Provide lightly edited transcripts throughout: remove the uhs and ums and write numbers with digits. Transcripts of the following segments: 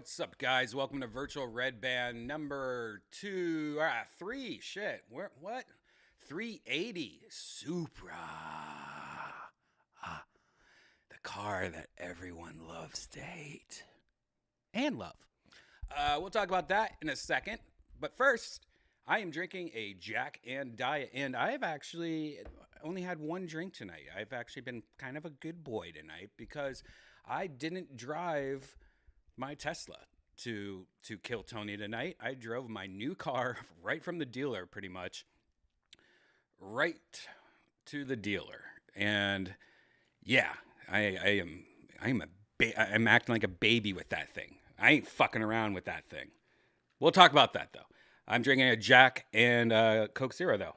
What's up, guys? Welcome to Virtual Redban number 3. Shit, what? 380 Supra. The car that everyone loves to hate and love. We'll talk about that in a second. But first, I am drinking a Jack and Diet, and I have actually only had one drink tonight. I've actually been kind of a good boy tonight because I didn't drive my Tesla to kill Tony tonight. I drove my new car right from the dealer, pretty much, right to the dealer. And yeah, I'm acting like a baby with that thing. I ain't fucking around with that thing. We'll talk about that though. I'm drinking a Jack and Coke Zero though.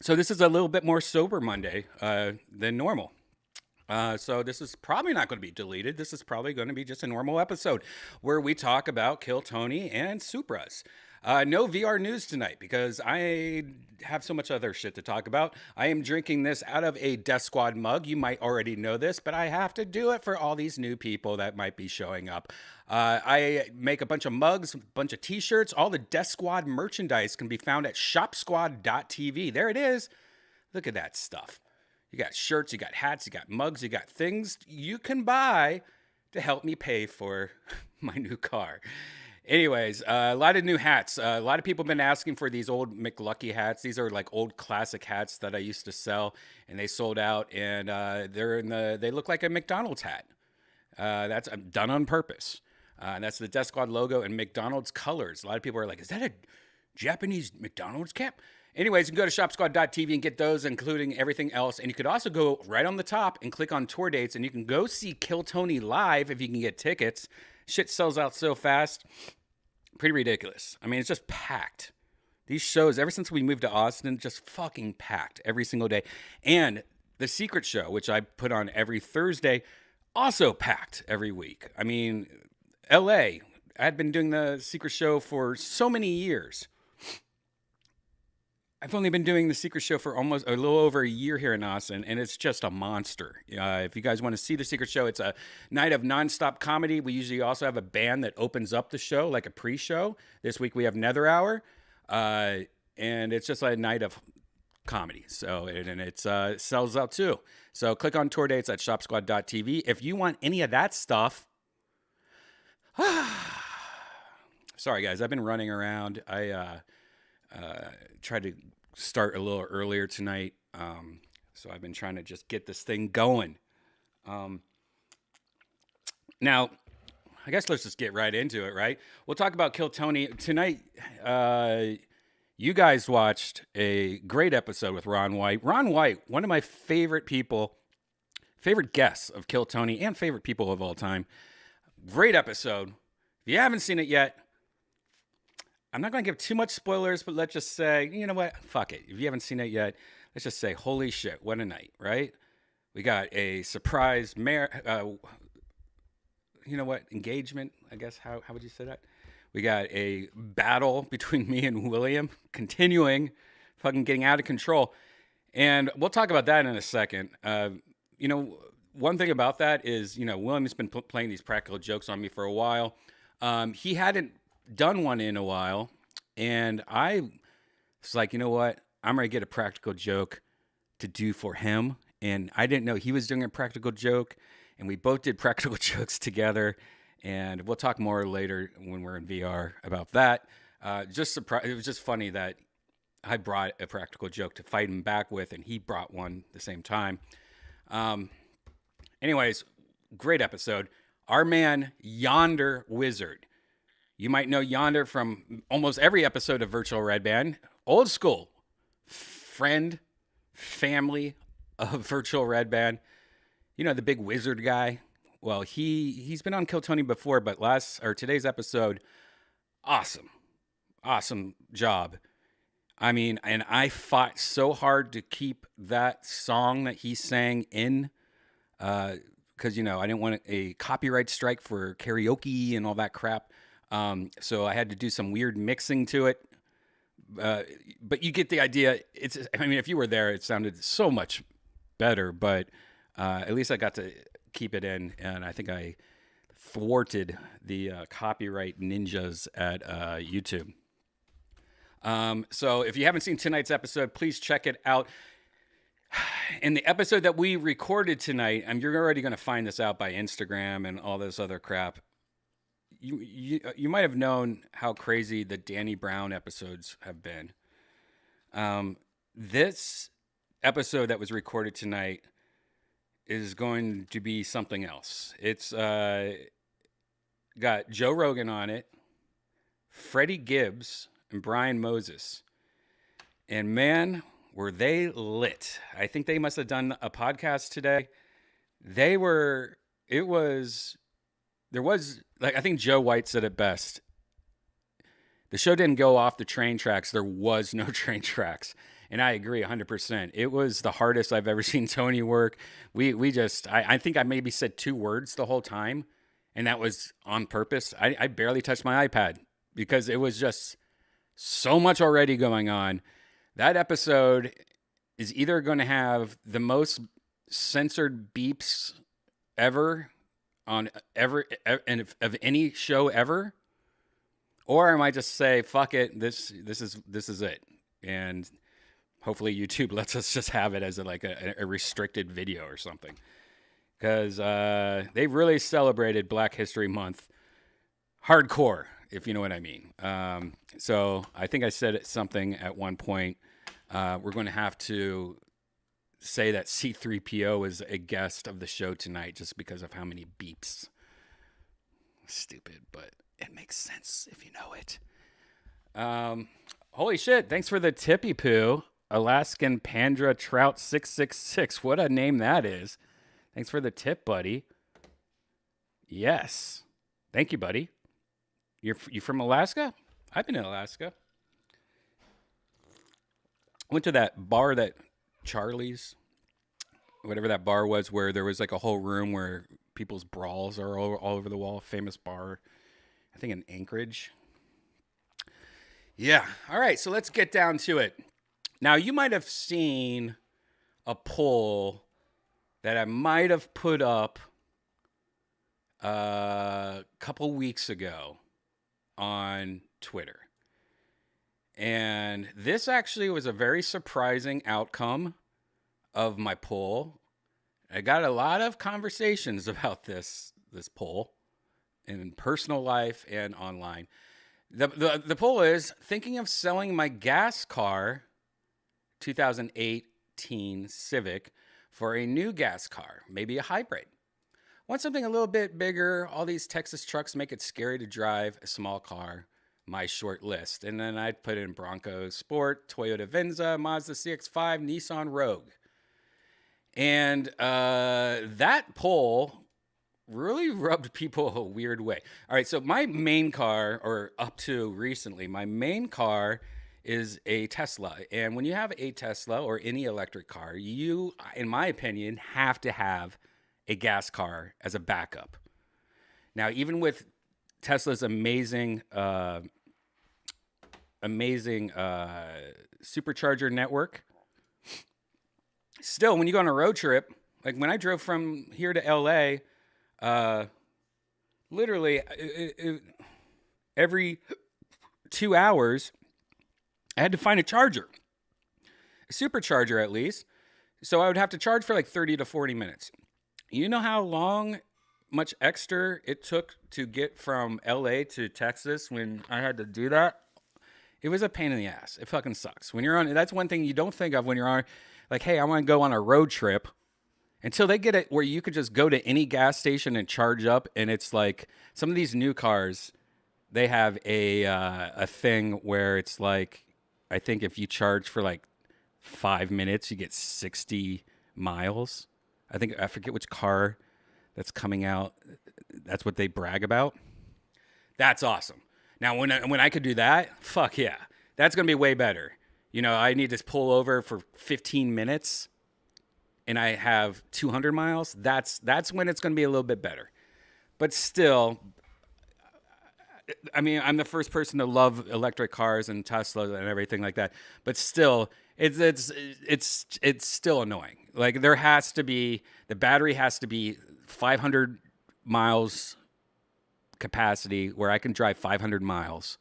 So this is a little bit more sober Monday than normal. So this is probably not going to be deleted. This is probably going to be just a normal episode where we talk about Kill Tony and Supras. No VR news tonight because I have so much other shit to talk about. I am drinking this out of a Death Squad mug. You might already know this, but I have to do it for all these new people that might be showing up. I make a bunch of mugs, a bunch of t-shirts. All the Death Squad merchandise can be found at shopsquad.tv. There it is. Look at that stuff. You got shirts, you got hats, you got mugs, you got things you can buy to help me pay for my new car. Anyways, a lot of new hats. A lot of people have been asking for these old McLucky hats. These are like old classic hats that I used to sell, and they sold out. And they look like a McDonald's hat. That's done on purpose. That's the Death Squad logo and McDonald's colors. A lot of people are like, "Is that a Japanese McDonald's cap?" Anyways, you can go to shopsquad.tv and get those, including everything else. And you could also go right on the top and click on tour dates, and you can go see Kill Tony live if you can get tickets. Shit sells out so fast. Pretty ridiculous. I mean, it's just packed. These shows, ever since we moved to Austin, just fucking packed every single day. And the Secret Show, which I put on every Thursday, also packed every week. I mean, LA, I had been doing the Secret Show for so many years. I've only been doing the Secret Show for almost a little over a year here in Austin, and it's just a monster. If you guys want to see the Secret Show, it's a night of nonstop comedy. We usually also have a band that opens up the show, like a pre-show. This week we have Nether Hour, and it's just like a night of comedy. So, and it sells out too. So click on tour dates at shopsquad.tv. If you want any of that stuff, sorry guys, I've been running around. I tried to start a little earlier tonight, so I've been trying to just get this thing going. Now, I guess let's just get right into it, right? We'll talk about Kill Tony tonight. You guys watched a great episode with Ron White. Ron White, one of my favorite people, favorite guests of Kill Tony, and favorite people of all time. Great episode. If you haven't seen it yet, I'm not going to give too much spoilers, but let's just say, you know what? Fuck it. If you haven't seen it yet, let's just say, holy shit, what a night, right? We got a surprise engagement, I guess. How would you say that? We got a battle between me and William, continuing, fucking getting out of control. And we'll talk about that in a second. One thing about that is, William's been playing these practical jokes on me for a while. He hadn't done one in a while, and I was like, you know what? I'm going to get a practical joke to do for him. And I didn't know he was doing a practical joke, and we both did practical jokes together. And we'll talk more later when we're in VR about that. It was just funny that I brought a practical joke to fight him back with, and he brought one at the same time. Anyways, great episode. our man Yonder Wizard. You might know Yonder from almost every episode of Virtual Redban. Old school friend, family of Virtual Redban. You know, the big wizard guy. Well, he's been on Kill Tony before, but today's episode, awesome. Awesome job. I mean, and I fought so hard to keep that song that he sang in, because, you know, I didn't want a copyright strike for karaoke and all that crap. So I had to do some weird mixing to it. But you get the idea. I mean, if you were there, it sounded so much better, but at least I got to keep it in, and I think I thwarted the copyright ninjas at YouTube. So if you haven't seen tonight's episode, please check it out. In the episode that we recorded tonight, and you're already going to find this out by Instagram and all this other crap. You might have known how crazy the Danny Brown episodes have been. This episode that was recorded tonight is going to be something else. It's got Joe Rogan on it, Freddie Gibbs, and Brian Moses. And man, were they lit. I think they must have done a podcast today. There was, like, I think Joe White said it best. The show didn't go off the train tracks. There was no train tracks. And I agree 100%. It was the hardest I've ever seen Tony work. I think I maybe said 2 words the whole time. And that was on purpose. I barely touched my iPad because it was just so much already going on. That episode is either going to have the most censored beeps ever on of any show ever, or I might just say, fuck it, this is it. And hopefully YouTube lets us just have it as a restricted video or something. Because they really celebrated Black History Month hardcore, if you know what I mean. So I think I said something at one point. We're going to have to say that C3PO is a guest of the show tonight just because of how many beeps. Stupid, but it makes sense if you know it. Holy shit, thanks for the tippy poo. Alaskan Pandra Trout 666. What a name that is. Thanks for the tip, buddy. Yes. Thank you, buddy. You from Alaska? I've been in Alaska. Went to that bar, that Charlie's, whatever that bar was, where there was like a whole room where people's brawls are all over the wall. Famous bar, I think in Anchorage. Yeah. All right. So let's get down to it. Now, you might have seen a poll that I might have put up a couple weeks ago on Twitter. And this actually was a very surprising outcome of my poll. I got a lot of conversations about this poll in personal life and online. The poll is, thinking of selling my gas car, 2018 Civic, for a new gas car, maybe a hybrid. Want something a little bit bigger. All these Texas trucks make it scary to drive a small car. My short list. And then I'd put in Bronco Sport, Toyota Venza, Mazda CX-5, Nissan Rogue. And that poll really rubbed people a weird way. All right, so my main car, or up to recently, my main car is a Tesla. And when you have a Tesla or any electric car, you, in my opinion, have to have a gas car as a backup. Now, even with Tesla's amazing supercharger network, still, when you go on a road trip, like when I drove from here to LA, literally every 2 hours, I had to find a charger, a supercharger at least. So I would have to charge for like 30 to 40 minutes. You know how much extra it took to get from LA to Texas when I had to do that? It was a pain in the ass. It fucking sucks. When you're on, that's one thing you don't think of when you're on, like, hey, I want to go on a road trip until they get it where you could just go to any gas station and charge up, and it's like some of these new cars, they have a thing where it's like, I think if you charge for like 5 minutes, you get 60 miles. I forget which car that's coming out. That's what they brag about. That's awesome. Now, when I could do that, fuck yeah, that's gonna be way better. I need to pull over for 15 minutes, and I have 200 miles. That's when it's gonna be a little bit better. But still, I mean, I'm the first person to love electric cars and Tesla and everything like that. But still, it's still annoying. Like the battery has to be 500 miles capacity where I can drive 500 miles,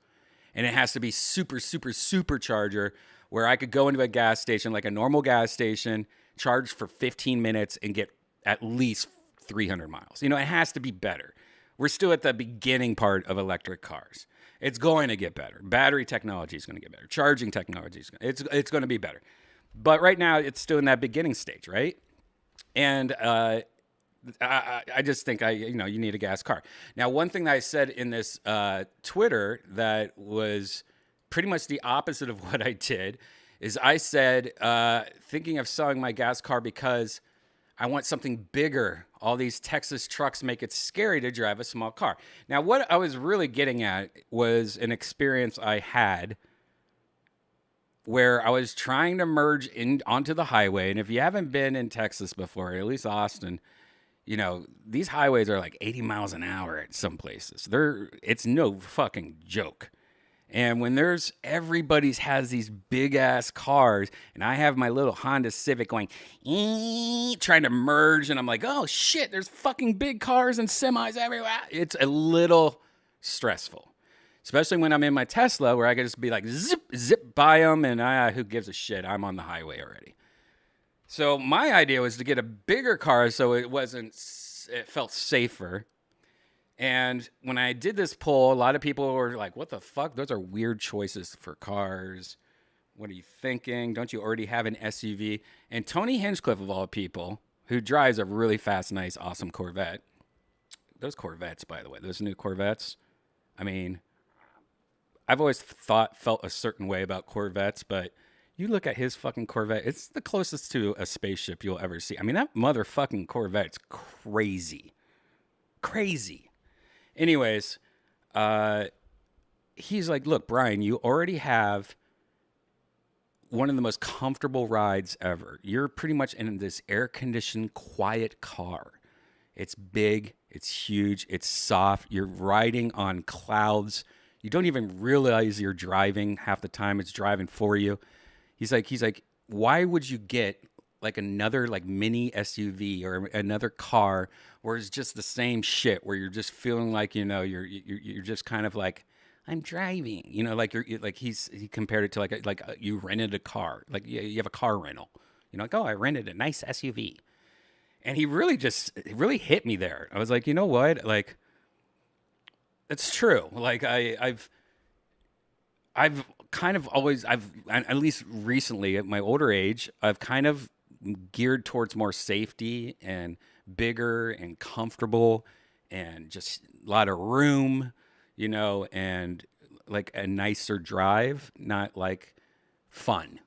and it has to be super supercharger where I could go into a gas station like a normal gas station, charge for 15 minutes, and get at least 300 miles. It has to be better. We're still at the beginning part of electric cars. It's going to get better. Battery technology is going to get better. Charging technology it's going to be better. But right now, it's still in that beginning stage, right? And I just think you need a gas car. Now, one thing that I said in this Twitter that was pretty much the opposite of what I did is I said thinking of selling my gas car because I want something bigger. All these Texas trucks make it scary to drive a small car. Now, what I was really getting at was an experience I had where I was trying to merge onto the highway. And if you haven't been in Texas before, at least Austin, these highways are like 80 miles an hour at some places. It's no fucking joke. And when everybody's has these big ass cars, and I have my little Honda Civic going, trying to merge, and I'm like, oh shit, there's fucking big cars and semis everywhere. It's a little stressful, especially when I'm in my Tesla where I could just be like zip by them, and who gives a shit? I'm on the highway already. So my idea was to get a bigger car so it felt safer. And when I did this poll, a lot of people were like, what the fuck? Those are weird choices for cars. What are you thinking? Don't you already have an SUV? And Tony Hinchcliffe, of all people, who drives a really fast, nice, awesome Corvette. Those Corvettes, by the way, those new Corvettes. I mean, I've always felt a certain way about Corvettes, but you look at his fucking Corvette, it's the closest to a spaceship you'll ever see. I mean, that motherfucking Corvette's crazy. Crazy. Anyways, he's like, look, Brian, you already have one of the most comfortable rides ever. You're pretty much in this air-conditioned, quiet car. It's big, it's huge, it's soft. You're riding on clouds. You don't even realize you're driving half the time. It's driving for you. He's like, why would you get like another like mini SUV or another car where it's just the same shit, where you're just feeling like, you're just kind of like, I'm driving, like he compared it to like you rented a car, like you have a car rental, like, oh, I rented a nice SUV. And he really hit me there. I was like, you know what? Like, it's true. Like I've kind of always, at least recently at my older age, I've kind of geared towards more safety and bigger and comfortable and just a lot of room, and like a nicer drive, not like fun.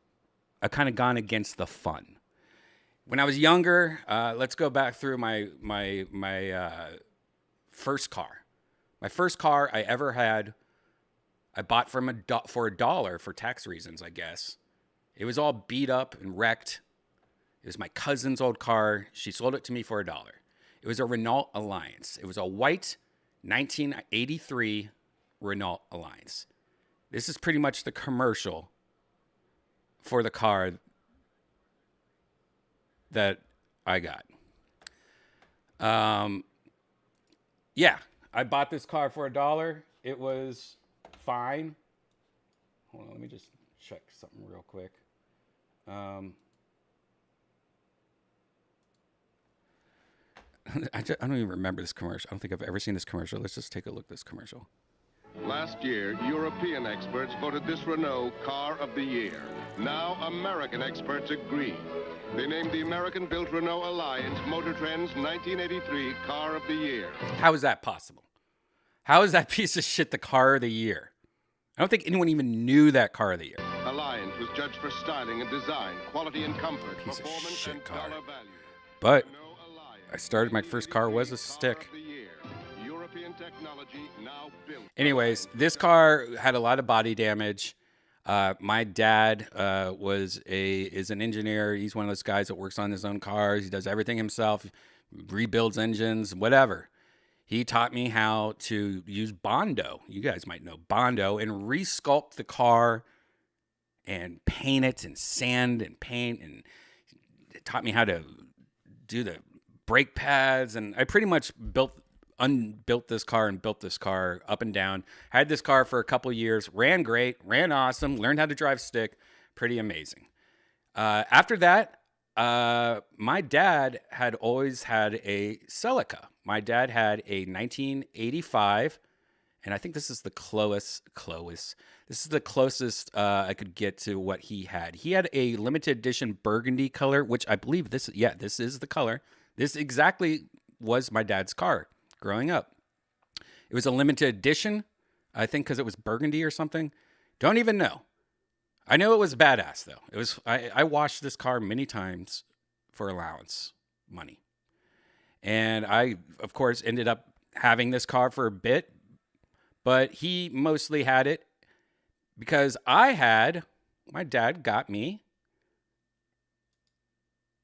I've kind of gone against the fun. When I was younger, let's go back through my first car. My first car I ever had, I bought for $1 for tax reasons, I guess. It was all beat up and wrecked. It was my cousin's old car. She sold it to me for $1. It was a Renault Alliance. It was a white 1983 Renault Alliance. This is pretty much the commercial for the car that I got. Yeah, I bought this car for $1. It was fine. Hold on, let me just check something real quick. I don't even remember this commercial. I don't think I've ever seen this commercial. Let's just take a look at this commercial. Last year, European experts voted this Renault Car of the Year. Now American experts agree. They named the American-built Renault Alliance Motor Trend's 1983 Car of the Year. How is that possible? How is that piece of shit the car of the year? I don't think anyone even knew that car of the year. Alliance was judged for styling and design, quality and comfort, Piece of performance shit and car. dollar value. But Renault Alliance, I started, my first car was a stick. Car of the Year. European technology now built. Anyways, this car had a lot of body damage. My dad is an engineer. He's one of those guys that works on his own cars. He does everything himself, rebuilds engines, whatever. He taught me how to use Bondo. You guys might know Bondo, and resculpt the car and paint it and sand and paint, and taught me how to do the brake pads. And I pretty much unbuilt this car and built this car up and down. Had this car for a couple years, ran great, ran awesome, learned how to drive stick, pretty amazing. After that, my dad had always had a Celica. My dad had a 1985, and I think this is the closest I could get to what he had. He had a limited edition burgundy color, which I believe this is the color. This exactly was my dad's car growing up. It was a limited edition, I think, because it was burgundy or something. Don't even know. I know it was badass though. It was. I washed this car many times for allowance money, and I, of course, ended up having this car for a bit. But he mostly had it because my dad got me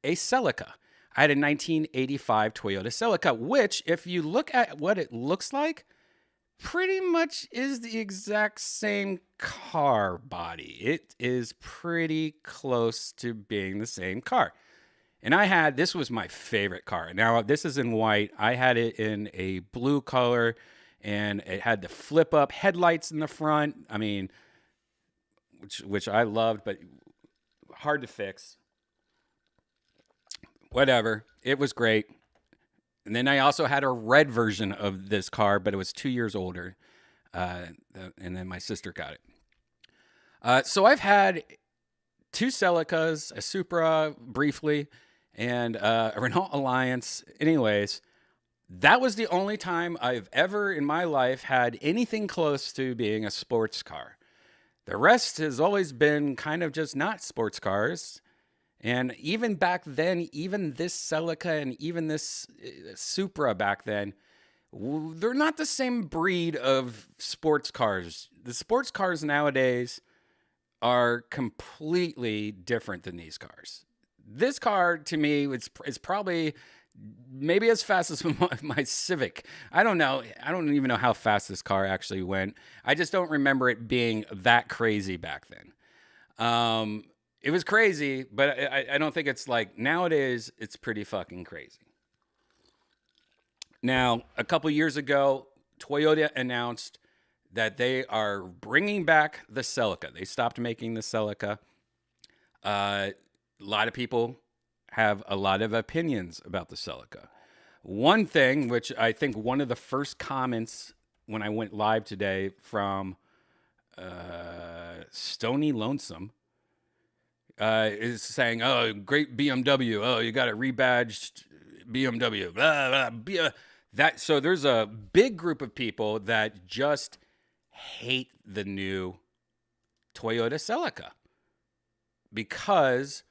a Celica. I had a 1985 Toyota Celica, which, if you look at what it looks like, pretty much is the exact same car body. It is pretty close to being the same car. And this was my favorite car. Now, this is in white. I had it in a blue color, and it had the flip up headlights in the front. I mean, which I loved, but hard to fix. Whatever. It was great. And then I also had a red version of this car, but it was 2 years older. And then my sister got it. So I've had two Celicas, a Supra briefly, and a Renault Alliance. Anyways, that was the only time I've ever in my life had anything close to being a sports car. The rest has always been kind of just not sports cars. And even back then, even this Celica and even this Supra back then, they're not the same breed of sports cars. The sports cars nowadays are completely different than these cars. This car, to me, is probably maybe as fast as my Civic. I don't know. I don't even know how fast this car actually went. I just don't remember it being that crazy back then. It was crazy, but I don't think it's like nowadays. It's pretty fucking crazy. Now, a couple years ago, Toyota announced that they are bringing back the Celica. They stopped making the Celica. A lot of people have a lot of opinions about the Celica. One thing, which I think one of the first comments when I went live today from Stony Lonesome, is saying, "Oh, great BMW! Oh, you got a rebadged BMW." Blah, blah. So there's a big group of people that just hate the new Toyota Celica because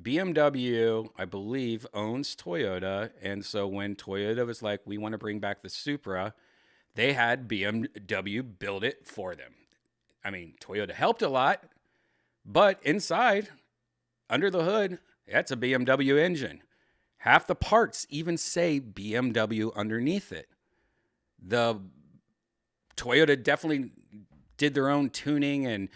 BMW, I believe, owns Toyota, and so when Toyota was like, "We want to bring back the Supra," they had BMW build it for them. I mean, Toyota helped a lot. But inside, under the hood, that's a BMW engine. Half the parts even say BMW underneath it. The Toyota definitely did their own tuning and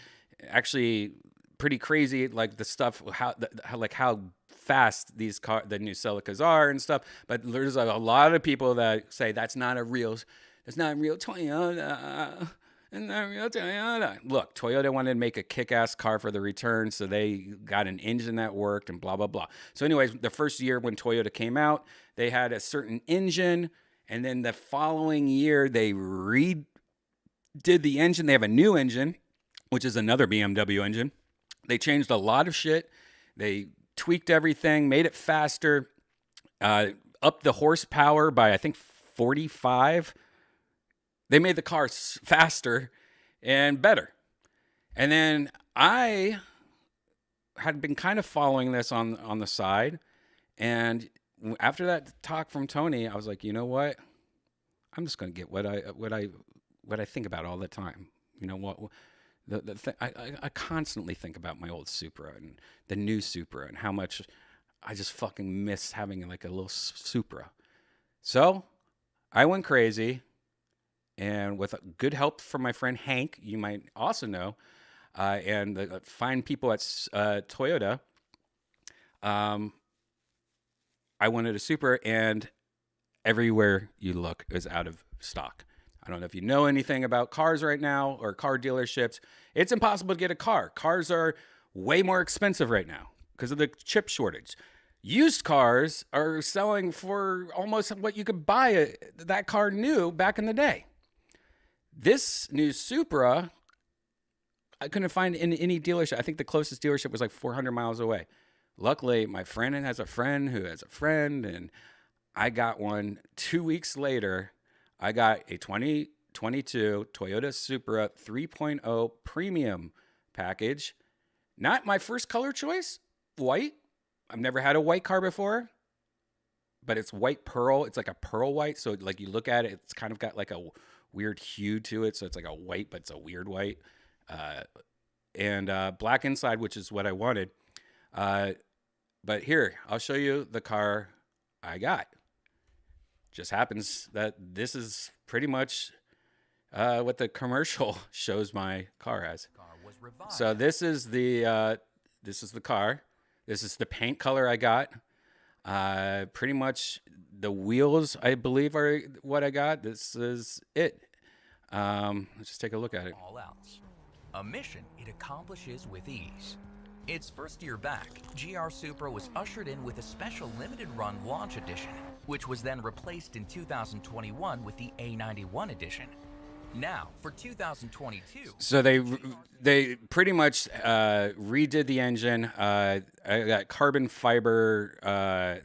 actually pretty crazy, like the stuff, how fast the new Celicas are and stuff. But there's a lot of people that say that's not real Toyota. And Toyota. Look, Toyota wanted to make a kick-ass car for the return, so they got an engine that worked and blah, blah, blah. So anyways, the first year when Toyota came out, they had a certain engine, and then the following year, they redid the engine. They have a new engine, which is another BMW engine. They changed a lot of shit. They tweaked everything, made it faster, upped the horsepower by, I think, 45. They made the car faster and better. And then I had been kind of following this on the side. And after that talk from Tony, I was like, you know what? I'm just going to get what I think about all the time. You know what? I constantly think about my old Supra and the new Supra and how much I just fucking miss having like a little Supra. So I went crazy, and with good help from my friend Hank, you might also know, and the fine people at Toyota, I wanted a Supra, and everywhere you look is out of stock. I don't know if you know anything about cars right now or car dealerships. It's impossible to get a car. Cars are way more expensive right now because of the chip shortage. Used cars are selling for almost what you could buy that car new back in the day. This new Supra, I couldn't find in any dealership. I think the closest dealership was like 400 miles away. Luckily, my friend has a friend who has a friend, and I got one 2 weeks later. I got a 2022 Toyota Supra 3.0 premium package. Not my first color choice, white. I've never had a white car before, but it's white pearl. It's like a pearl white. So like you look at it, it's kind of got like a weird hue to it. So it's like a white, but it's a weird white. And black inside, which is what I wanted. But here, I'll show you the car I got. Just happens that this is pretty much what the commercial shows my car as. So this is the car. This is the paint color I got. Pretty much the wheels, I believe, are what I got. This is it. Let's just take a look at it. All else. A mission it accomplishes with ease. Its first year back, GR Supra was ushered in with a special limited run launch edition, which was then replaced in 2021 with the A91 edition. Now, for 2022... So they pretty much redid the engine. I got carbon fiber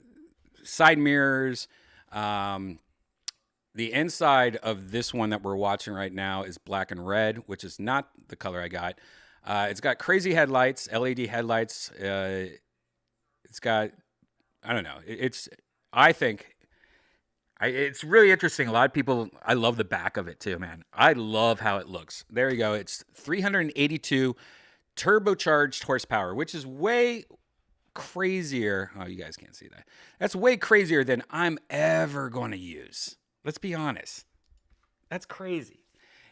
side mirrors. The inside of this one that we're watching right now is black and red, which is not the color I got. It's got crazy headlights, LED headlights. It's got, I don't know. It's really interesting. A lot of people, I love the back of it too, man. I love how it looks. There you go. It's 382 turbocharged horsepower, which is way crazier. Oh, you guys can't see that. That's way crazier than I'm ever going to use. Let's be honest. That's crazy.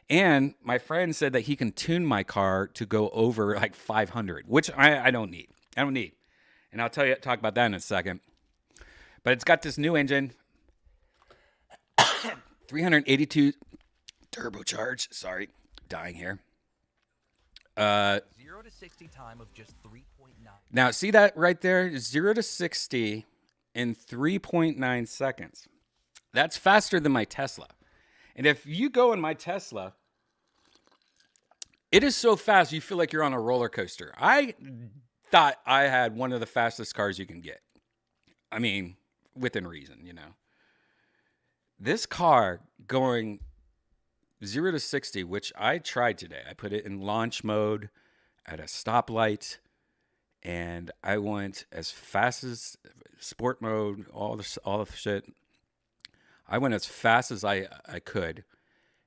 And my friend said that he can tune my car to go over like 500, which I don't need. I don't need. And I'll talk about that in a second. But it's got this new engine, 382 turbocharged. Sorry, dying here. 0 to 60 time of just 3.9. Now, see that right there? 0 to 60 in 3.9 seconds. That's faster than my Tesla. And if you go in my Tesla, it is so fast you feel like you're on a roller coaster. I thought I had one of the fastest cars you can get. I mean, within reason, you know. This car going 0 to 60, which I tried today. I put it in launch mode at a stoplight, and I went as fast as sport mode, all the shit. I went as fast as I could.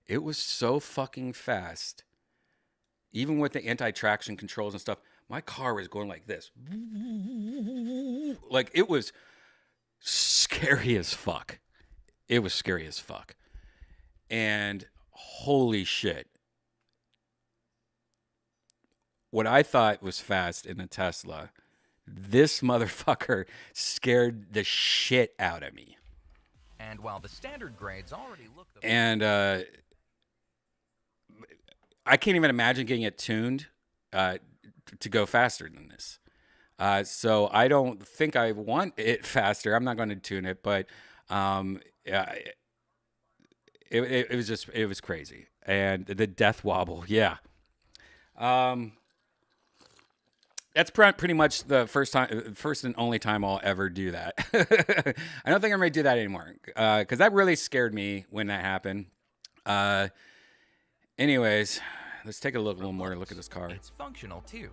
It was so fucking fast. Even with the anti-traction controls and stuff, my car was going like this. Like, it was scary as fuck. It was scary as fuck. And holy shit. What I thought was fast in a Tesla, this motherfucker scared the shit out of me. And while the standard grades already look... And I can't even imagine getting it tuned to go faster than this. So I don't think I want it faster. I'm not going to tune it, but it was crazy. And the death wobble, yeah. That's pretty much the first and only time I'll ever do that. I don't think I'm going to do that anymore because that really scared me when that happened. Uh, anyways, let's take a little more look at this car. It's functional too,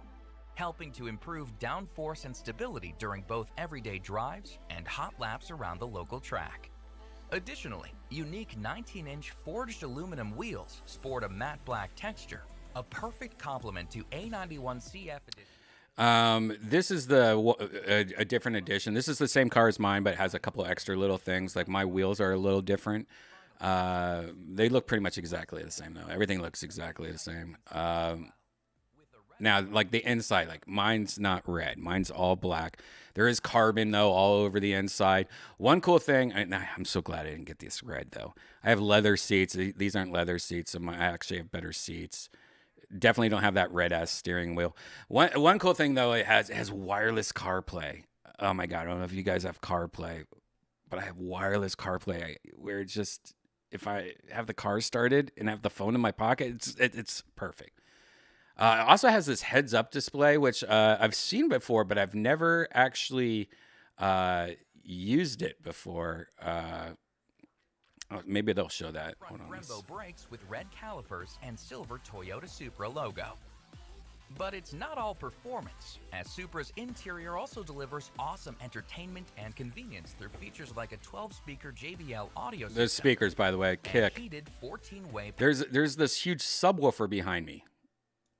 helping to improve downforce and stability during both everyday drives and hot laps around the local track. Additionally, unique 19-inch forged aluminum wheels sport a matte black texture, a perfect complement to A91 CF edition. This is a different edition. This is the same car as mine, but it has a couple of extra little things. Like my wheels are a little different. They look pretty much exactly the same though. Everything looks exactly the same. Now, like the inside, like mine's not red. Mine's all black. There is carbon though all over the inside. One cool thing, and I'm so glad I didn't get this red though. I have leather seats. These aren't leather seats. I actually have better seats. Definitely don't have that red ass steering wheel. One cool thing though, it has wireless CarPlay. Oh my god, I don't know if you guys have CarPlay, but I have wireless CarPlay where it's just if I have the car started and have the phone in my pocket, it's perfect. It also has this heads-up display, which I've seen before, but I've never actually used it before. Maybe they'll show that. Front Brembo brakes with red calipers and silver Toyota Supra logo. But it's not all performance, as Supra's interior also delivers awesome entertainment and convenience through features like a 12-speaker JBL audio system. Those speakers, by the way, kick. Heated 14-way There's this huge subwoofer behind me.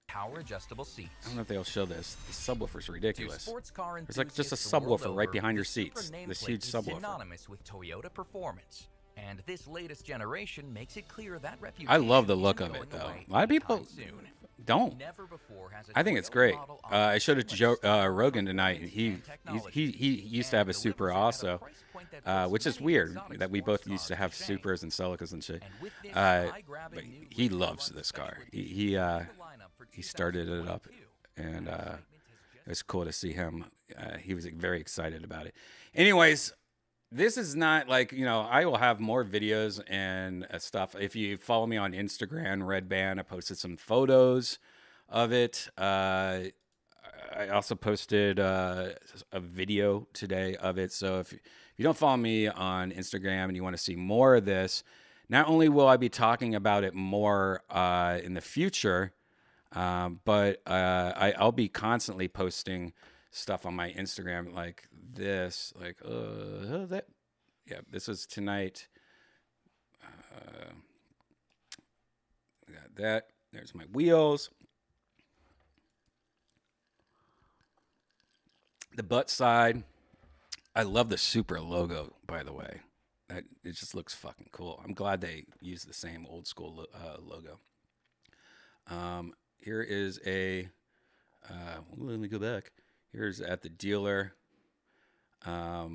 Power adjustable seats. I don't know if they'll show this. The subwoofer's ridiculous. There's There's like just a subwoofer right behind your seats. This huge subwoofer. Synonymous with Toyota performance. And this latest generation makes it clear that reputation. I love the look of it, though. A lot of people don't. I think it's great. I showed it to Joe Rogan tonight, and he used to have a Supra also, which is weird that we both used to have Supras and Celicas and shit. But he loves this car. He started it up, and it was cool to see him. He was very excited about it. Anyways, this is not like, I will have more videos and stuff. If you follow me on Instagram, Redban, I posted some photos of it. I also posted a video today of it. So if you don't follow me on Instagram and you want to see more of this, not only will I be talking about it more in the future, but I'll be constantly posting stuff on my Instagram like this, this was tonight. Got that. There's my wheels. The butt side. I love the Supra logo, by the way. It just looks fucking cool. I'm glad they used the same old school logo. Here is a. Let me go back. Here's at the dealer. Yeah.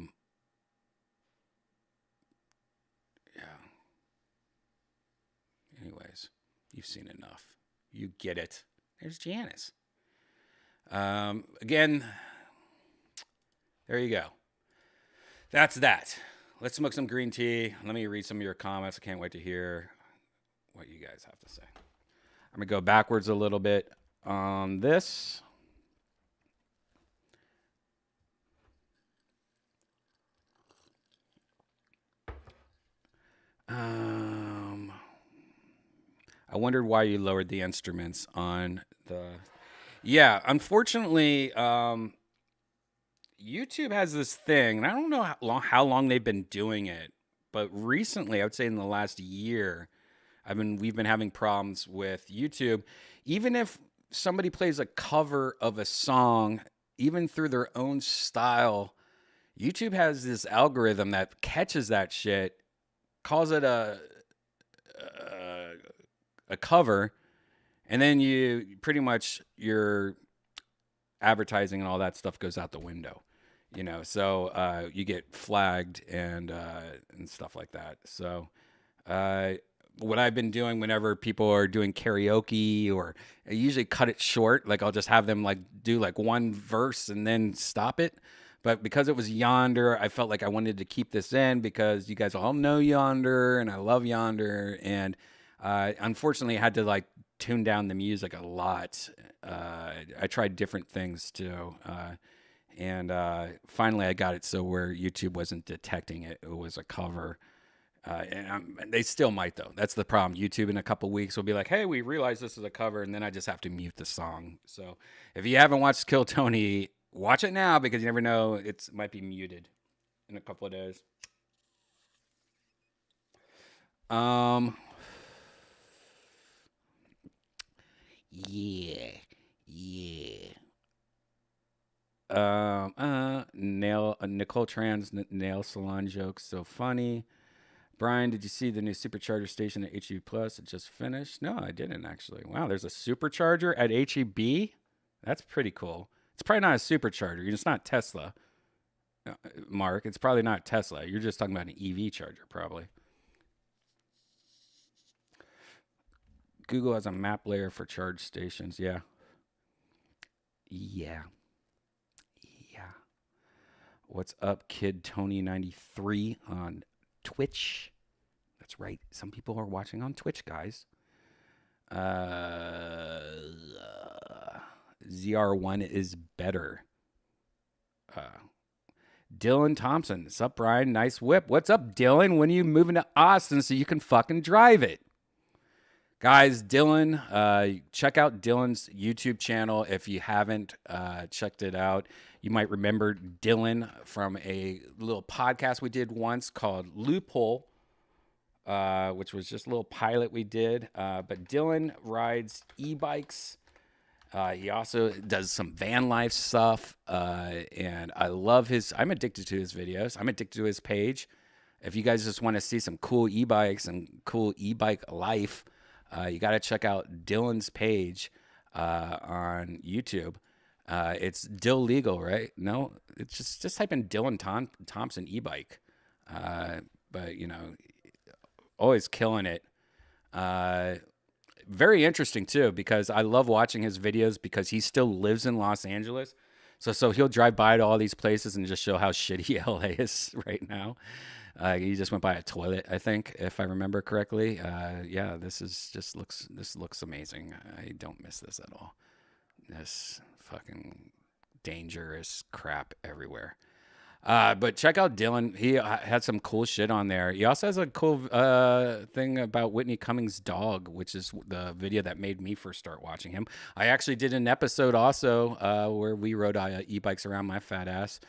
Anyways, you've seen enough. You get it. There's Janice. Again, there you go. That's that. Let's smoke some green tea. Let me read some of your comments. I can't wait to hear what you guys have to say. I'm going to go backwards a little bit on this. I wondered why you lowered the instruments on the... Yeah, unfortunately, YouTube has this thing, and I don't know how long they've been doing it, but recently, I would say in the last year, we've been having problems with YouTube. Even if somebody plays a cover of a song, even through their own style, YouTube has this algorithm that catches that shit, calls it a cover, and then you pretty much your advertising and all that stuff goes out the window, so you get flagged and stuff like that. So what I've been doing whenever people are doing karaoke, or I usually cut it short, like I'll just have them do one verse and then stop it. But because it was Yonder, I felt like I wanted to keep this in because you guys all know Yonder and I love Yonder. And unfortunately, I had to tune down the music a lot I tried different things too. And finally, I got it so where YouTube wasn't detecting it. It was a cover. And they still might, though. That's the problem. YouTube in a couple weeks will be like, hey, we realize this is a cover. And then I just have to mute the song. So if you haven't watched Kill Tony, watch it now because you never know. It might be muted in a couple of days. Yeah. Nicole Tran's nail salon jokes so funny. Brian, did you see the new supercharger station at HEB Plus? It just finished. No, I didn't actually. Wow, there's a supercharger at HEB. That's pretty cool. It's probably not a supercharger. It's not Tesla, Mark. It's probably not Tesla. You're just talking about an EV charger, probably. Google has a map layer for charge stations. Yeah. What's up, Kid Tony 93 on Twitch? That's right. Some people are watching on Twitch, guys. ZR1 is better. Dylan Thompson. What's up, Brian? Nice whip. What's up, Dylan? When are you moving to Austin so you can fucking drive it? Guys, Dylan, check out Dylan's YouTube channel if you haven't checked it out. You might remember Dylan from a little podcast we did once called Loophole, which was just a little pilot we did. But Dylan rides e-bikes. He also does some van life stuff. And I love I'm addicted to his videos. I'm addicted to his page. If you guys just want to see some cool e-bikes and cool e-bike life, you got to check out Dylan's page on YouTube. It's Dill Legal, right? No, it's just type in Dylan Thompson e-bike. But, you know, always killing it. Very interesting, too, because I love watching his videos because he still lives in Los Angeles. So he'll drive by to all these places and just show how shitty LA is right now. He just went by a toilet, I think, if I remember correctly. Yeah, this looks amazing. I don't miss this at all. This fucking dangerous crap everywhere. But check out Dylan. He had some cool shit on there. He also has a cool thing about Whitney Cummings' dog, which is the video that made me first start watching him. I actually did an episode also where we rode e-bikes around my fat ass.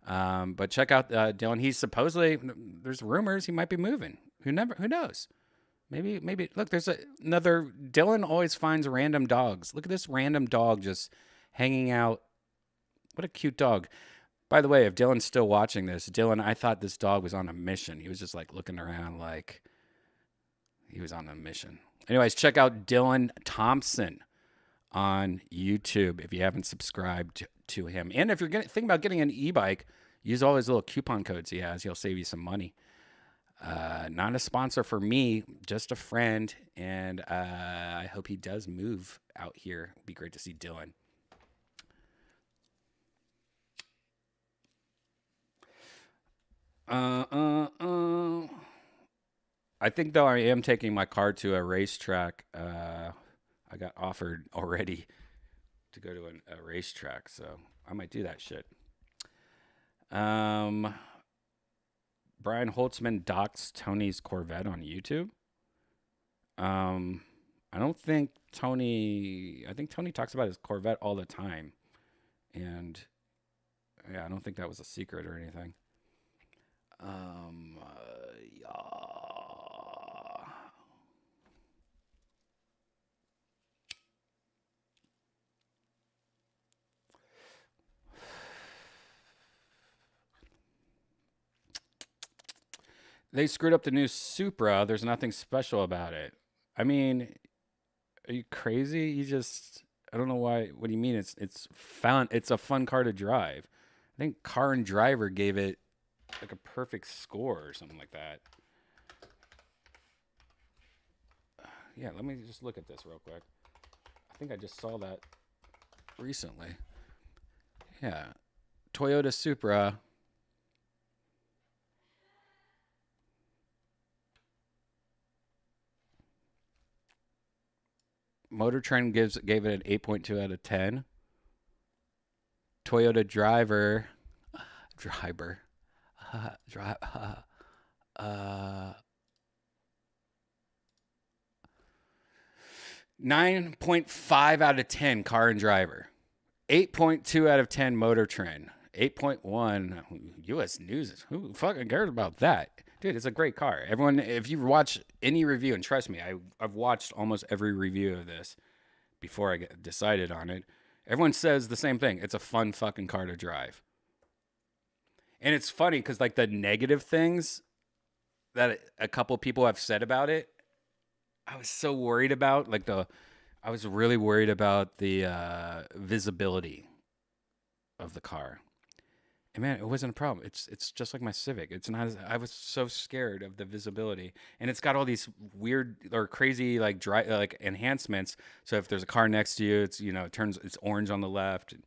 But check out Dylan. He's supposedly, there's rumors he might be moving. Who knows? Maybe. Look, there's another. Dylan always finds random dogs. Look at this random dog just hanging out. What a cute dog. By the way, if Dylan's still watching this, Dylan, I thought this dog was on a mission. He was just like looking around like he was on a mission. Anyways, check out Dylan Thompson on YouTube if you haven't subscribed to him. And if you're thinking about getting an e-bike, use all his little coupon codes he has. He'll save you some money. Not a sponsor for me, just a friend. And I hope he does move out here. It'd be great to see Dylan. I think, though, I am taking my car to a racetrack. I got offered already to go to a racetrack, so I might do that shit. Brian Holtzman docs Tony's Corvette on YouTube. I don't think Tony... I think Tony talks about his Corvette all the time. And, yeah, I don't think that was a secret or anything. Yeah. They screwed up the new Supra. There's nothing special about it. I mean, are you crazy? I don't know why. What do you mean? It's fun. It's a fun car to drive. I think Car and Driver gave it like a perfect score or something like that. Yeah, let me just look at this real quick. I think I just saw that recently. Yeah. Toyota Supra. Motor Trend gave it an 8.2 out of 10. Toyota driver, uh, 9.5 out of 10 car and driver. 8.2 out of 10 Motor Trend. 8.1 U.S. News. Who fucking cares about that? Dude, it's a great car. Everyone, if you watch any review, and trust me, I've watched almost every review of this before I decided on it. Everyone says the same thing. It's a fun fucking car to drive. And it's funny because like the negative things that a couple people have said about it, I was so worried about. I was really worried about the visibility of the car. And man, it wasn't a problem. It's just like my Civic. It's not. I was so scared of the visibility, and it's got all these weird or crazy like enhancements. So if there's a car next to you, it's it's orange on the left. It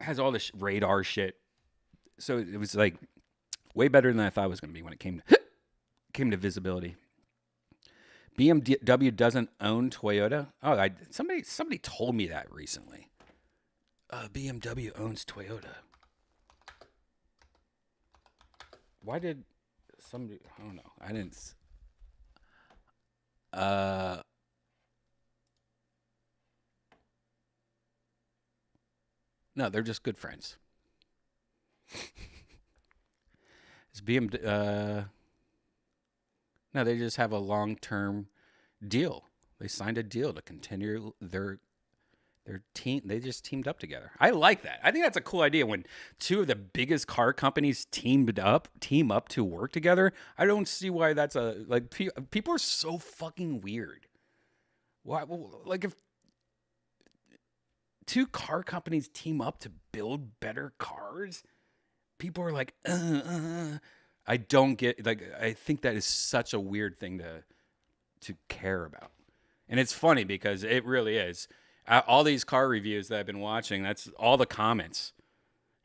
has all this radar shit. So it was like way better than I thought it was going to be when it came to visibility. BMW doesn't own Toyota. Oh, somebody told me that recently. BMW owns Toyota. Why did somebody? I don't know. I didn't. No, they're just good friends. It's BMW. No, they just have a long-term deal. They signed a deal to continue their team. They just teamed up together. I like that. I think that's a cool idea when two of the biggest car companies team up to work together. I don't see why that's people are so fucking weird. Why? Like if two car companies team up to build better cars, people are like, I don't get, I think that is such a weird thing to care about. And it's funny because it really is. All these car reviews that I've been watching, that's all the comments.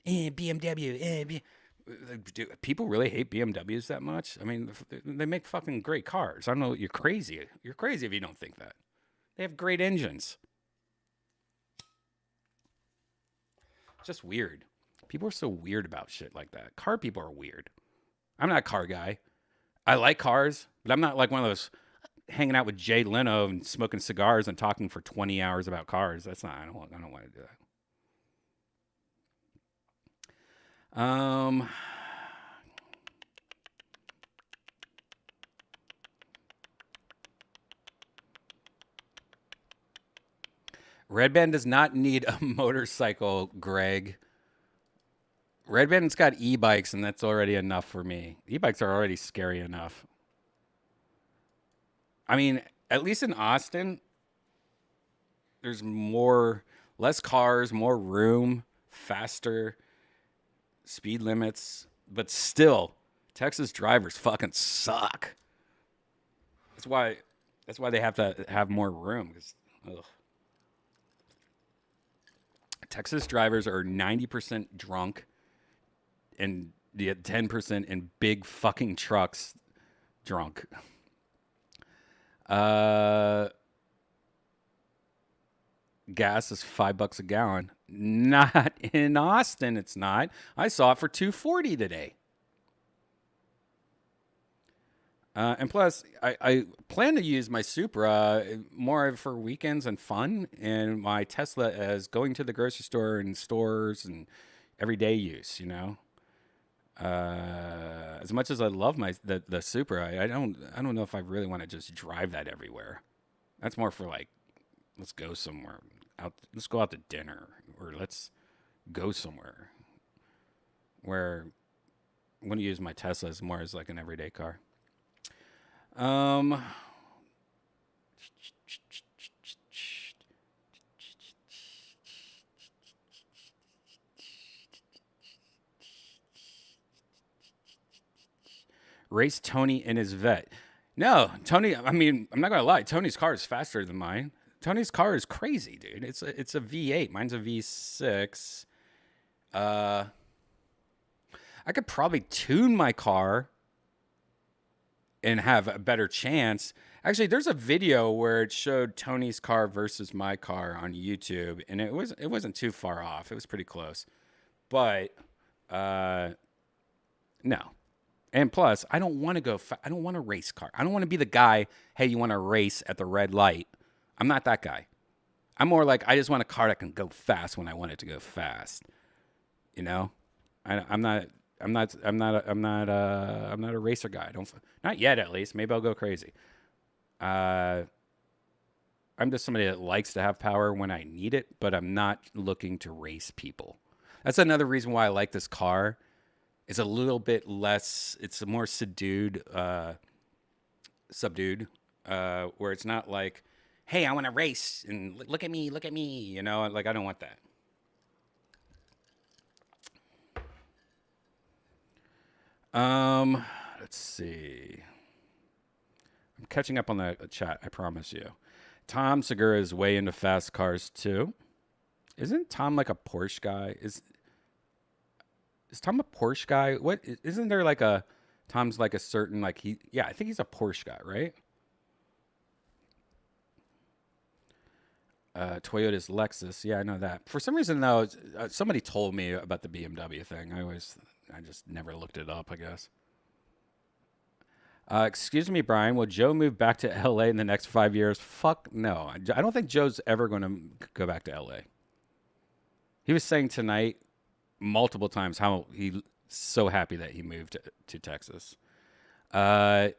BMW. Do people really hate BMWs that much? I mean, they make fucking great cars. I don't know. You're crazy. You're crazy if you don't think that. They have great engines. It's just weird. People are so weird about shit like that. Car people are weird. I'm not a car guy. I like cars, but I'm not like one of those hanging out with Jay Leno and smoking cigars and talking for 20 hours about cars. That's not. I don't want to do that. Redban does not need a motorcycle, Greg. Redban's got e-bikes, and that's already enough for me. E-bikes are already scary enough. I mean, at least in Austin, there's less cars, more room, faster, speed limits, but still, Texas drivers fucking suck. That's why they have to have more room. Texas drivers are 90% drunk and 10% in big fucking trucks drunk. Gas is $5 a gallon. Not in Austin, it's not. I saw it for $2.40 today. And plus, I plan to use my Supra more for weekends and fun, and my Tesla as going to the grocery store and stores and everyday use. As much as I love the Supra, I don't know if I really want to just drive that everywhere. That's more for like, let's go somewhere out. Let's go out to dinner, or let's go somewhere. Where I'm going to use my Tesla as more as like an everyday car. Race Tony in his vet. No, Tony, I mean, I'm not going to lie. Tony's car is faster than mine. Tony's car is crazy, dude. It's a V8. Mine's a V6. I could probably tune my car and have a better chance. Actually, there's a video where it showed Tony's car versus my car on YouTube, and it wasn't too far off. It was pretty close, but no. And plus, I don't want to go. I don't want a race car. I don't want to be the guy. Hey, you want to race at the red light? I'm not that guy. I'm more like I just want a car that can go fast when I want it to go fast. You know, I'm not. I'm not. I'm not. I'm not. I'm not a racer guy. Not yet, at least. Maybe I'll go crazy. I'm just somebody that likes to have power when I need it, but I'm not looking to race people. That's another reason why I like this car. It's a little bit less. It's a more subdued, where it's not like, hey, I want to race and look at me, look at me. You know, like I don't want that. Let's see. I'm catching up on the chat. I promise you. Tom Segura is way into fast cars too. Isn't Tom like a Porsche guy? Is Tom a Porsche guy? What isn't there like a Tom's like a certain like he? Yeah, I think he's a Porsche guy, right? Toyota's Lexus. Yeah, I know that. For some reason though, somebody told me about the BMW thing. I just never looked it up, I guess. Excuse me, Brian. Will Joe move back to LA in the next 5 years? Fuck no. I don't think Joe's ever going to go back to LA. He was saying tonight multiple times how he's so happy that he moved to Texas. Would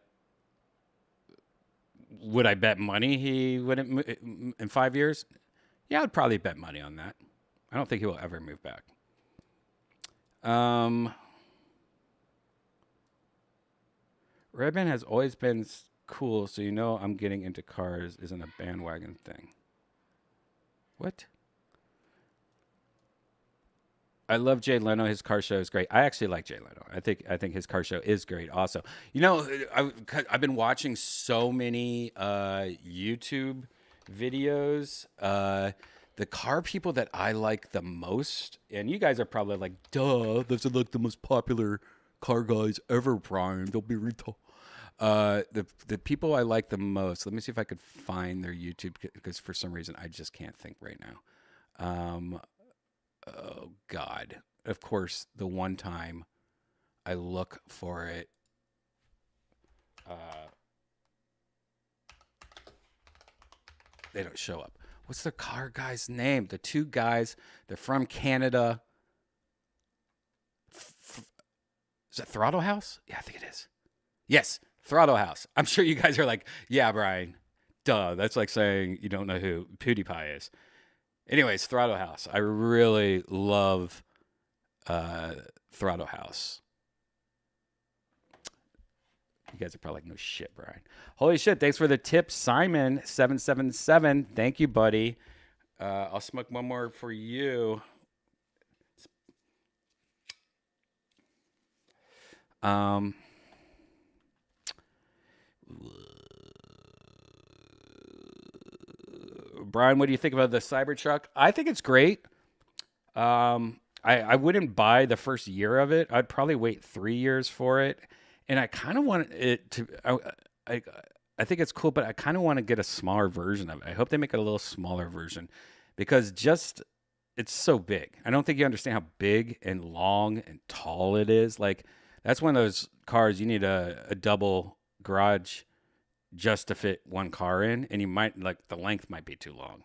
I bet money he wouldn't move in 5 years? Yeah, I'd probably bet money on that. I don't think he will ever move back. Redban has always been cool, so you know I'm getting into cars isn't a bandwagon thing. What? I love Jay Leno. His car show is great. I actually like Jay Leno. I think his car show is great. Also, you know, I've been watching so many YouTube videos. The car people that I like the most, and you guys are probably like, duh, those are like the most popular car guys ever, Brian. They'll be retarded. The people I like the most. Let me see if I could find their YouTube because for some reason I just can't think right now. Oh God! Of course, the one time I look for it, they don't show up. What's the car guy's name? The two guys. They're from Canada. Is it Throttle House? Yeah, I think it is. Yes, Throttle House. I'm sure you guys are like, yeah, Brian. Duh. That's like saying you don't know who PewDiePie is. Anyways, Throttle House. I really love Throttle House. You guys are probably like, no shit, Brian. Holy shit. Thanks for the tip, Simon777. Thank you, buddy. I'll smoke one more for you. Brian, what do you think about the Cybertruck? I think it's great. I wouldn't buy the first year of it. I'd probably wait 3 years for it. And I kind of want it to. I think it's cool, but I kind of want to get a smaller version of it. I hope they make it a little smaller version because it's so big. I don't think you understand how big and long and tall it is. Like that's one of those cars you need a double garage just to fit one car in, and you might like the length might be too long,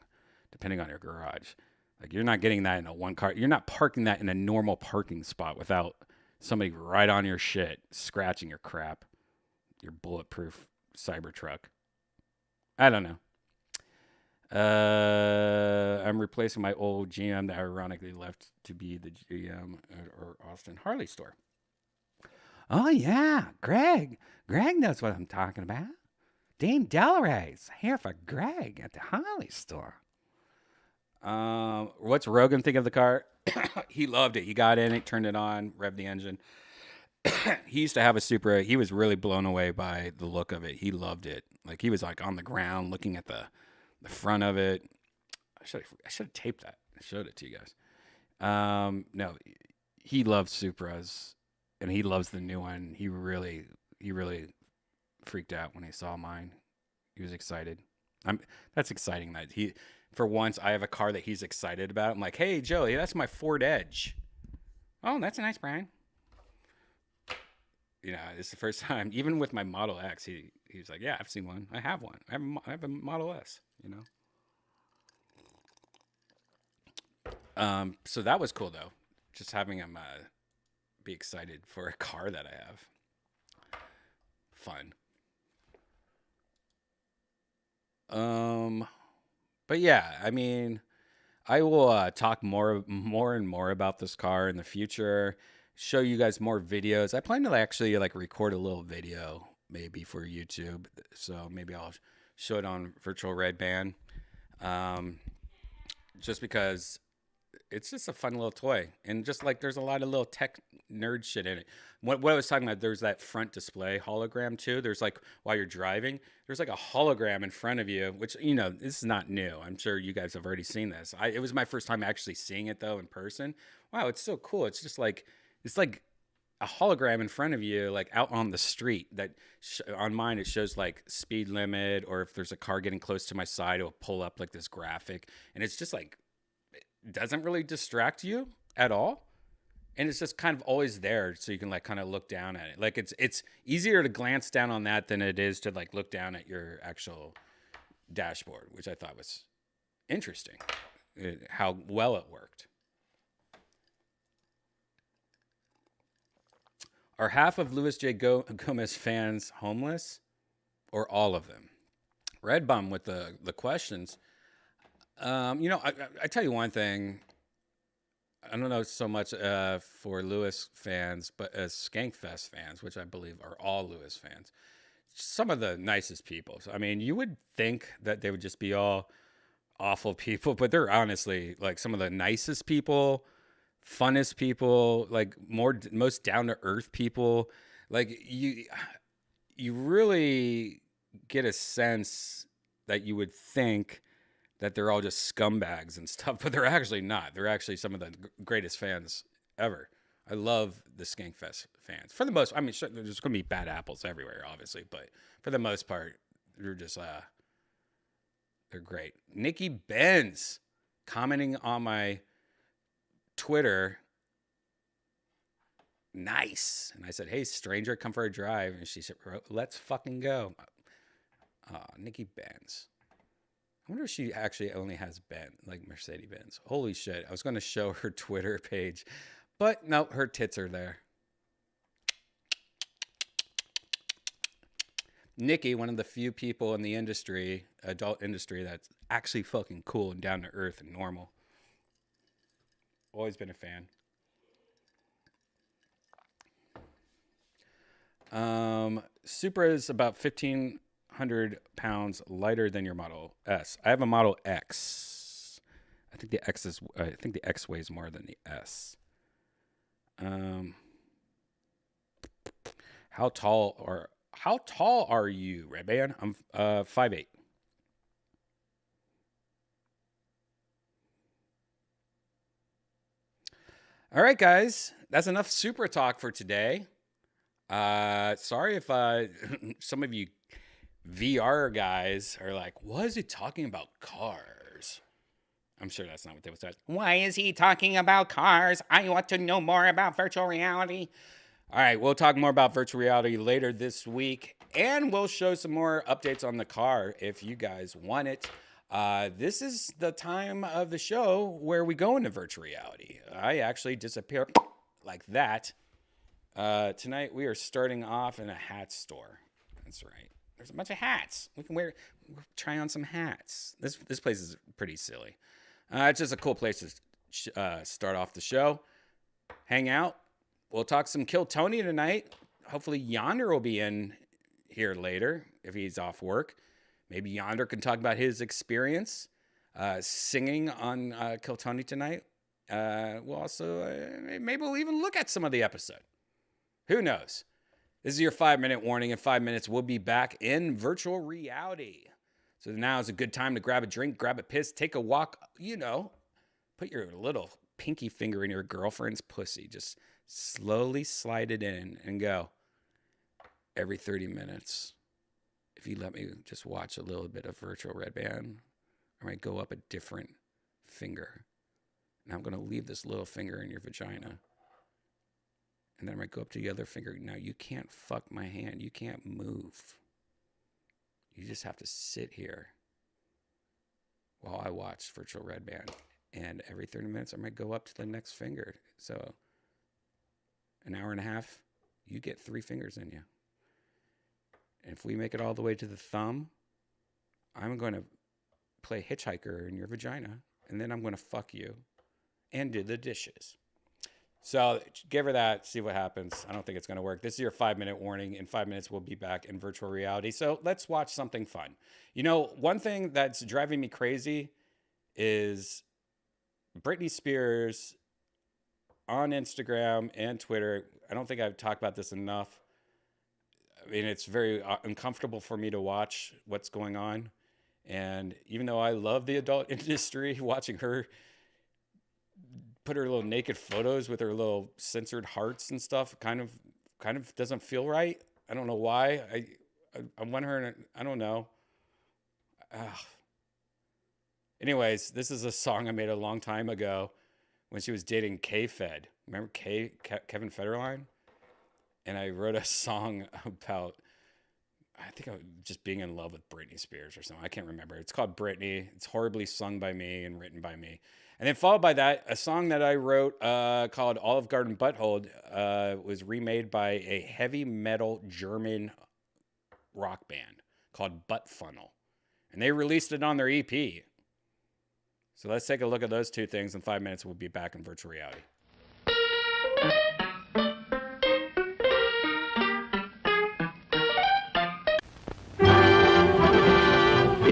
depending on your garage. Like you're not getting that in a one car. You're not parking that in a normal parking spot without somebody right on your shit, scratching your crap, your bulletproof Cybertruck. I don't know. I'm replacing my old GM that ironically left to be the GM at our Austin Harley store. Oh yeah, Greg. Greg knows what I'm talking about. Dean Delray's here for Greg at the Harley store. What's Rogan think of the car? He loved it. He got in it, turned it on, revved the engine. He used to have a Supra. He was really blown away by the look of it. He loved it. Like he was like on the ground looking at the front of it. I should have taped that. I showed it to you guys. No, he loves Supras, and he loves the new one. He really freaked out when he saw mine. He was excited. That's exciting that for once, I have a car that he's excited about. I'm like, hey, Joey, that's my Ford Edge. Oh, that's a nice brand. You know, it's the first time, even with my Model X, he was like, yeah, I've seen one. I have one. I have a Model S, you know? So that was cool, though. Just having him be excited for a car that I have. Fun. But yeah, I mean, I will talk more and more about this car in the future. Show you guys more videos. I plan to actually like record a little video maybe for YouTube. So maybe I'll show it on virtual Redban. Just because it's just a fun little toy, and just like there's a lot of little tech nerd shit in it. What I was talking about, there's that front display hologram too. There's like while you're driving, there's like a hologram in front of you, which, you know, this is not new. I'm sure you guys have already seen this. It was my first time actually seeing it though in person. Wow, it's so cool. It's just like it's like a hologram in front of you, like out on the street. That on mine it shows like speed limit, or if there's a car getting close to my side, it'll pull up like this graphic, and it's just like doesn't really distract you at all, and it's just kind of always there, so you can like kind of look down at it. Like it's easier to glance down on that than it is to like look down at your actual dashboard, which I thought was interesting, how well it worked. Are half of Luis J. Gomez fans homeless, or all of them? Redbum with the questions. You know, I tell you one thing. I don't know so much for Lewis fans, but as Skankfest fans, which I believe are all Lewis fans, some of the nicest people. So, I mean, you would think that they would just be all awful people, but they're honestly like some of the nicest people, funnest people, like most down to earth people. Like you really get a sense that you would think that they're all just scumbags and stuff, but they're actually not. They're actually some of the greatest fans ever. I love the Skankfest fans. For the most, I mean, sure, there's going to be bad apples everywhere, obviously, but for the most part, they're just, they're great. Nikki Benz commenting on my Twitter. Nice. And I said, hey, stranger, come for a drive. And she said, let's fucking go. Nikki Benz. I wonder if she actually only has like Mercedes-Benz. Holy shit. I was going to show her Twitter page, but no, her tits are there. Nikki, one of the few people in the industry, adult industry, that's actually fucking cool and down to earth and normal. Always been a fan. Supra is about 1,500 pounds lighter than your Model S. I have a Model X. I think the X weighs more than the S. How tall are you, Redban? I'm 5'8". All right, guys, that's enough Supra talk for today. Sorry if some of you VR guys are like, what is he talking about cars? I'm sure that's not what they would say. Why is he talking about cars? I want to know more about virtual reality. All right, we'll talk more about virtual reality later this week, and we'll show some more updates on the car if you guys want it. This is the time of the show where we go into virtual reality. I actually disappear like that. Tonight we are starting off in a hat store. That's right. There's a bunch of hats. We can try on some hats. This place is pretty silly. It's just a cool place to start off the show. Hang out. We'll talk some Kill Tony tonight. Hopefully Yonder will be in here later if he's off work. Maybe Yonder can talk about his experience singing on Kill Tony tonight. We'll also, maybe we'll even look at some of the episode. Who knows? This is your 5-minute warning. In 5 minutes, we'll be back in virtual reality. So now is a good time to grab a drink, grab a piss, take a walk, put your little pinky finger in your girlfriend's pussy. Just slowly slide it in and go. Every 30 minutes, if you let me just watch a little bit of virtual Redban, I might go up a different finger. And I'm going to leave this little finger in your vagina. And then I might go up to the other finger. Now, you can't fuck my hand. You can't move. You just have to sit here while I watch virtual Redban. And every 30 minutes, I might go up to the next finger. So an hour and a half, you get 3 fingers in you. And if we make it all the way to the thumb, I'm going to play hitchhiker in your vagina. And then I'm going to fuck you and do the dishes. So give her that, see what happens. I don't think it's going to work. This is your 5-minute warning. In 5 minutes, we'll be back in virtual reality. So let's watch something fun. You know, one thing that's driving me crazy is Britney Spears on Instagram and Twitter. I don't think I've talked about this enough. I mean, it's very uncomfortable for me to watch what's going on. And even though I love the adult industry, watching her put her little naked photos with her little censored hearts and stuff kind of doesn't feel right. I don't know why. I want her, I don't know. Anyways, this is a song I made a long time ago when she was dating K-Fed. Remember Kevin Federline? And I wrote a song about, I think I was just being in love with Britney Spears or something. I can't remember. It's called Britney. It's horribly sung by me and written by me. And then followed by that, a song that I wrote called Olive Garden Butthole was remade by a heavy metal German rock band called Butt Funnel. And they released it on their EP. So let's take a look at those two things. In 5 minutes, we'll be back in virtual reality.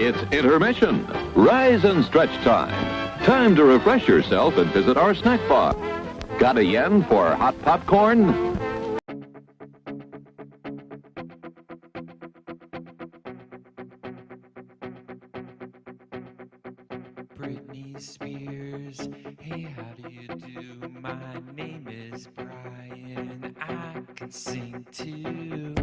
It's intermission. Rise and stretch time. Time to refresh yourself and visit our snack bar. Got a yen for hot popcorn? Britney Spears, hey, how do you do? My name is Brian. I can sing too.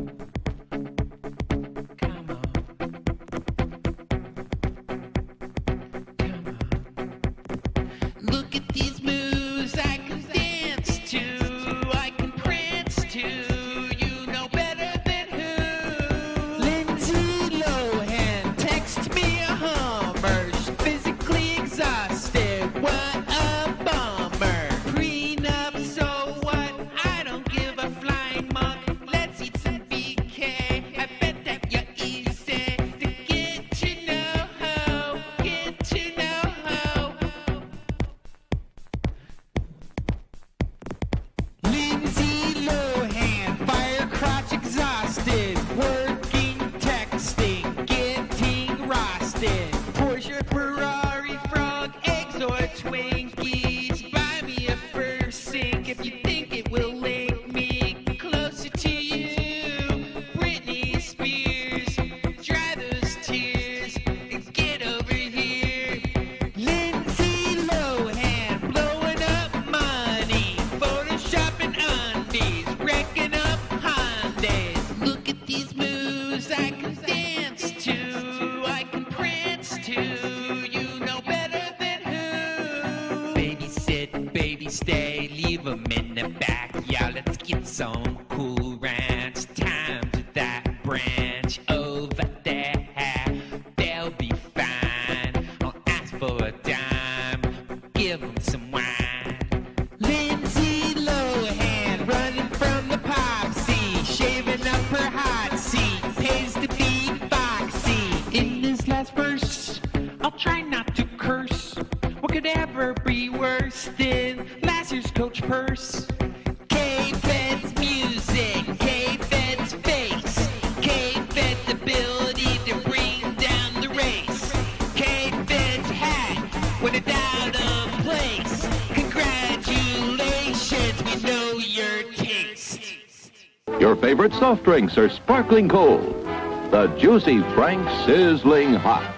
Your favorite soft drinks are sparkling cold. The Juicy Frank sizzling hot.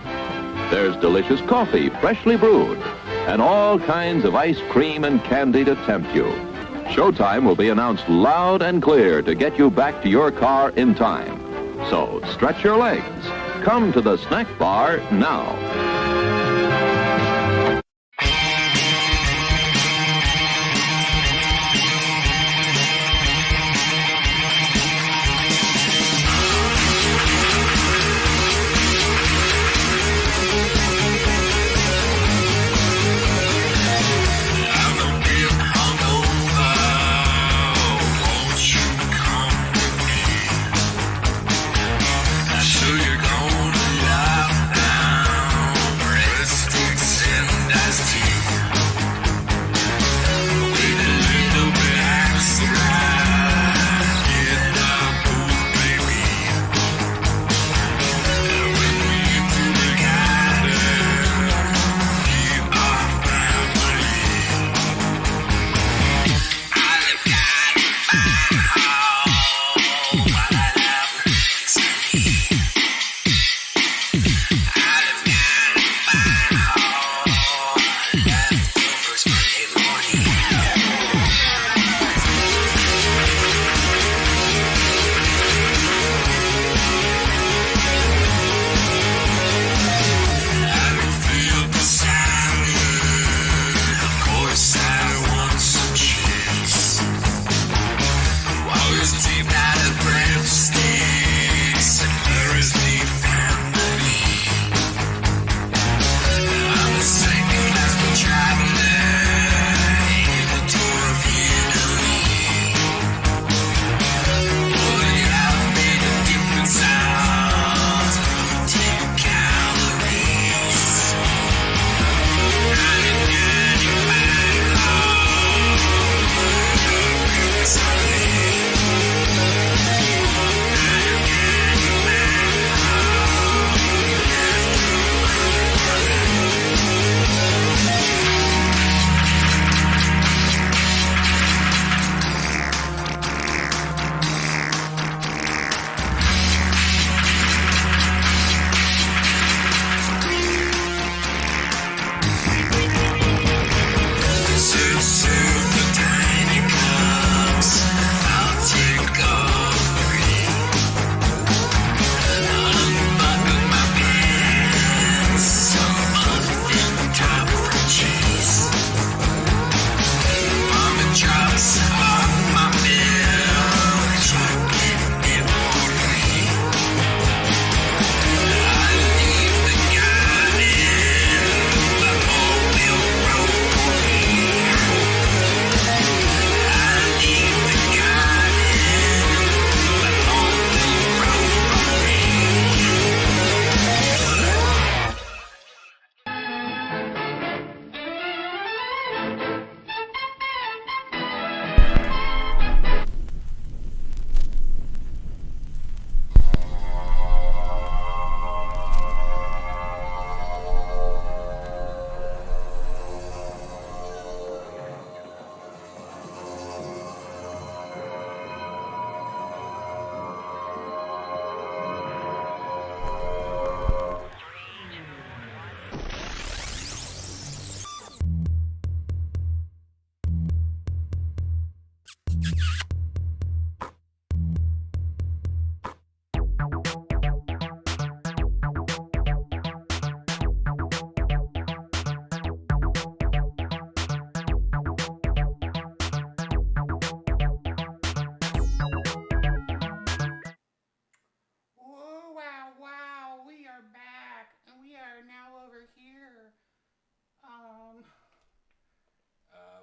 There's delicious coffee, freshly brewed, and all kinds of ice cream and candy to tempt you. Showtime will be announced loud and clear to get you back to your car in time. So stretch your legs. Come to the snack bar now.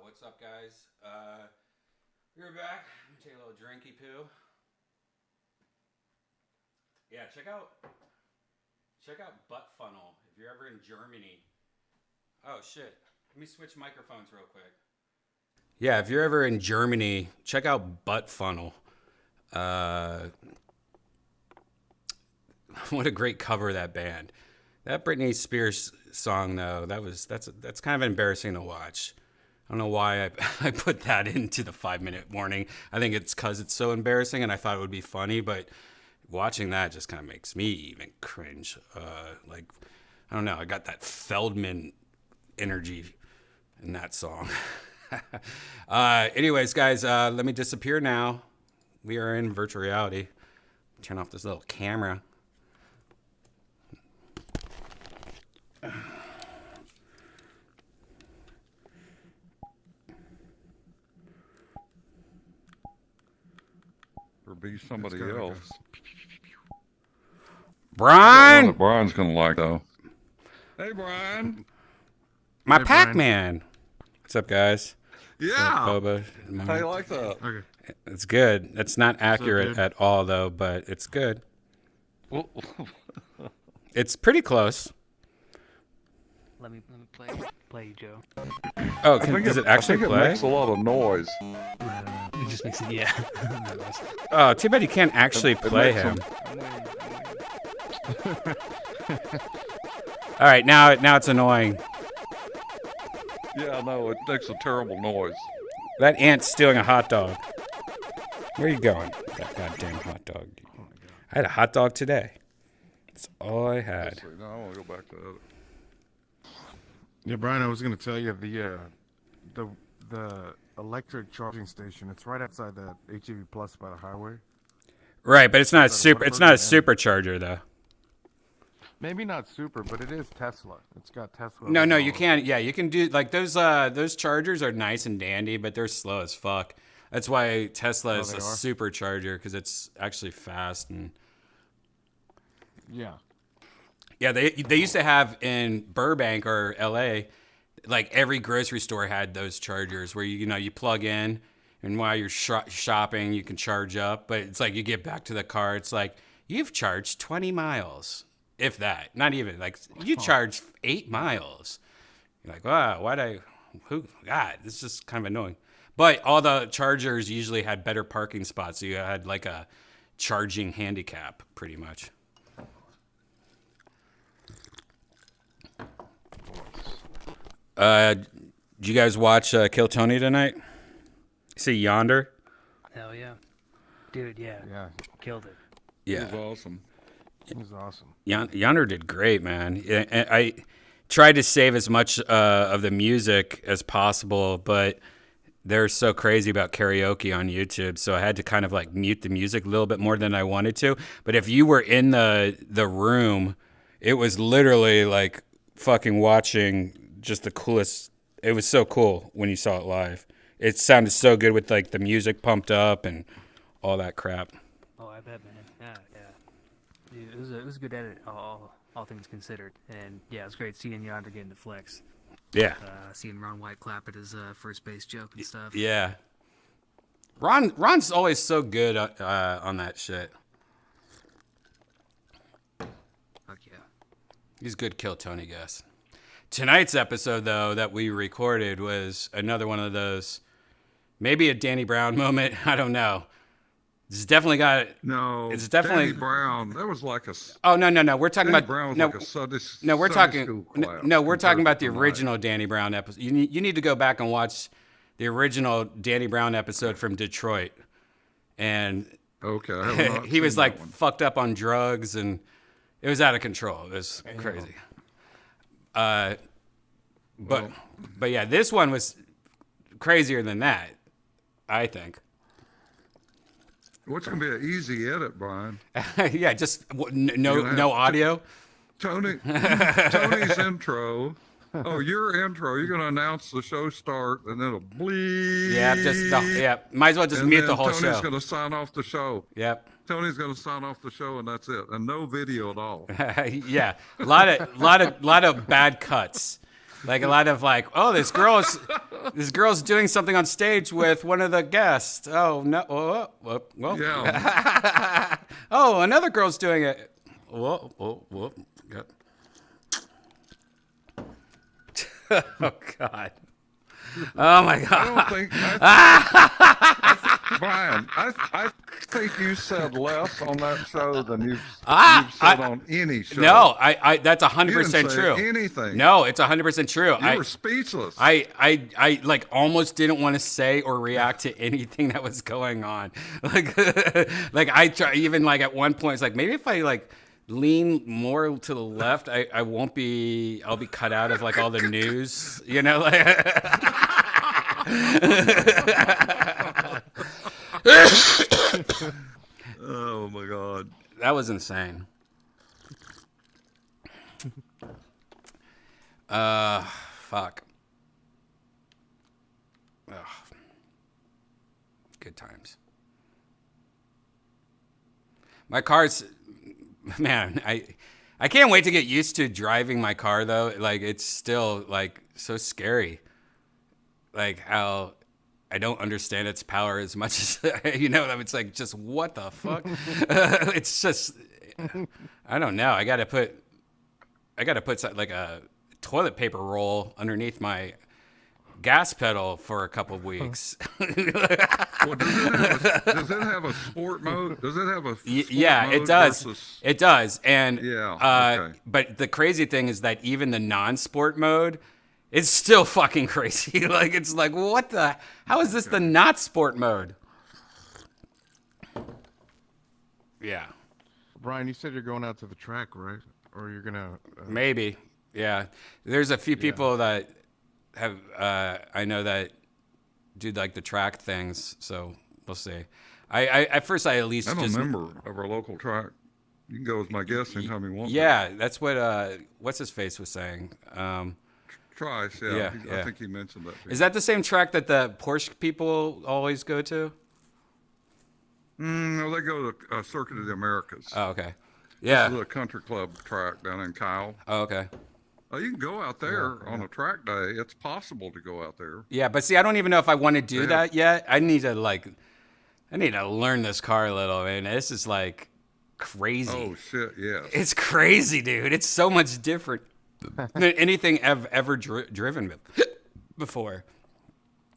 What's up, guys? We're back. I'm gonna take a little drinky poo. Yeah, check out Butt Funnel if you're ever in Germany. Oh shit! Let me switch microphones real quick. Yeah, if you're ever in Germany, check out Butt Funnel. What a great cover, that band. That Britney Spears song, though, that's kind of embarrassing to watch. I don't know why I put that into the 5-minute warning. I think it's because it's so embarrassing and I thought it would be funny, but watching that just kind of makes me even cringe. I don't know. I got that Feldman energy in that song. Anyways, guys, let me disappear now. We are in virtual reality. Turn off this little camera. Or be somebody else. Brian! That Brian's gonna like though. Hey Brian. My Hey, Pac-Man. What's up, guys? Yeah. Boba. How you like that? Okay. It's good. It's not accurate dude? at all, though, but it's good. Well, It's pretty close. Let me play you, Joe. Oh, does it actually I think play? it makes a lot of noise. It just makes it, yeah. Oh, too bad you can't actually It play makes him. All right, now it's annoying. Yeah, I know. It makes a terrible noise. That ant's stealing a hot dog. Where are you going? That goddamn hot dog. I had a hot dog today. That's all I had. Let's see. No, I want to go back to that. Yeah, Brian, I was gonna tell you the electric charging station. It's right outside the HEV Plus by the highway. Right, but it's not a Is that a super. It's not a Whataburger? supercharger though. Maybe not super, but it is Tesla. It's got Tesla. No, logo you on it. can't. Yeah, you can do like those chargers are nice and dandy, but they're slow as fuck. That's why Tesla is they a are? supercharger because it's actually fast and Yeah. yeah. They used to have in Burbank or LA, like every grocery store had those chargers where you plug in and while you're shopping you can charge up, but it's like you get back to the car, it's like you've charged 20 miles. If that, not even like you charged 8 miles. You're like, wow, God, this is just kind of annoying. But all the chargers usually had better parking spots. So you had like a charging handicap pretty much. Did you guys watch Kill Tony tonight? See Yonder? Hell yeah. Dude, yeah. Yeah. Killed it. Yeah. It was awesome. It was awesome. Yonder did great, man. I tried to save as much of the music as possible, but they're so crazy about karaoke on YouTube, so I had to kind of like mute the music a little bit more than I wanted to. But if you were in the room, it was literally like fucking watching just the coolest. It was so cool when you saw it live. It sounded so good with like the music pumped up and all that crap. Oh, I bet, man. Yeah. Dude, it was a good edit, all things considered. And yeah, it was great seeing Yonder getting the flex. Yeah. Seeing Ron White clap at his first base joke and stuff. Yeah. Ron's always so good on that shit. Fuck yeah. He's a good Kill Tony guest. Tonight's episode, though, that we recorded was another one of those, maybe a Danny Brown moment. I don't know. It's definitely got. No, It's definitely. Danny Brown. That was like a. Oh no! We're talking Danny about Brown was no. like a Sunday, No, we're Sunday talking. school No, class no, we're talking compared about to the tonight. original Danny Brown episode. You need to go back and watch the original Danny Brown episode from Detroit, and Okay, I have not he was seen like that one. fucked up on drugs, and it was out of control. It was crazy. But yeah, this one was crazier than that, I think. What's gonna be an easy edit, Brian? Yeah, just You're no gonna no have audio. Tony's intro. Oh, your intro. You're gonna announce the show start, and then it'll bleep. Yeah, might as well just and mute then the whole Tony's show. gonna sign off the show. Yep. Tony's gonna sign off the show, and that's it. And no video at all. Yeah, a lot of bad cuts. Like a lot of like, oh, this girl's doing something on stage with one of the guests. Oh no, well. Yeah. Oh, another girl's doing it. Whoa. Oh God. Oh my I God. don't think. Brian, I think you said less on that show than you've said on any show. No, I that's 100% You didn't say true. anything. No, it's 100% true. You were speechless. I like almost didn't want to say or react to anything that was going on. Like I try, even like at one point it's like maybe if I like lean more to the left, I'll be cut out of like all the news, you know, like Oh my God. That was insane. Fuck. Ugh. Good times. My car's, man, I can't wait to get used to driving my car though. Like it's still like so scary. Like how I don't understand its power as much as it's like just what the fuck? It's just I don't know. I gotta put like a toilet paper roll underneath my gas pedal for a couple of weeks. Well, does it have a sport mode? Does it have a sport mode it does. versus... It does. And okay. But the crazy thing is that even the non-sport mode is still fucking crazy. Like it's like how is this the not sport mode? Yeah. Brian, you said you're going out to the track, right? Or you're gonna maybe. Yeah. There's a few people that have I know that do like the track things, so we'll see. I at first I at least I'm a member of our local track. You can go as my guest anytime you want. Yeah, that's what what's his face was saying. Trice, yeah. I think he mentioned that. Is that the same track that the Porsche people always go to? No, they go to Circuit of the Americas. Oh, okay. Yeah. This is a country club track down in Kyle. Oh, okay. You can go out there on a track day. It's possible to go out there. Yeah, but see, I don't even know if I want to do that yet. I need to learn this car a little, man. This is like crazy. Oh shit, yes. It's crazy, dude. It's so much different than anything I've ever driven before.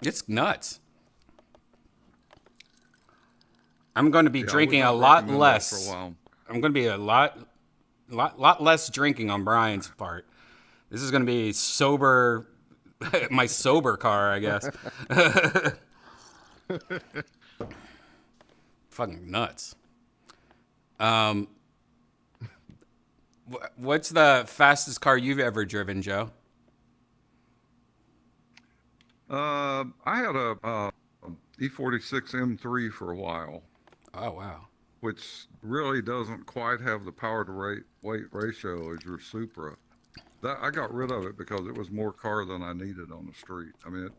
It's nuts. I'm going to be drinking a lot less. For a while. I'm going to be a lot less drinking on Brian's part. This is going to be sober, my sober car, I guess. Fucking nuts. What's the fastest car you've ever driven, Joe? I had a E46 M3 for a while. Oh, wow. Which really doesn't quite have the power to weight ratio as your Supra. I got rid of it because it was more car than I needed on the street. I mean,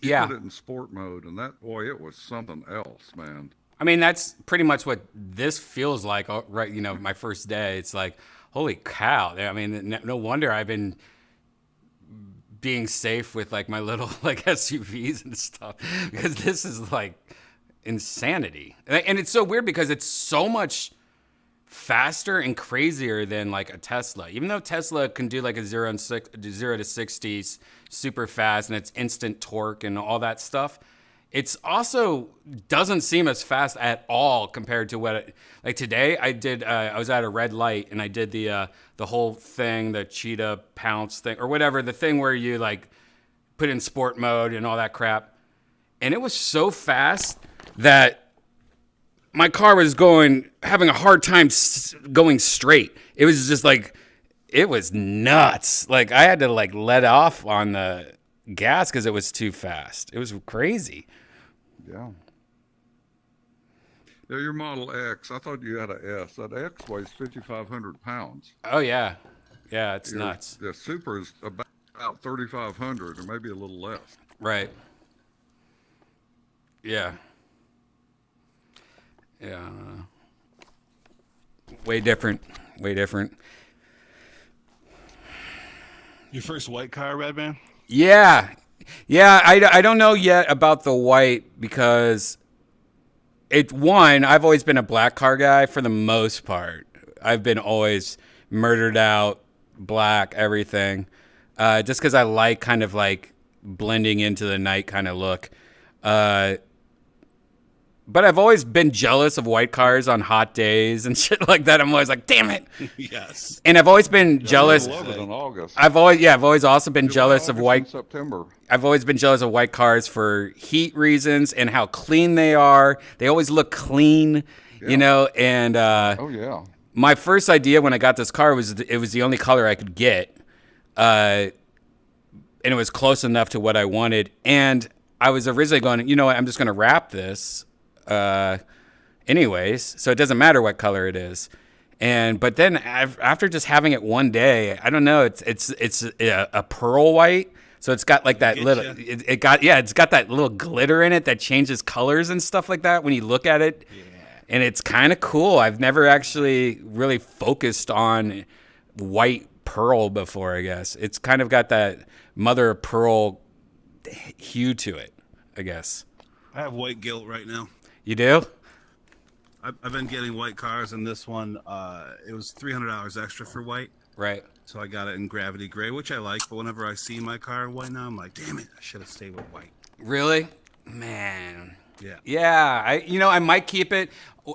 you put it in sport mode, and it was something else, man. I mean, that's pretty much what this feels like, right? My first day. It's like, holy cow. I mean, no wonder I've been being safe with like my little like SUVs and stuff, because this is like insanity. And it's so weird because it's so much faster and crazier than like a Tesla. Even though Tesla can do like a 0 to 60 super fast and it's instant torque and all that stuff, it's also doesn't seem as fast at all compared to like today I did. I was at a red light and I did the whole thing, the cheetah pounce thing or whatever, the thing where you like put in sport mode and all that crap. And it was so fast that my car was having a hard time going straight. It was just like, it was nuts. Like I had to like let off on the gas because it was too fast. It was crazy. Yeah. Yeah, your Model X, I thought you had an S. That X weighs 5,500 pounds. Oh, yeah. Yeah, it's nuts. The Supra is about 3,500 or maybe a little less. Right. Yeah. Yeah. Way different. Way different. Your first white car, Redban? Yeah. Yeah, I don't know yet about the white because I've always been a black car guy for the most part. I've been always murdered out, black, everything. Just because I like kind of like blending into the night kind of look. But I've always been jealous of white cars on hot days and shit like that. I'm always like, damn it. Yes. And I've always been jealous. I love it in August. I've always also been jealous of white. September. I've always been jealous of white cars for heat reasons and how clean they are. They always look clean, and oh yeah. My first idea when I got this car was it was the only color I could get. And it was close enough to what I wanted. And I was originally going, I'm just going to wrap this anyways, so it doesn't matter what color it is. But then after just having it one day, I don't know, it's a pearl white. So it's got like that little, it's got that little glitter in it that changes colors and stuff like that when you look at it. Yeah. And it's kind of cool. I've never actually really focused on white pearl before, I guess. It's kind of got that mother of pearl hue to it, I guess. I have white guilt right now. You do? I've been getting white cars, and this one, it was $300 extra for white. Right. So I got it in gravity gray, which I like. But whenever I see my car in white now, I'm like, damn it, I should have stayed with white. Really? Man. Yeah. Yeah. I might keep it.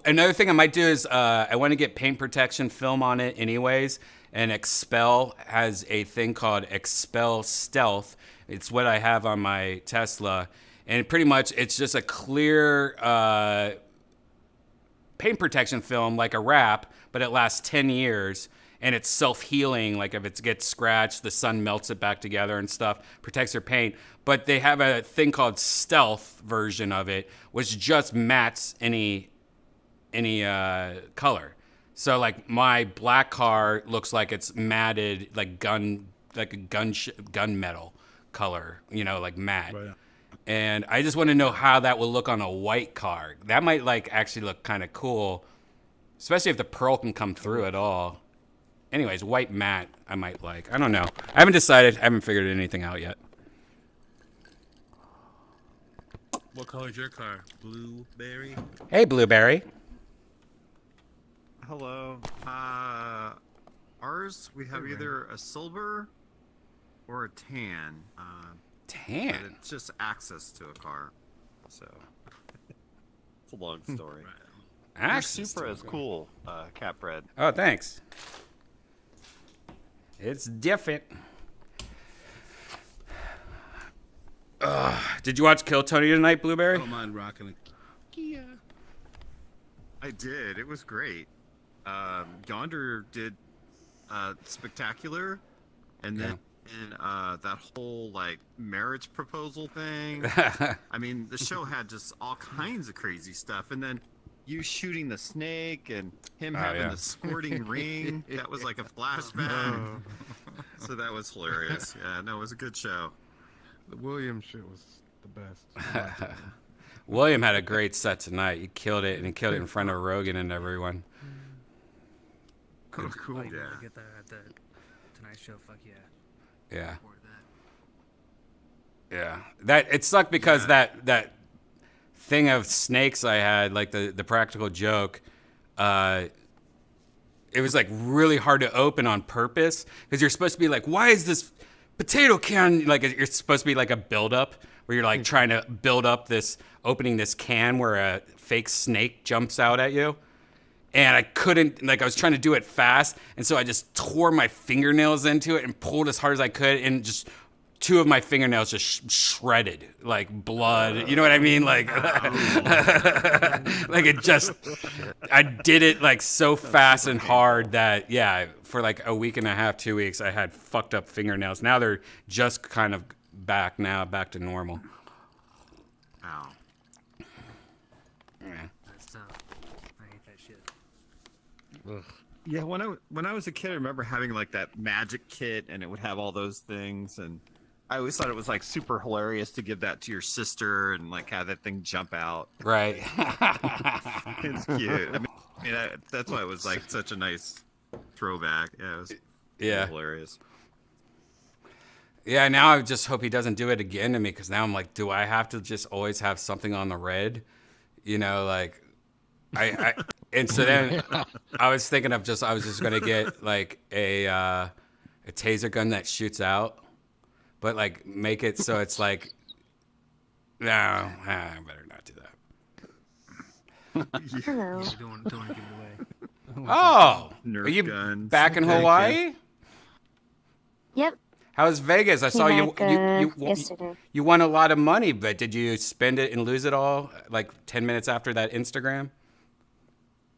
Another thing I might do is I want to get paint protection film on it anyways. And Expel has a thing called Expel Stealth. It's what I have on my Tesla. And pretty much it's just a clear paint protection film like a wrap, but it lasts 10 years. And it's self-healing, like if it gets scratched, the sun melts it back together and stuff, protects your paint. But they have a thing called Stealth version of it, which just mattes any color. So like my black car looks like it's matted, like a gun metal color, like matte. Right. And I just want to know how that will look on a white car. That might like actually look kind of cool, especially if the pearl can come through at all. Anyways, white matte I might like. I don't know. I haven't decided. I haven't figured anything out yet. What color is your car? Blueberry? Hey, Blueberry. Hello. Ours, we have either a silver or a tan. Tan? But it's just access to a car. So, it's a long story. Your Supra is cool, Catbread. Oh, thanks. It's different. Did you watch Kill Tony tonight, Blueberry? I don't mind rocking it. Yeah. I did. It was great. Yonder did spectacular, and then that whole like marriage proposal thing. I mean, the show had just all kinds of crazy stuff, and then you shooting the snake and him having the squirting ring. That was like a flashback. So that was hilarious. Yeah, no, it was a good show. The William shit was the best. William had a great set tonight. He killed it, and he killed it in front of Rogan and everyone. Cool. Oh, Yeah. Get that at the Tonight Show. Fuck yeah. Yeah. Yeah. That it sucked because that thing of snakes I had, like the practical joke, it was like really hard to open on purpose because you're supposed to be like, why is this potato can, like you're supposed to be like a buildup where you're like trying to build up this, opening this can where a fake snake jumps out at you. And I couldn't, like I was trying to do it fast. And so I just tore my fingernails into it and pulled as hard as I could. And just two of my fingernails just shredded, like blood. You know what I mean? Like, like it just, I did it like so fast and hard that, yeah, for like a week and a half, 2 weeks, I had fucked up fingernails. Now they're just kind of back to normal. Ow. Yeah. That's tough. I hate that shit. Ugh. Yeah, when I was a kid, I remember having like that magic kit, and it would have all those things, and I always thought it was like super hilarious to give that to your sister and like have that thing jump out. Right. It's cute. I mean, that's why it was like such a nice throwback. Yeah, it was hilarious. Yeah, now I just hope he doesn't do it again to me because now I'm like, do I have to just always have something on the red? You know, like I and so then I was thinking of I was just gonna get like a taser gun that shoots out, but like make it so it's like, no, I better not do that. Hello. Don't want to give it away. Oh, Nerf are you guns. back in Okay, Hawaii? Yep. How's Vegas? I saw you yesterday. you won a lot of money, but did you spend it and lose it all like 10 minutes after that Instagram?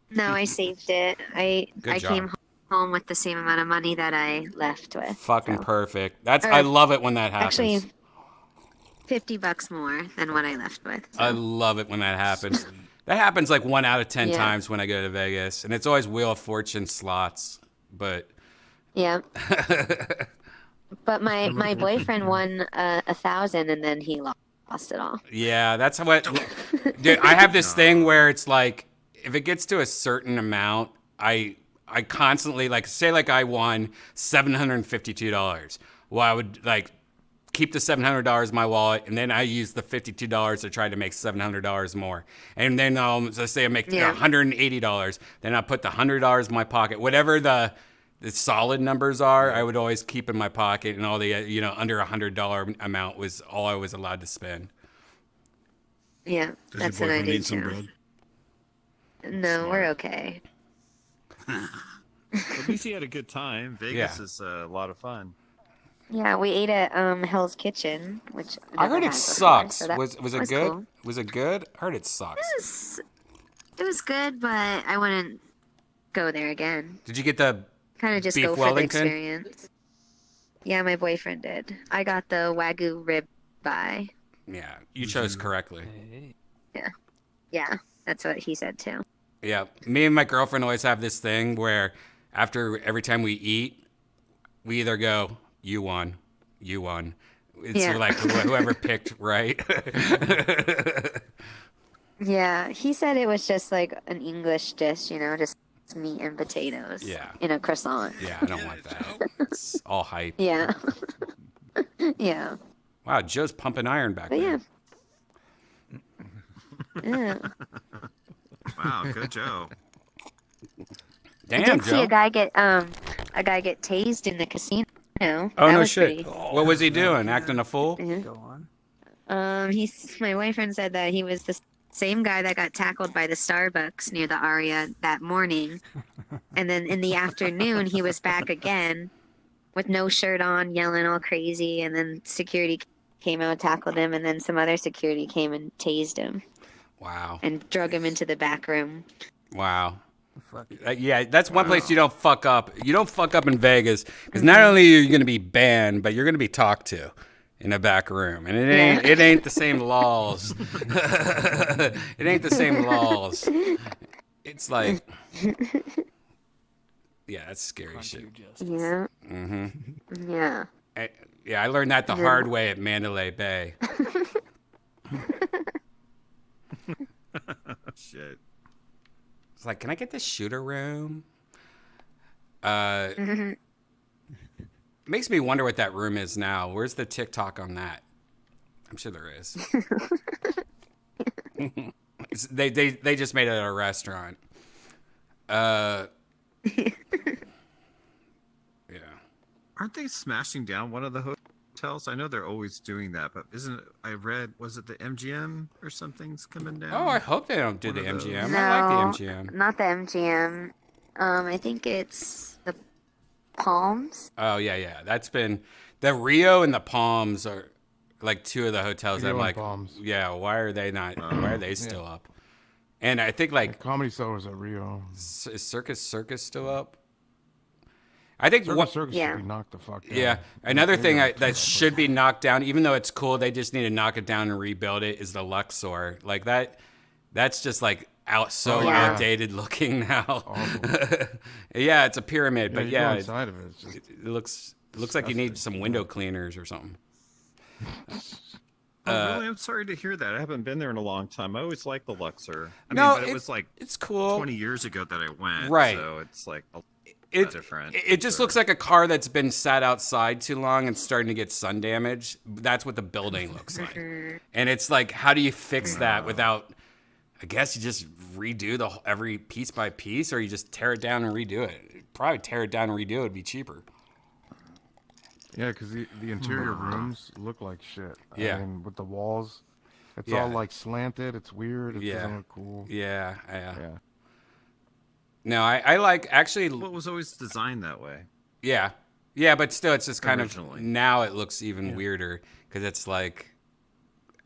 No, I saved it. I Good job. came home with the same amount of money that I left with. Fucking so. perfect. I love it when that happens. Actually, $50 more than what I left with. So. I love it when that happens. That happens like 1 out of 10 Yeah. times when I go to Vegas, and it's always Wheel of Fortune slots. But Yeah. But my boyfriend won 1,000 and then he lost it all. yeah, that's what. Dude, I have this thing where it's like, if it gets to a certain amount, I constantly like say like I won $752. Well, I would like keep the $700 in my wallet, and then I use the $52 to try to make $700 more. And then let's say I make $180, then I put the $100 in my pocket. Whatever the solid numbers are, I would always keep in my pocket, and all the under $100 amount was all I was allowed to spend. Yeah, Does that's your what I boyfriend do need some too. bread? No, we're okay. At least he had a good time. Vegas is a lot of fun. Yeah, we ate at Hell's Kitchen, which I never heard had it before, sucks. so that Was it was good? cool. Was it good? I heard it sucks. It was good, but I wouldn't go there again. Did you get the Kind of just beef go for the Wellington? experience. Yeah, my boyfriend did. I got the Wagyu rib thigh. Yeah, you chose correctly. Yeah, that's what he said too. Yeah, me and my girlfriend always have this thing where after every time we eat, we either go, you won. It's like whoever picked right. Yeah, he said it was just like an English dish, just meat and potatoes. Yeah. In a croissant. Yeah, I don't want that. It's all hype. Yeah. Yeah. Wow, Joe's pumping iron back But there. Yeah. Wow, good Joe. I Damn, did see Joe. a guy get tased in the casino. Oh, That no was shit. pretty- What was he doing? Acting a fool? Go on. My boyfriend said that he was the same guy that got tackled by the Starbucks near the Aria that morning, and then in the afternoon he was back again with no shirt on, yelling all crazy, and then security came out, tackled him, and then some other security came and tased him. Wow. And drug him into the back room. Wow. Yeah, that's one place you don't fuck up. You don't fuck up in Vegas because not only are you going to be banned, but you're going to be talked to in a back room, and it ain't the same laws. It ain't the same laws. It's like, yeah, that's scary shit. Yeah. Mhm. Yeah. Yeah, I learned that the hard way at Mandalay Bay. Shit. It's like, can I get the shooter room? Makes me wonder what that room is now. Where's the TikTok on that? I'm sure there is. They just made it at a restaurant. Yeah. Aren't they smashing down one of the hotels? I know they're always doing that, but was it the MGM or something's coming down? Oh, I hope they don't do One the of those. MGM. No, I like the MGM. not the MGM. I think it's the Palms. Oh, yeah. That's been the Rio and the Palms are like two of the hotels. Rio I'm and like, Palms. yeah, why are they not? Why are they still up? And I think like Comedy Store was at Rio. is Circus still up? I think Circus should be knocked the fuck down. Yeah, another They thing got that should be knocked down, even though it's cool, they just need to knock it down and rebuild it. Is the Luxor like that? That's just like outdated looking now. Yeah, it's a pyramid, but you go yeah, inside of it, it's just it looks like you need some window cleaners or something. Oh, really? I'm sorry to hear that. I haven't been there in a long time. I always liked the Luxor. But it was like it's cool. 20 years ago that I went. Right. So it's like It's different. It just looks like a car that's been sat outside too long and starting to get sun damage. That's what the building looks like. And it's like, how do you fix that without? I guess you just redo every piece by piece, or you just tear it down and redo it. Probably tear it down and redo it would be cheaper. Yeah, because the interior rooms look like shit. Yeah. I mean, with the walls, it's all like slanted. It's weird. It doesn't look cool. Yeah. No, I like actually. Well, it was always designed that way. Yeah, but still, it's just kind of now it looks even weirder because it's like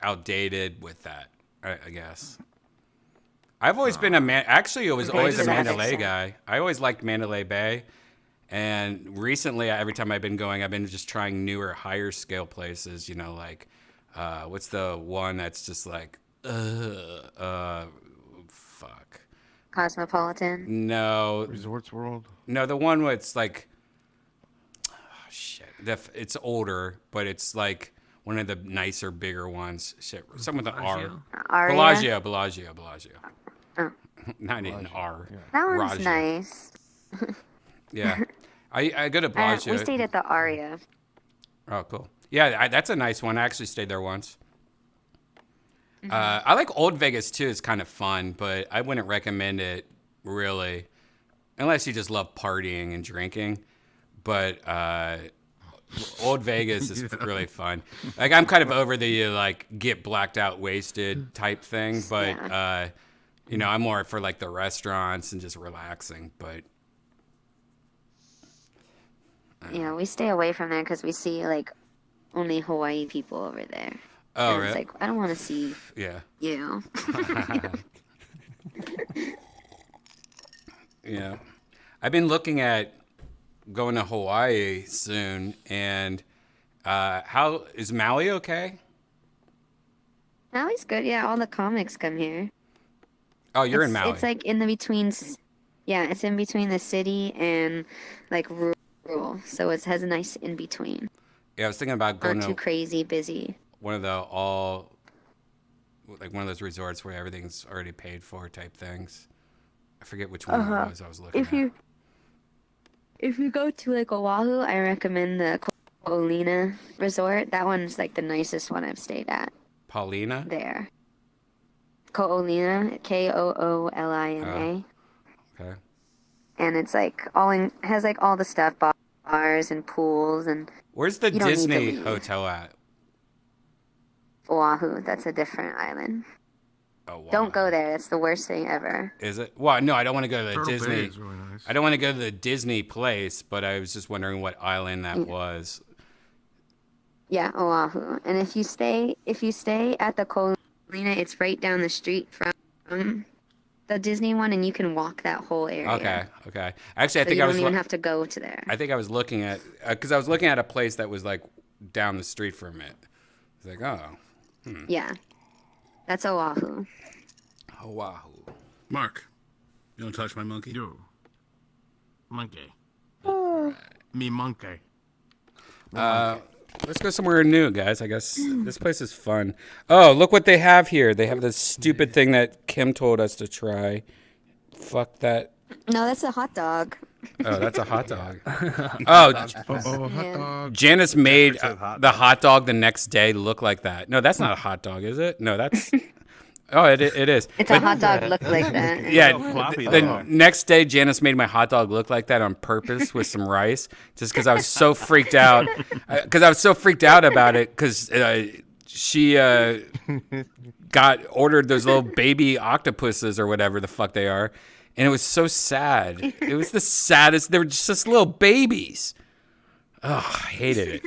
outdated with that. I guess. I've always been actually, it was always a Mandalay guy. I always liked Mandalay Bay, and recently, every time I've been going, I've been just trying newer, higher scale places. You know, like what's the one that's just like Cosmopolitan. No. Resorts World. No, the one where it's like, oh, shit. It's older, but it's like one of the nicer, bigger ones. Shit, something with an R. Aria? Bellagio. Oh. Not an R. Yeah. That one's Raja. nice. Yeah. I go to Bellagio. We stayed at the Aria. Oh, cool. Yeah, that's a nice one. I actually stayed there once. I like Old Vegas too. It's kind of fun, but I wouldn't recommend it really, unless you just love partying and drinking. But Old Vegas is really fun. Like I'm kind of over the like get blacked out wasted type thing, but you know I'm more for like the restaurants and just relaxing. But Yeah, we stay away from there because we see like only Hawaii people over there. Oh, and really? It's like I don't want to see you. Yeah, I've been looking at going to Hawaii soon, and how is Maui okay? Maui's good. Yeah, all the comics come here. Oh, you're in Maui. It's like in the between. Yeah, it's in between the city and like rural, so it has a nice in between. Yeah, I was thinking about going Not too crazy busy. one of one of those resorts where everything's already paid for type things. I forget which one it was I was looking at. If you go to like Oahu, I recommend the Ko'olina resort. That one's like the nicest one I've stayed at. Paulina? There. Ko'olina, Koolina. Okay. And it's like has like all the stuff, bars and pools and. Where's the you don't need to Disney leave. hotel at? Oahu, that's a different island. Oh, wow. Don't go there. That's the worst thing ever. Is it? Well, no, I don't want to go to the Turtle Bay Disney. is really nice. I don't want to go to the Disney place, but I was just wondering what island that was. Yeah, Oahu. And if you stay at the Ko'olina, it's right down the street from the Disney one, and you can walk that whole area. Okay. Actually, I So think you I don't was. even have to go to there. I think I was looking at because I was looking at a place that was like down the street from it. It's like, oh, Yeah, that's Oahu. Oahu. Mark, you don't touch my monkey? Yo. Monkey. Me monkey. Let's go somewhere new, guys. I guess this place is fun. Oh, look what they have here. They have this stupid thing that Kim told us to try. Fuck that. No, that's a hot dog. Oh, that's a hot dog. Hot dog. Janice made the hot dog the next day look like that. No, that's not a hot dog, is it? No, that's. Oh, it is. It's a hot dog look like that. Yeah, floppy the dog. next day Janice made my hot dog look like that on purpose with some rice, just because I was so freaked out. Because I was so freaked out about it, because she ordered those little baby octopuses or whatever the fuck they are, and it was so sad. It was the saddest. They were just little babies. Oh, I hated it.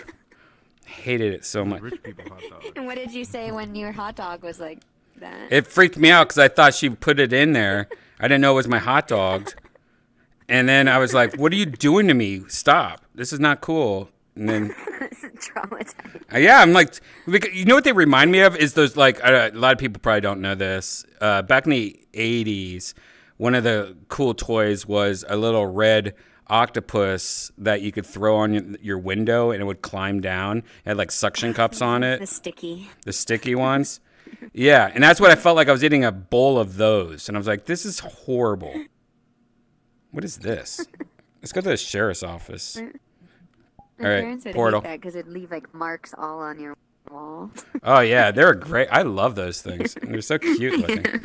Hated it so much. Rich people hot dog. And what did you say when your hot dog was like that? It freaked me out because I thought she put it in there. I didn't know it was my hot dog. And then I was like, what are you doing to me? Stop. This is not cool. And then, Traumatized. yeah, I'm like, you know what they remind me of is those, like, a lot of people probably don't know this. Back in the 80s, one of the cool toys was a little red octopus that you could throw on your window and it would climb down. It had like suction cups on it. The sticky ones. Yeah, and that's what I felt like. I was eating a bowl of those, and I was like, this is horrible. What is this? Let's go to the sheriff's office. My All right, parents would portal. hate that because it'd leave like marks all on your wall. Oh, yeah, they're great. I love those things. They're so cute looking.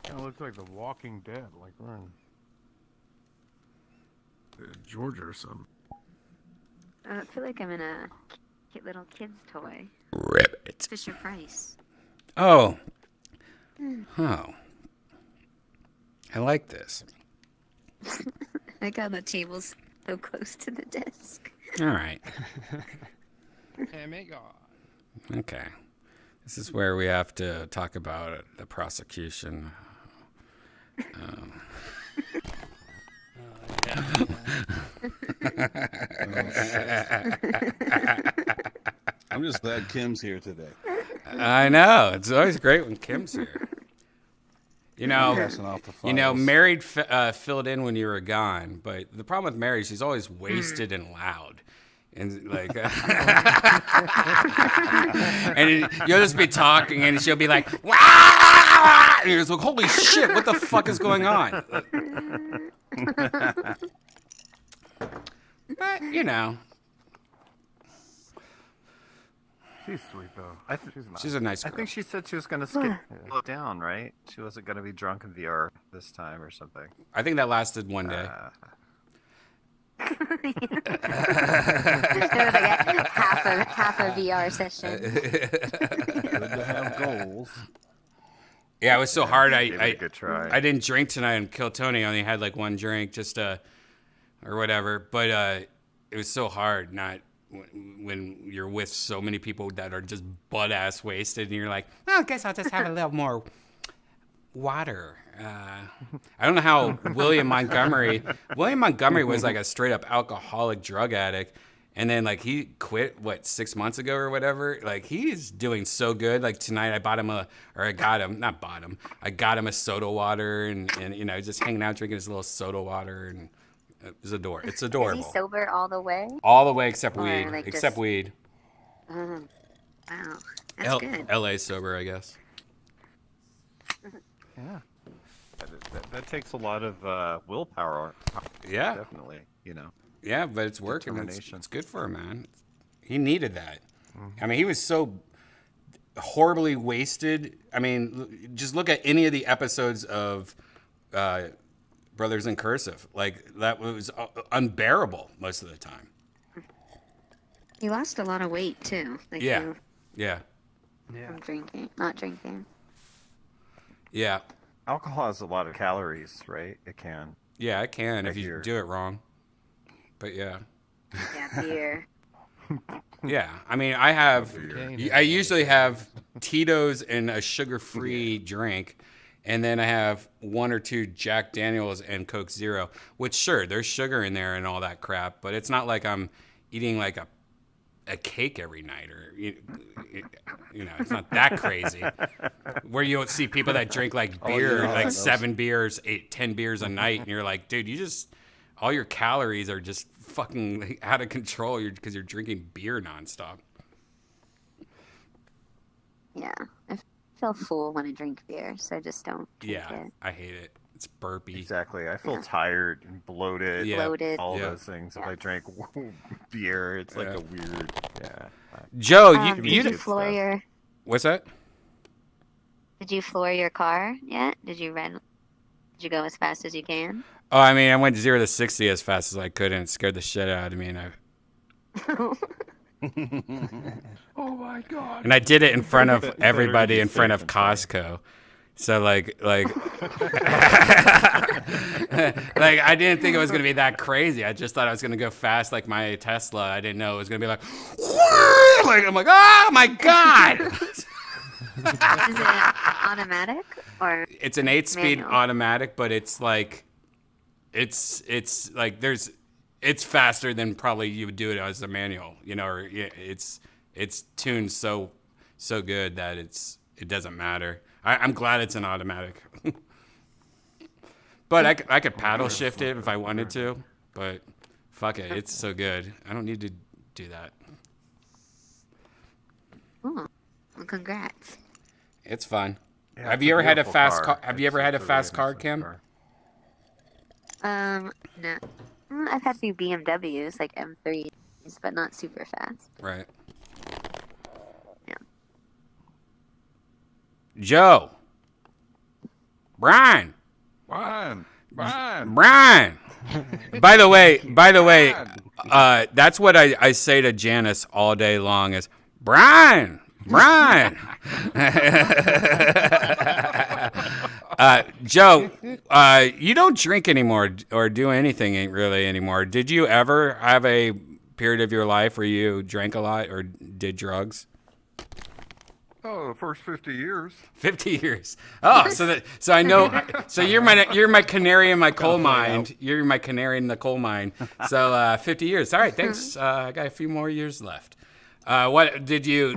It looks like The Walking Dead, like we're in Georgia or something. I feel like I'm in a little kid's toy. Ribbit. Fisher Price. Oh. Oh. I like this. I got the tables so close to the desk. All right. Oh my God. Okay. This is where we have to talk about the prosecution. I'm just glad Kim's here today. I know. It's always great when Kim's here. Passing off the files. Married filled in when you were gone, but the problem with Mary, she's always wasted and loud. And like, and you'll just be talking, and she'll be like, "Wow!" And you're just like, "Holy shit! What the fuck is going on?" But She's sweet though. She's nice. she's a nice I girl. think she said she was going to skip it down, right? She wasn't going to be drunk in VR this time or something. I think that lasted one day. It was like half a VR session. Good to have goals. Yeah, it was so hard. Gave it a good try. I didn't drink tonight and Kill Tony. I only had like one drink, just or whatever. But it was so hard not when you're with so many people that are just butt ass wasted, and you're like, oh, I guess I'll just have a little more water. I don't know how William Montgomery was like a straight up alcoholic drug addict. And then like he quit 6 months ago or whatever. Like he's doing so good. Like tonight I got him a soda water and just hanging out drinking his little soda water, and it's adorable. It's adorable. Is he sober all the way? All the way except Or, weed. like, Except just- weed. Wow, that's good. LA sober, I guess. Yeah. That takes a lot of willpower. Yeah. Definitely, Yeah, but it's working. Determination. It's good for him, man. He needed that. I mean, he was so horribly wasted. I mean, just look at any of the episodes of Brothers in Cursive. Like, that was unbearable most of the time. He lost a lot of weight too. Like Yeah. you- Yeah. from not drinking. Yeah. Alcohol has a lot of calories, right? It can. Yeah, I can if you Here. do it wrong. But yeah. Yeah, beer. Yeah, I mean, I usually have Tito's and a sugar-free drink, and then I have 1 or 2 Jack Daniels and Coke Zero, which sure, there's sugar in there and all that crap, but it's not like I'm eating like a cake every night, or it's not that crazy. Where you don't see people that drink like beer, like 7 beers, 8, 10 beers a night, and you're like, dude, all your calories are just fucking out of control because you're drinking beer nonstop. Yeah, I feel full when I drink beer, so I just don't drink Yeah, it. I hate it. It's burpy. Exactly. I feel tired and bloated. Yeah. Bloated. All Yeah. those things. If I drank beer, it's like Yeah. a weird. Yeah. Joe, Did you floor your? What's that? Did you floor your car yet? Did you go as fast as you can? Oh, I mean, I went 0 to 60 as fast as I could, and it scared the shit out of me. Oh my God. And I did it in front of Better everybody, be in front safe of than sorry. Costco. So like I didn't think it was gonna be that crazy. I just thought I was gonna go fast like my Tesla. I didn't know it was gonna be like I'm like, oh my God. Is it automatic or? It's an 8-speed manual? automatic, but it's like it's faster than probably you would do it as a manual, or it's tuned so good that it doesn't matter. I'm glad it's an automatic. But I could paddle shift it if I wanted to, but fuck it, it's so good. I don't need to do that. Oh, well, congrats. It's fun. Yeah, Have it's you ever had a beautiful fast car. car? Have you ever had a It's fast really car, nice Kim? car. No. I've had a few BMWs, like M3s, but not super fast. Right. Yeah. Joe. Brian. Brian. By the way, that's what I say to Janice all day long is, Brian. Joe, you don't drink anymore or do anything really anymore. Did you ever have a period of your life where you drank a lot or did drugs? Oh, the first 50 years. 50 years. Oh, so I know. So you're my canary in my coal mine. You're my canary in the coal mine. So 50 years. All right, thanks. I got a few more years left. What did you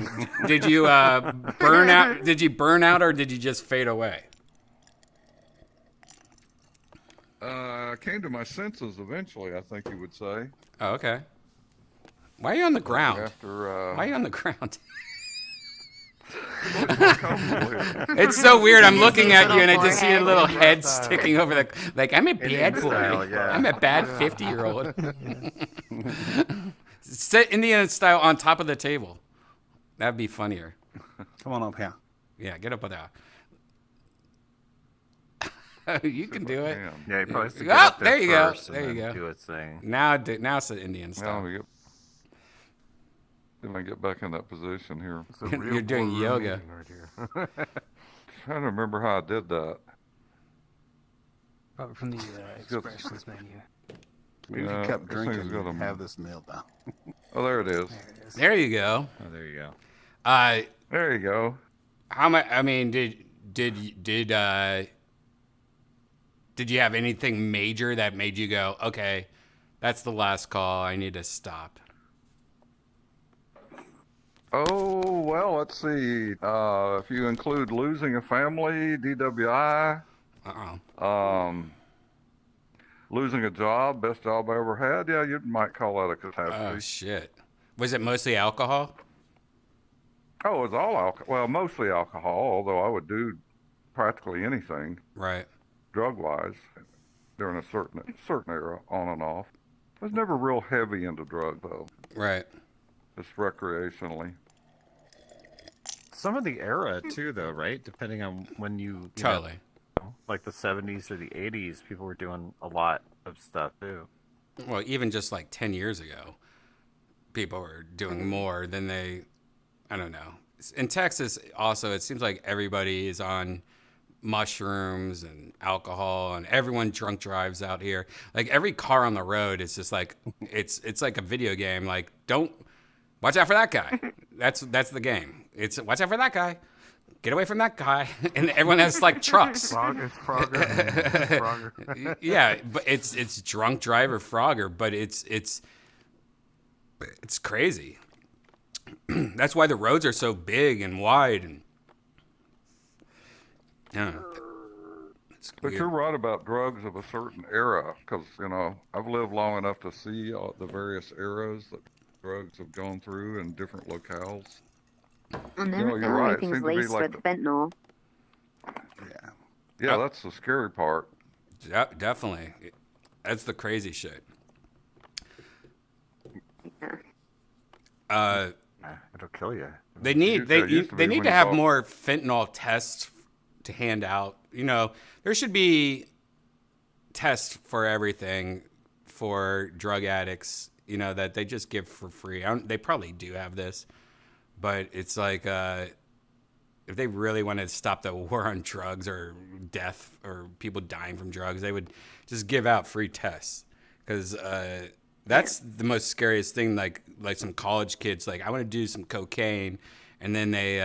burn out? Did you burn out or did you just fade away? I came to my senses eventually, I think you would say. Oh, okay. Why are you on the ground? After Why are you on the ground? It's so weird. I'm looking at you and I just see a little head sticking over the. Like, I'm a bad boy. I'm a bad 50-year-old. Sit Indian style on top of the table. That'd be funnier. Come on up here. Yeah, get up there. You can do it. Yeah, he probably has to get up there you go. first and There you then go. do its thing. Now it's the Indian style. Then I get back in that position here. You're doing yoga. Trying to remember how I did that. Probably from the expressions menu. Maybe if you kept drinking, you'd have this nailed down. Oh, there it is. There you go. Oh, there you go. There you go. How much? I mean, did you have anything major that made you go, okay, that's the last call. I need to stop. Oh, well, let's see. If you include losing a family, DWI. Losing a job, best job I ever had. Yeah, you might call that a catastrophe. Oh, shit. Was it mostly alcohol? Oh, it was all alcohol. Well, mostly alcohol, although I would do practically anything. Right. Drug-wise, during a certain era, on and off. I was never real heavy into drugs, though. Right. Just recreationally. Some of the era, too, though, right? Depending on when you Totally. Like the 70s or the 80s, people were doing a lot of stuff, too. Well, even just like 10 years ago, people were doing more than I don't know. In Texas, also, it seems like everybody is on mushrooms and alcohol, and everyone drunk drives out here. Like, every car on the road is just like, it's like a video game. Like, don't watch out for that guy. That's the game. It's watch out for that guy. Get away from that guy. And everyone has like trucks. Frogger. Yeah, but it's drunk driver Frogger, but it's crazy. That's why the roads are so big and wide, and yeah. But you're right about drugs of a certain era, because I've lived long enough to see all the various eras that drugs have gone through in different locales. And you're right. everything's laced with fentanyl. Yeah, that's the scary part. Yeah, definitely. That's the crazy shit. It'll kill you. They need to have more fentanyl tests to hand out. There should be tests for everything for drug addicts. That they just give for free. They probably do have this, but it's like if they really wanted to stop the war on drugs or death or people dying from drugs, they would just give out free tests, because that's the most scariest thing. Like some college kids, like, I want to do some cocaine, and then they,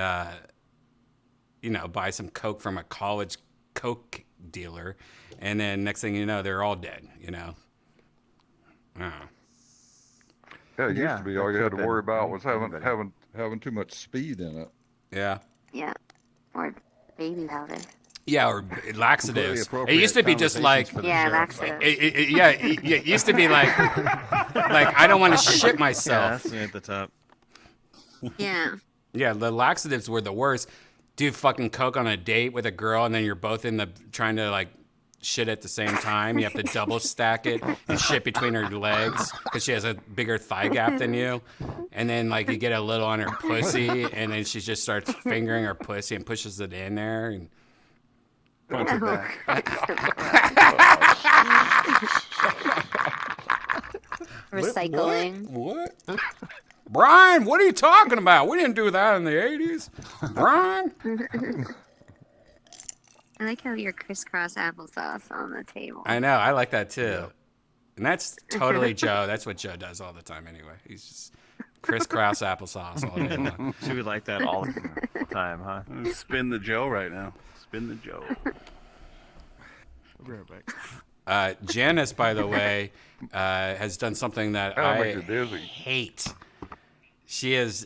buy some coke from a college coke dealer, and then next thing you know, they're all dead. Yeah, it used to be all you had to worry about was having too much speed in it. Yeah. Yeah. Or baby powder. Yeah, or laxatives. It used to be just like, laxatives. It used to be like I don't want to shit myself. Yeah, that's me at the top. Yeah. Yeah, the laxatives were the worst. Do fucking coke on a date with a girl, and then you're both trying to like shit at the same time. You have to double stack it and shit between her legs because she has a bigger thigh gap than you. And then like you get a little on her pussy, and then she just starts fingering her pussy and pushes it in there and punch it back. Recycling. What? Brian, what are you talking about? We didn't do that in the 80s. Brian? I like how you're crisscross applesauce on the table. I know. I like that too. And that's totally Joe. That's what Joe does all the time anyway. He's just crisscross applesauce all day long. Should we like that all the time, huh? Spin the Joe right now. Spin the Joe. We'll be right back. Janice, by the way, has done something that I hate. She is,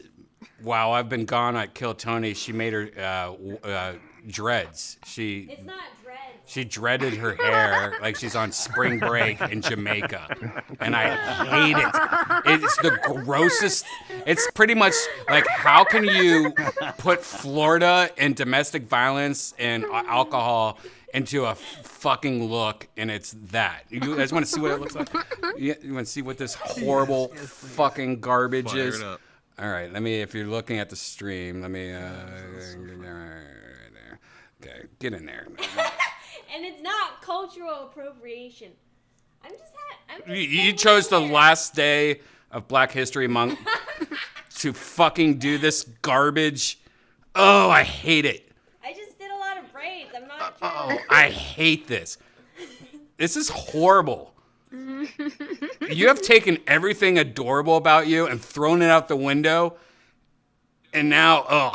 while I've been gone at Kill Tony, she made her dreads. It's not dreads. She dreaded her hair like she's on spring break in Jamaica. And I hate it. It's the grossest. It's pretty much like, how can you put Florida and domestic violence and alcohol into a fucking look, and it's that. You guys want to see what it looks like? You want to see what this horrible fucking garbage is? Up. All right, if you're looking at the stream, let me, okay, get in there. And it's not cultural appropriation. You chose the last day of Black History Month to fucking do this garbage. Oh, I hate it. I just did a lot of braids. I'm not Oh, I hate this. This is horrible. You have taken everything adorable about you and thrown it out the window, and now,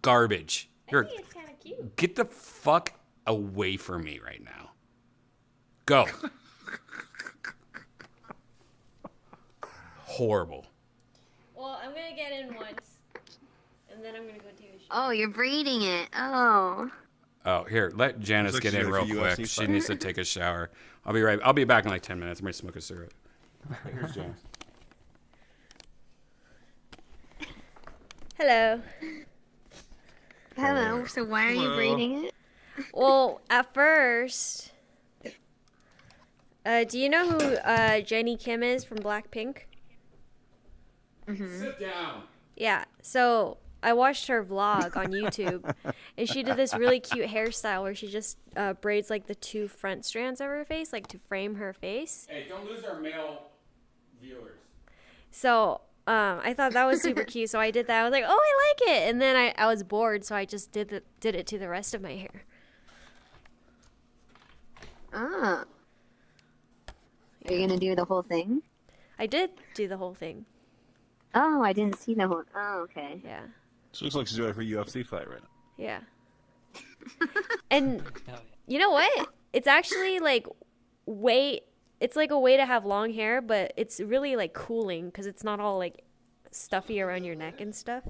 garbage. I think it's kind of cute. Get the fuck away from me right now. Go. Horrible. Well, I'm gonna get in once, and then I'm gonna go take a shower. Oh, you're braiding it. Oh. Oh, here, let Janice Looks get like in she's real ready for quick. UFC She fight. needs to take a shower. I'll be back in like 10 minutes. I'm gonna smoke a cigarette. Here's Janice. Hello. Hello. So why are you braiding it? Well, at first, do you know who Jenny Kim is from Blackpink? Mm-hmm. Sit down. Yeah. So I watched her vlog on YouTube, and she did this really cute hairstyle where she just braids like the two front strands of her face, like to frame her face. Hey, don't lose our male viewers. So I thought that was super cute. So I did that. I was like, oh, I like it. And then I was bored, so I just did it to the rest of my hair. Ah. Are you gonna do the whole thing? I did do the whole thing. Oh, I didn't see the whole. Oh, okay. Yeah. She looks like she's ready for a UFC fight right now. Yeah. And you know what? It's actually like it's like a way to have long hair, but it's really like cooling because it's not all like stuffy around your neck and stuff.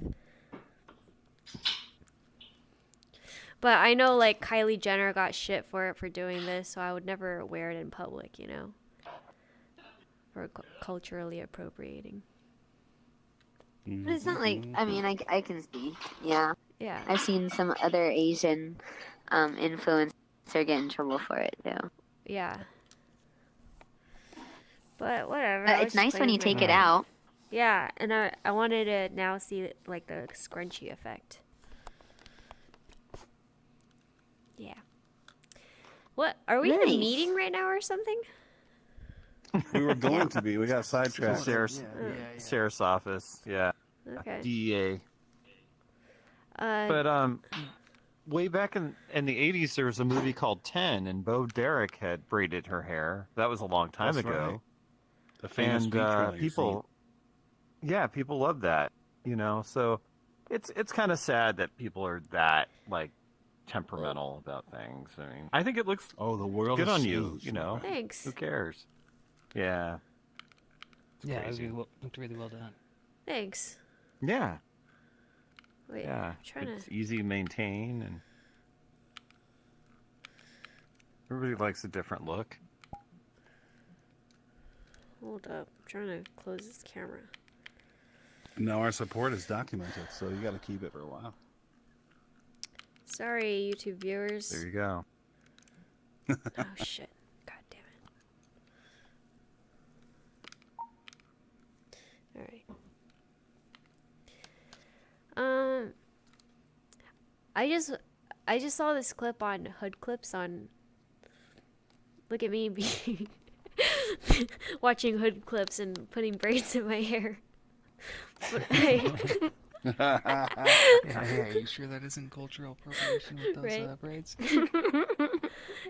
But I know like Kylie Jenner got shit for doing this, so I would never wear it in public, you know, for culturally appropriating. But it's not like, I mean, I can see. Yeah. Yeah. I've seen some other Asian influencer get in trouble for it, too. Yeah. But whatever. But it's nice when you take it out. Yeah, and I wanted to now see like the scrunchy effect. Yeah. What? Are we in a Nice. meeting right now or something? We were going to be. We got sidetracked. Sheriff's office. Yeah. Okay. DEA. But way back in the 80s, there was a movie called 10, and Bo Derek had braided her hair. That was a long time That's ago. right. The famous And beach trailer you've people, yeah, people love that. You know, so it's kind of sad that people are that like temperamental about things. I mean, I think it looks the world good is on you. smooth. You know, Thanks. Who cares? Yeah. Yeah, it Crazy. looked really well done. Thanks. Yeah. Wait, Yeah. I'm trying It's to. easy to maintain, and everybody likes a different look. Hold up. I'm trying to close this camera. Now our support is documented, so you got to keep it for a while. Sorry, YouTube viewers. There you go. Oh shit. God damn it. Alright. I just saw this clip on Hood Clips on look at me being watching Hood Clips and putting braids in my hair. But Yeah, you sure that isn't cultural appropriation with those Right. braids?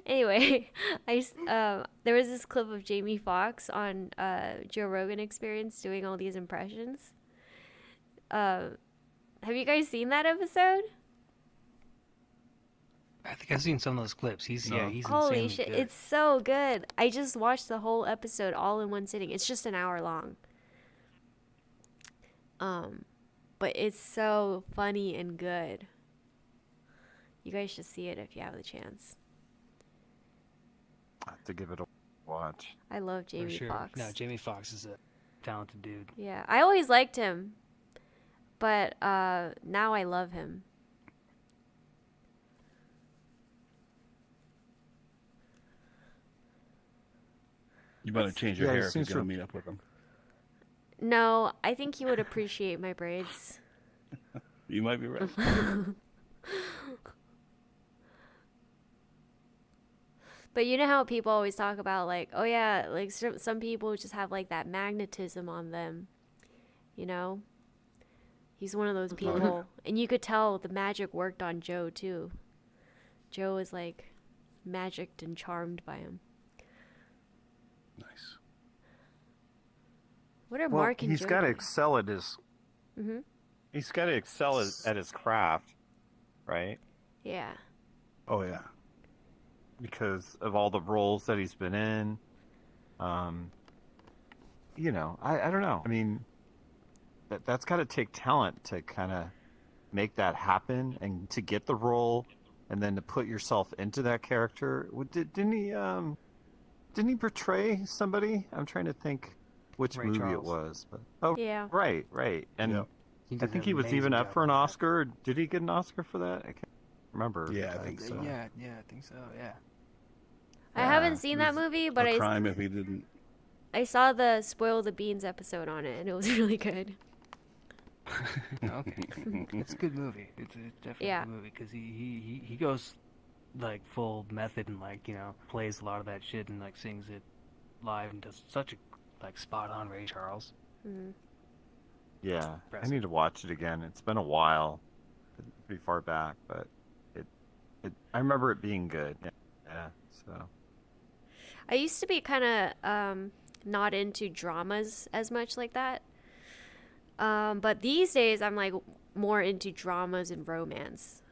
Anyway, there was this clip of Jamie Foxx on Joe Rogan Experience doing all these impressions. Have you guys seen that episode? I think I've seen some of those clips. He's Holy insanely shit, good. it's so good. I just watched the whole episode all in one sitting. It's just an hour long. But it's so funny and good. You guys should see it if you have the chance. I have to give it a watch. I love For Jamie sure. Foxx. No, Jamie Foxx is a talented dude. Yeah, I always liked him, but now I love him. You better change your Yeah, he hair if you're seems gonna to- meet up with him. No, I think he would appreciate my braids. You might be right. But you know how people always talk about like, oh yeah, like some people just have like that magnetism on them, you know? He's one of those people. And you could tell the magic worked on Joe too. Joe was like magicked and charmed by him. Nice. What are Well, Mark and he's Joe got to doing? excel at his. Mhm. He's got to excel at his craft, right? Yeah. Oh yeah. Because of all the roles that he's been in. You know, I don't know. I mean, that's got to take talent to kind of make that happen and to get the role, and then to put yourself into that character. Didn't he portray somebody? I'm trying to think which Ray movie Charles. it was. But Yeah. right. And Yep. He I did think an he was amazing even up job for an with that. Oscar. Did he get an Oscar for that? I can't remember. Yeah, I think so. Yeah, I think so. Yeah. I haven't seen that movie, but A crime if he didn't. I saw the Spoil the Beans episode on it, and it was really good. Okay. It's a good movie. It's definitely Yeah. a good movie because he goes like full method and like plays a lot of that shit and like sings it live and does such a like spot on Ray Charles. Mm-hmm. Yeah, I Impressive. need to watch it again. It's been a while, pretty far back, but I remember it being good. Yeah. So I used to be kind of not into dramas as much like that. But these days I'm like more into dramas and romance.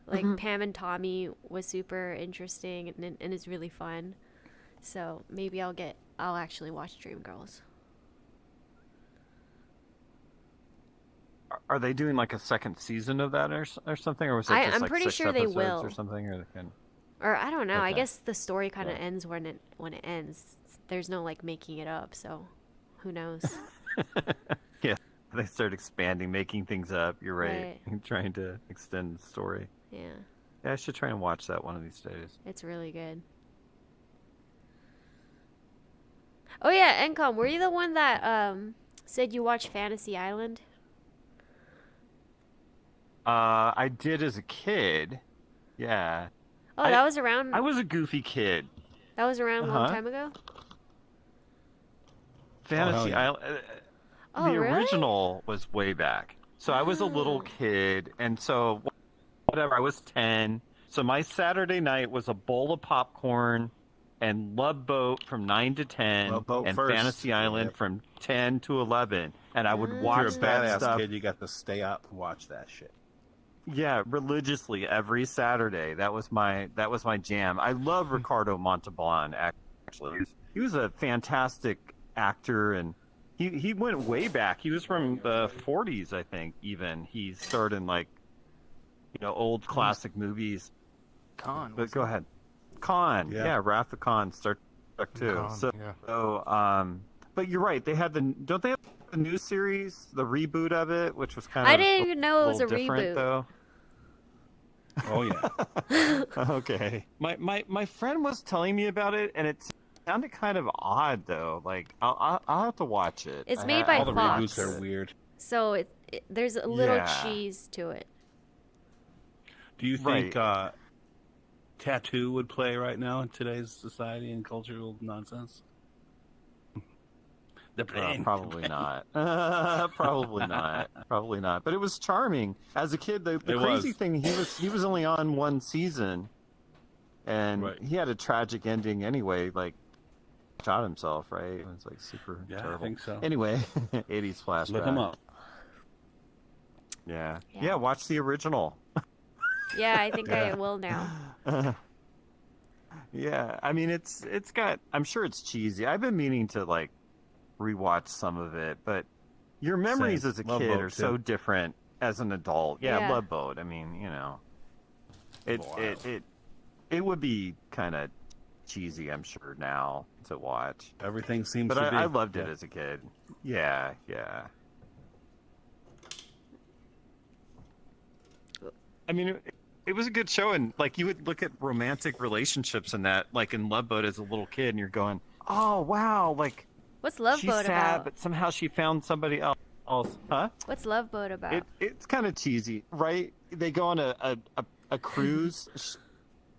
Like Pam and Tommy was super interesting and is really fun. So maybe I'll actually watch Dreamgirls. are they doing like a second season of that or something, or was it just I'm like pretty 6 sure they episodes will. or something, or they can? Or I don't know. I Okay. guess the story kind of Yeah. ends when it ends. There's no like making it up, so who knows? Yeah, they start expanding, making things up. You're right, Right. trying to extend the story. Yeah, Yeah, I should try and watch that one of these days. it's really good. Oh yeah, Encom, were you the one that said you watched Fantasy Island? I did as a kid. Yeah. Oh, that was around. I was a goofy kid. That was around a long Uh-huh. time ago. Fantasy yeah. Island. Oh, The really? original was way back. So I was a little kid, and so whatever, I was 10. So my Saturday night was a bowl of popcorn and Love Boat from 9 to 10 Love Boat and first. Fantasy Island Yep. from 10 to 11. And I would If watch you're a that badass stuff. kid, you got to stay up and watch that shit. Yeah, religiously every Saturday. That was my jam. I love Ricardo Montalban. Actually, he was a fantastic actor, and he went way back. He was from the 40s, I think. Even he starred in like old classic movies. Khan. But go ahead, Khan. Yeah. Yeah, Wrath of Khan, Star Trek too. Khan, yeah. But you're right. They had don't they have the new series, the reboot of it, which was kind of I didn't even know it was a little different, reboot. though. Oh yeah. Okay. My friend was telling me about it, and it sounded kind of odd, though. Like I'll have to watch it. It's made by All the Fox. reboots are weird. So there's a little Yeah. cheese to it. Do you think tattoo would play right now in today's society and cultural nonsense? The brain. Probably not. Probably not. Probably not. But it was charming as a kid. The crazy thing, he was only on one season, and he had a tragic ending anyway. Like shot himself, right? It was like super terrible. I think so. Anyway, 80s flashback. Look him up. Yeah. Watch the original. Yeah, I think I will now. Yeah, I mean it's got. I'm sure it's cheesy. I've been meaning to like rewatch some of it, but your memories as a kid are so different as an adult. Yeah, Love Boat. I mean, you know, it would be kind of cheesy, I'm sure, now to watch. Everything seems but to be. I loved it as a kid. Yeah. I mean, it was a good show, and like you would look at romantic relationships in that, like in Love Boat as a little kid, and you're going, "Oh wow!" Like, what's Love she's Boat sad, about? but somehow she found somebody else. Huh? What's Love Boat about? It's kind of cheesy, right? They go on a cruise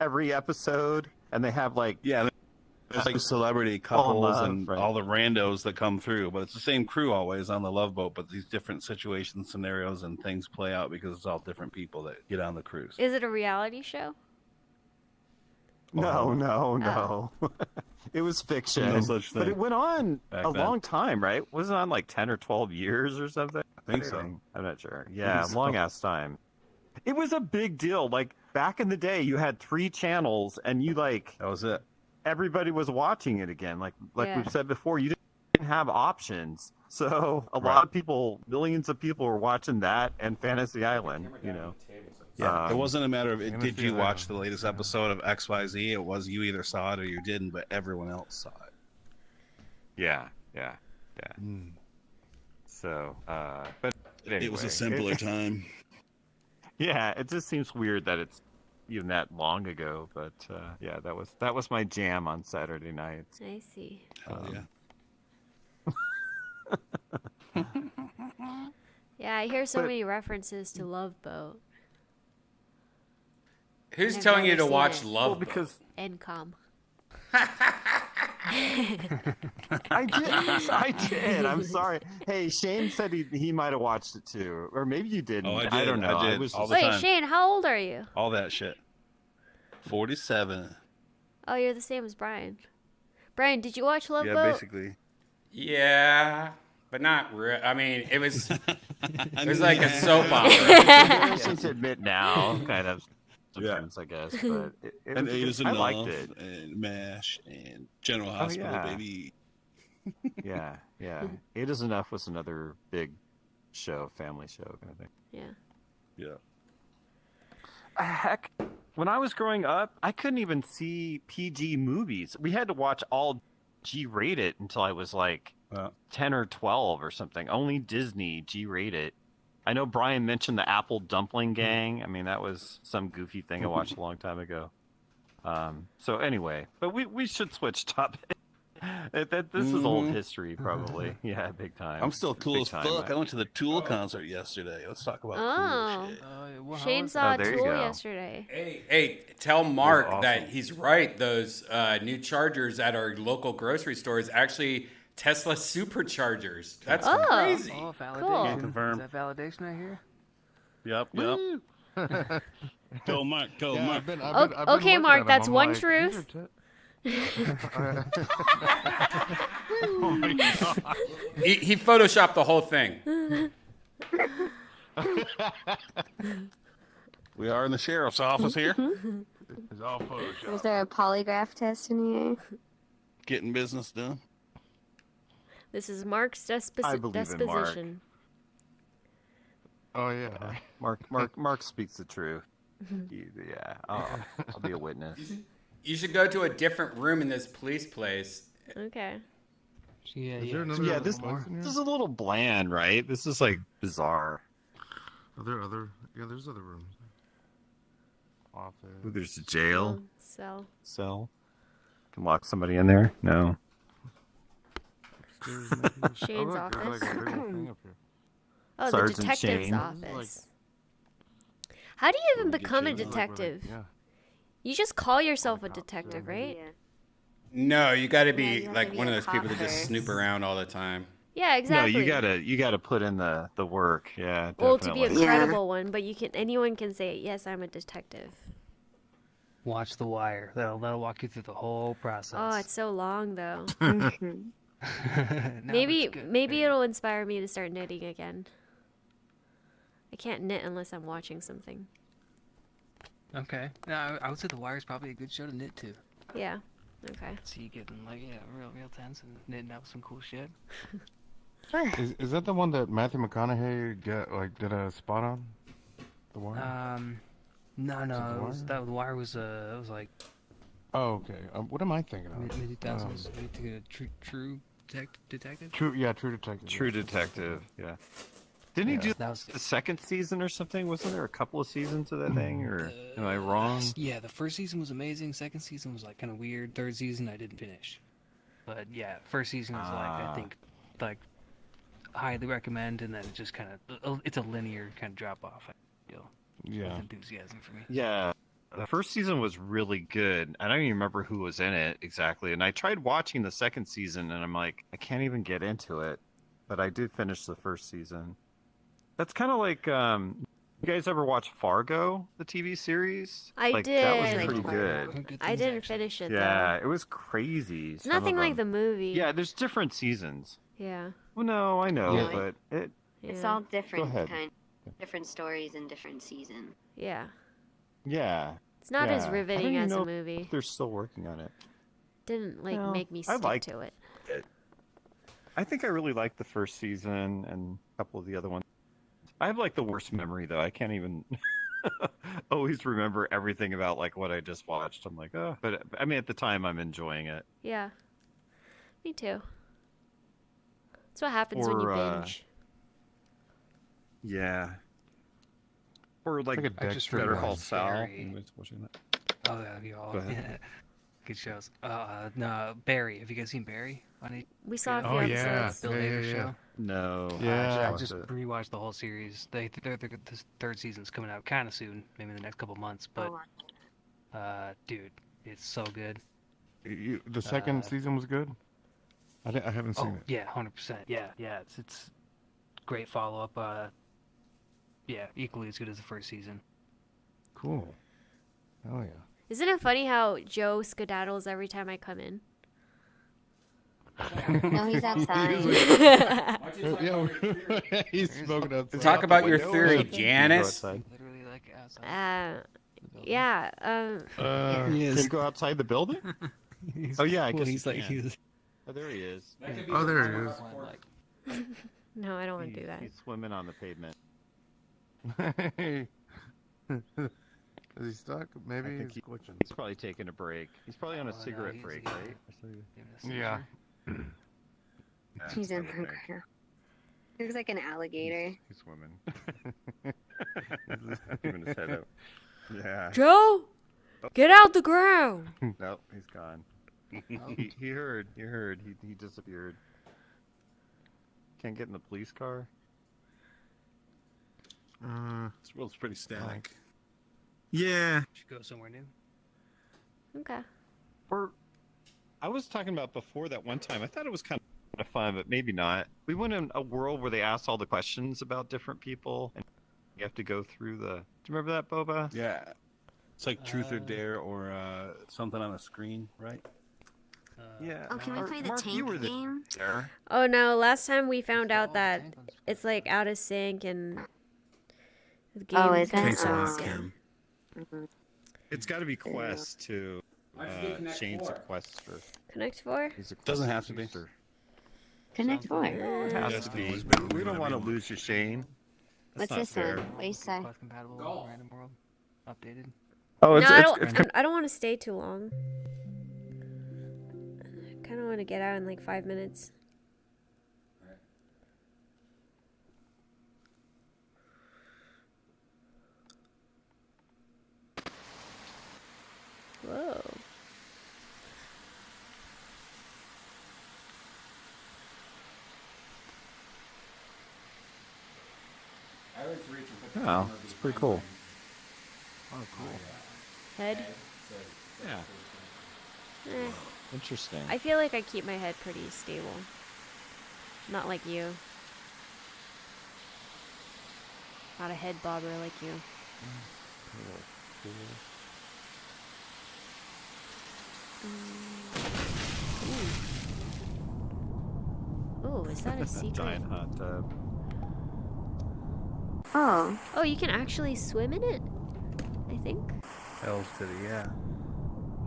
every episode, and they have like there's like celebrity couples and all the randos that come through, but it's the same crew always on the Love Boat, but these different situations, scenarios, and things play out because it's all different people that get on the cruise. Is it a reality show? No. It was fiction. No such thing. But it went on Back a then. long time, right? Wasn't it on like 10 or 12 years or something? I think so. I'm not sure. Yeah, long ass time. It was a big deal. Like back in the day, you had 3 channels and you like... That was it. Everybody was watching it again. Like we've said before, you didn't have options. So a lot of people, millions of people were watching that and Fantasy Island, you know. Yeah, it wasn't a matter of did you watch the latest episode of XYZ. It was you either saw it or you didn't, but everyone else saw it. Yeah. So, but anyway, it was a simpler time. Yeah, it just seems weird that it's even that long ago, but yeah, that was my jam on Saturday nights. I see. Hell yeah. Yeah, I hear so many references to Love Boat. Who's I've telling you never to seen watch it. Love Well, because NCOM. I did. I'm sorry. Hey, Shane said he might have watched it too, or maybe you didn't. Oh, I did. I don't know. I did. I was All the Wait, time. Shane, how old are you? All that shit. 47. Oh, you're the same as Brian. Brian, did you watch Love Yeah, Boat? basically. Yeah, but not real. I mean, it was like a soap It's opera. embarrassing to admit now, kind of. Sometimes, I guess, but And was Eight good. is I Enough, liked it. and MASH, and General Hospital, yeah. baby. Yeah. Eight is Enough was another big show, family show kind of thing. Yeah. Heck, when I was growing up, I couldn't even see PG movies. We had to watch all G-rated until I was like 10 or 12 or something. Only Disney G-rated. I know Brian mentioned the Apple Dumpling Gang. I mean, that was some goofy thing I watched a long time ago. So anyway, but we should switch topic. This is old history, probably. Yeah, big time. I'm still cool Big as time, fuck. I went to the Tool concert yesterday. Let's talk about Oh. cool shit. Shane saw there you Tool go. yesterday. Hey, tell Mark awesome. that he's right. Those new chargers at our local grocery stores actually Tesla superchargers. That's crazy. Oh, validation. Cool. Can confirm. Is that validation I hear? Yep. Go, Mark. Go, Yeah, Mark. I've been Okay, looking Mark, at 'em. that's I'm one like, truth. these are Oh my God. He photoshopped the whole thing. We are in the sheriff's office here. It's all Photoshop. Was there a polygraph test in here? Getting business done. This is Mark's I believe in Mark. disposition. Oh yeah. Mark speaks the truth. Yeah, I'll be a witness. You should go to a different room in this police place. Okay. Yeah, Is there yeah. another Yeah, this place in here? is a little bland, right? This is like bizarre. Are there other? Yeah, there's other rooms. Office. Ooh, there's a jail So. cell. Can lock somebody in there? No. Upstairs, maybe? Shane's look, there's office. like a big old thing up here. Oh, Sergeant the detective's Shane. office. How do you even become a detective? Yeah. You just call yourself a detective, right? No, you got to be you have like to be one of a those people that just copper. snoop around all the time. Yeah, exactly. No, you gotta put in the work. Yeah, Well, to be a definitely. credible one, but anyone can say, yes, I'm a detective. Watch The Wire. That'll walk you through the whole process. Oh, it's so long though. No, maybe it's good. maybe it'll inspire me to start knitting again. I can't knit unless I'm watching something. Okay. No, I would say The Wire is probably a good show to knit to. Yeah. Okay. So you getting like real tense and knitting out some cool shit. Is that the one that Matthew McConaughey did a spot on? The Wire. No, The Wire? The Wire was it was like. Oh, okay. What am I thinking of? Mid 2000s. True Detective. True Detective. True Detective. Yeah. Didn't he do that was the second season or something? Wasn't there a couple of seasons of that thing? Or am I wrong? Yeah, the first season was amazing. Second season was like kind of weird. Third season I didn't finish. But yeah, first season was I think highly recommend, and then it just kind of it's a linear kind of drop off. I feel. Yeah. With enthusiasm for me. Yeah. The first season was really good. I don't even remember who was in it exactly. And I tried watching the second season, and I'm like, I can't even get into it. But I did finish the first season. That's kind of like, you guys ever watch Fargo, the TV series? I did. That was pretty good. I didn't finish it Yeah, though. it was crazy. It's nothing like the movie. Yeah, there's different seasons. Yeah. Well, no, I know, Yeah. but It's Yeah. all different ahead. different stories and different seasons. Yeah. yeah. It's not as yeah. riveting I don't as even a know movie. if they're still working on it. Didn't No, make me I stick liked to it. I think I really liked the first season and a couple of the other ones. I have like the worst memory though. I can't even always remember everything about like what I just watched. I'm like, oh, but I mean, at the time, I'm enjoying it. Yeah. Me too. That's what happens when you Or, binge. Yeah. Or like It's like a I just Dexter Better one. Call Saul. Barry. Anybody's watching that? Oh, that'd be all. Go ahead. Good shows. No, Barry. Have you guys seen Barry? We saw a few Oh, yeah. episodes. Bill Yeah, yeah, Hader yeah. show. No. Yeah. I just rewatched the whole series. The third season's coming out kind of soon, maybe in the next couple months. But, dude, it's so good. The second season was good. I haven't seen it. Yeah, 100%. Yeah. It's great follow up. Yeah, equally as good as the first season. Cool. Oh yeah. Isn't it funny how Joe skedaddles every time I come in? No, he's outside. Yeah, he's smoking outside. Talk about your theory, You go Janice. outside. Literally like outside. Yeah. Can you go outside the building? Oh yeah, I guess he's you like can. he's. Oh, there he is. Oh, there he is. No, I don't want to do that. He's swimming on the pavement. Hey. Is he stuck? Maybe think he's glitching. He's probably taking a break. He's probably on a Oh, no, cigarette he's- break, right? Yeah. He's in the corner. He looks like an alligator. He's swimming. Giving his head out. Yeah. Joe, get out the ground. Nope, he's gone. He heard. He heard. He disappeared. Can't get in the police car. This world's pretty static. Yeah. Should go somewhere new. Okay. Or I was talking about before that one time. I thought it was kind of fun, but maybe not. We went in a world where they asked all the questions about different people, and you have to go through the. Do you remember that, Boba? Yeah. It's like Truth or Dare or something on a screen, right? Yeah. Oh, can we play the Mark, you were tank game? there. Oh no! Last time we found out that it's like out of sync and the game. Oh, is that? kinda Oh. sucks, yeah. It's got to be Quest too. Shane's a quest for. Connect 4? He's a quest Doesn't have to be. user. Connect 4. It has to be. We don't want to lose you, Shane. That's What's not this fair. one? What do you say? Cross compatible. Random world. Updated. Oh, No, I don't want to stay too long. I kind of want to get out in like 5 minutes. Whoa. Oh, it's pretty cool. Oh, cool. Head? Yeah. Eh. Interesting. I feel like I keep my head pretty stable. Not like you. Not a head bobber like you. Oh, is that a secret? Giant hot tub. Oh. Oh, you can actually swim in it? I think. Hell's to the yeah.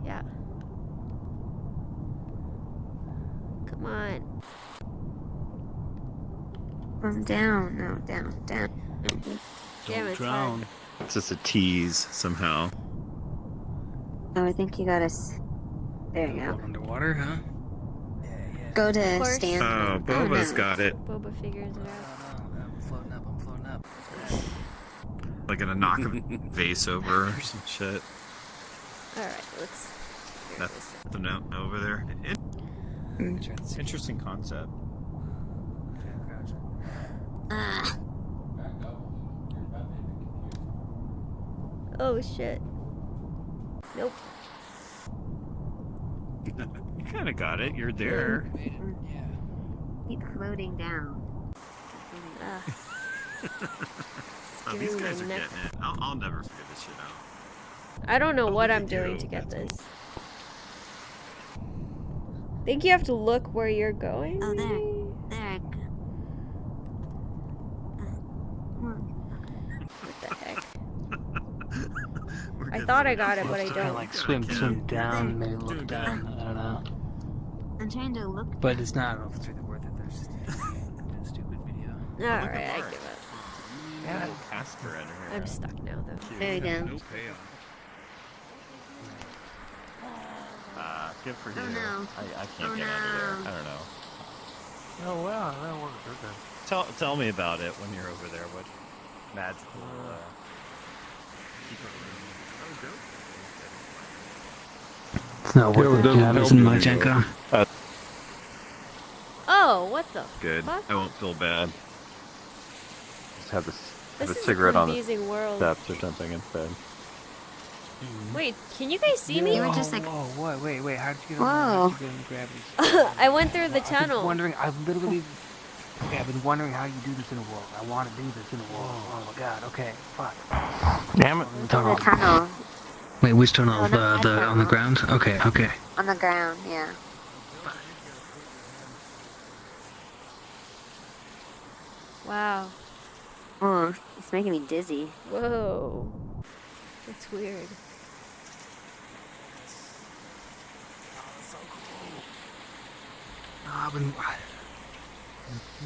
Yeah. Come on. Down. No, down. Damn, it's hard. It's just a tease somehow. Oh, I think you got us. There you go. Underwater, huh? Go to stand. Oh, Boba's no. got it. Boba figures it out. I'm floating up. Like gonna knock a vase over or some shit. Alright, let's. That's the note over there. Interesting concept. Oh shit. Nope. You kind of got it. You're there. Keep floating down. Oh, these guys are getting it. I'll never figure this shit out. I don't know what I'm doing to get this. Think you have to look where you're going? Oh, there. There. What the heck? I thought I got it, but I Kind of don't. like swim down, maybe look down. I don't know. I'm trying to look. But it's not. I don't know if it's really worth it. There's just a stupid video. Alright, I give up. Yeah, Casper under here. I'm stuck now, though. There you go. No payoff. Good for you. Oh, no. I can't get under there. I don't know. Oh wow, that worked. Okay. Tell me about it when you're over there. What Magical. It's not worth it. Yeah, doesn't my Jenko. Oh, what the good? fuck? I won't feel bad. Just have This a is cigarette a on the confusing world. steps or something instead. Wait, can you guys see me? You were just like, Whoa, wait, how did you get Whoa. on the gravity? I went through the I've been tunnel. wondering, I've been wondering how you do this in a world. I want to do this in a world. Oh my god, okay, fuck. Damn it. the tunnel. Wait, which tunnel? Oh, the On the ground? Okay. On the ground, yeah. Wow. Oh, it's making me dizzy. Whoa. That's weird. I've been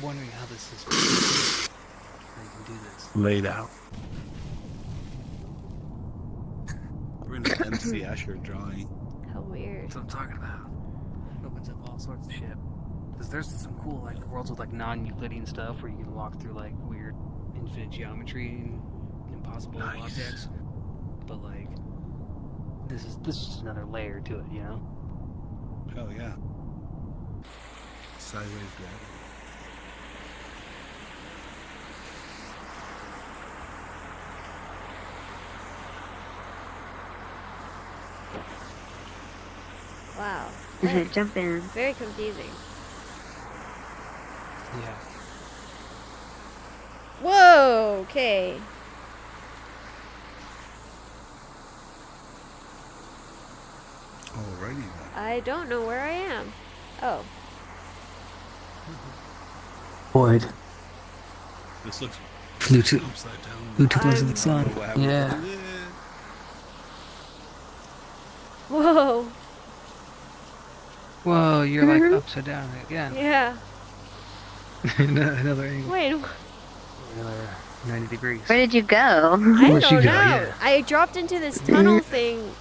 wondering how this is. How you can do this. Laid out. We're in an MC Escher drawing. How weird. That's what I'm talking about. It opens up all sorts of shit. Because there's some cool like worlds with like non-Euclidean stuff where you can walk through like weird infinite geometry and impossible objects. But like this is just another layer to it, you know? Oh yeah. Sideways gravity. Wow. Jump in. Very confusing. Yeah. Whoa, okay. Alrighty then. I don't know where I am. Oh. Boyd. This looks Flew to upside down. towards the sun. Yeah. Whoa. Whoa, you're like upside down again. Yeah. Another angle. Wait. Another 90 degrees. Where did you go? I Where'd don't you know. go? Yeah. I dropped into this tunnel thing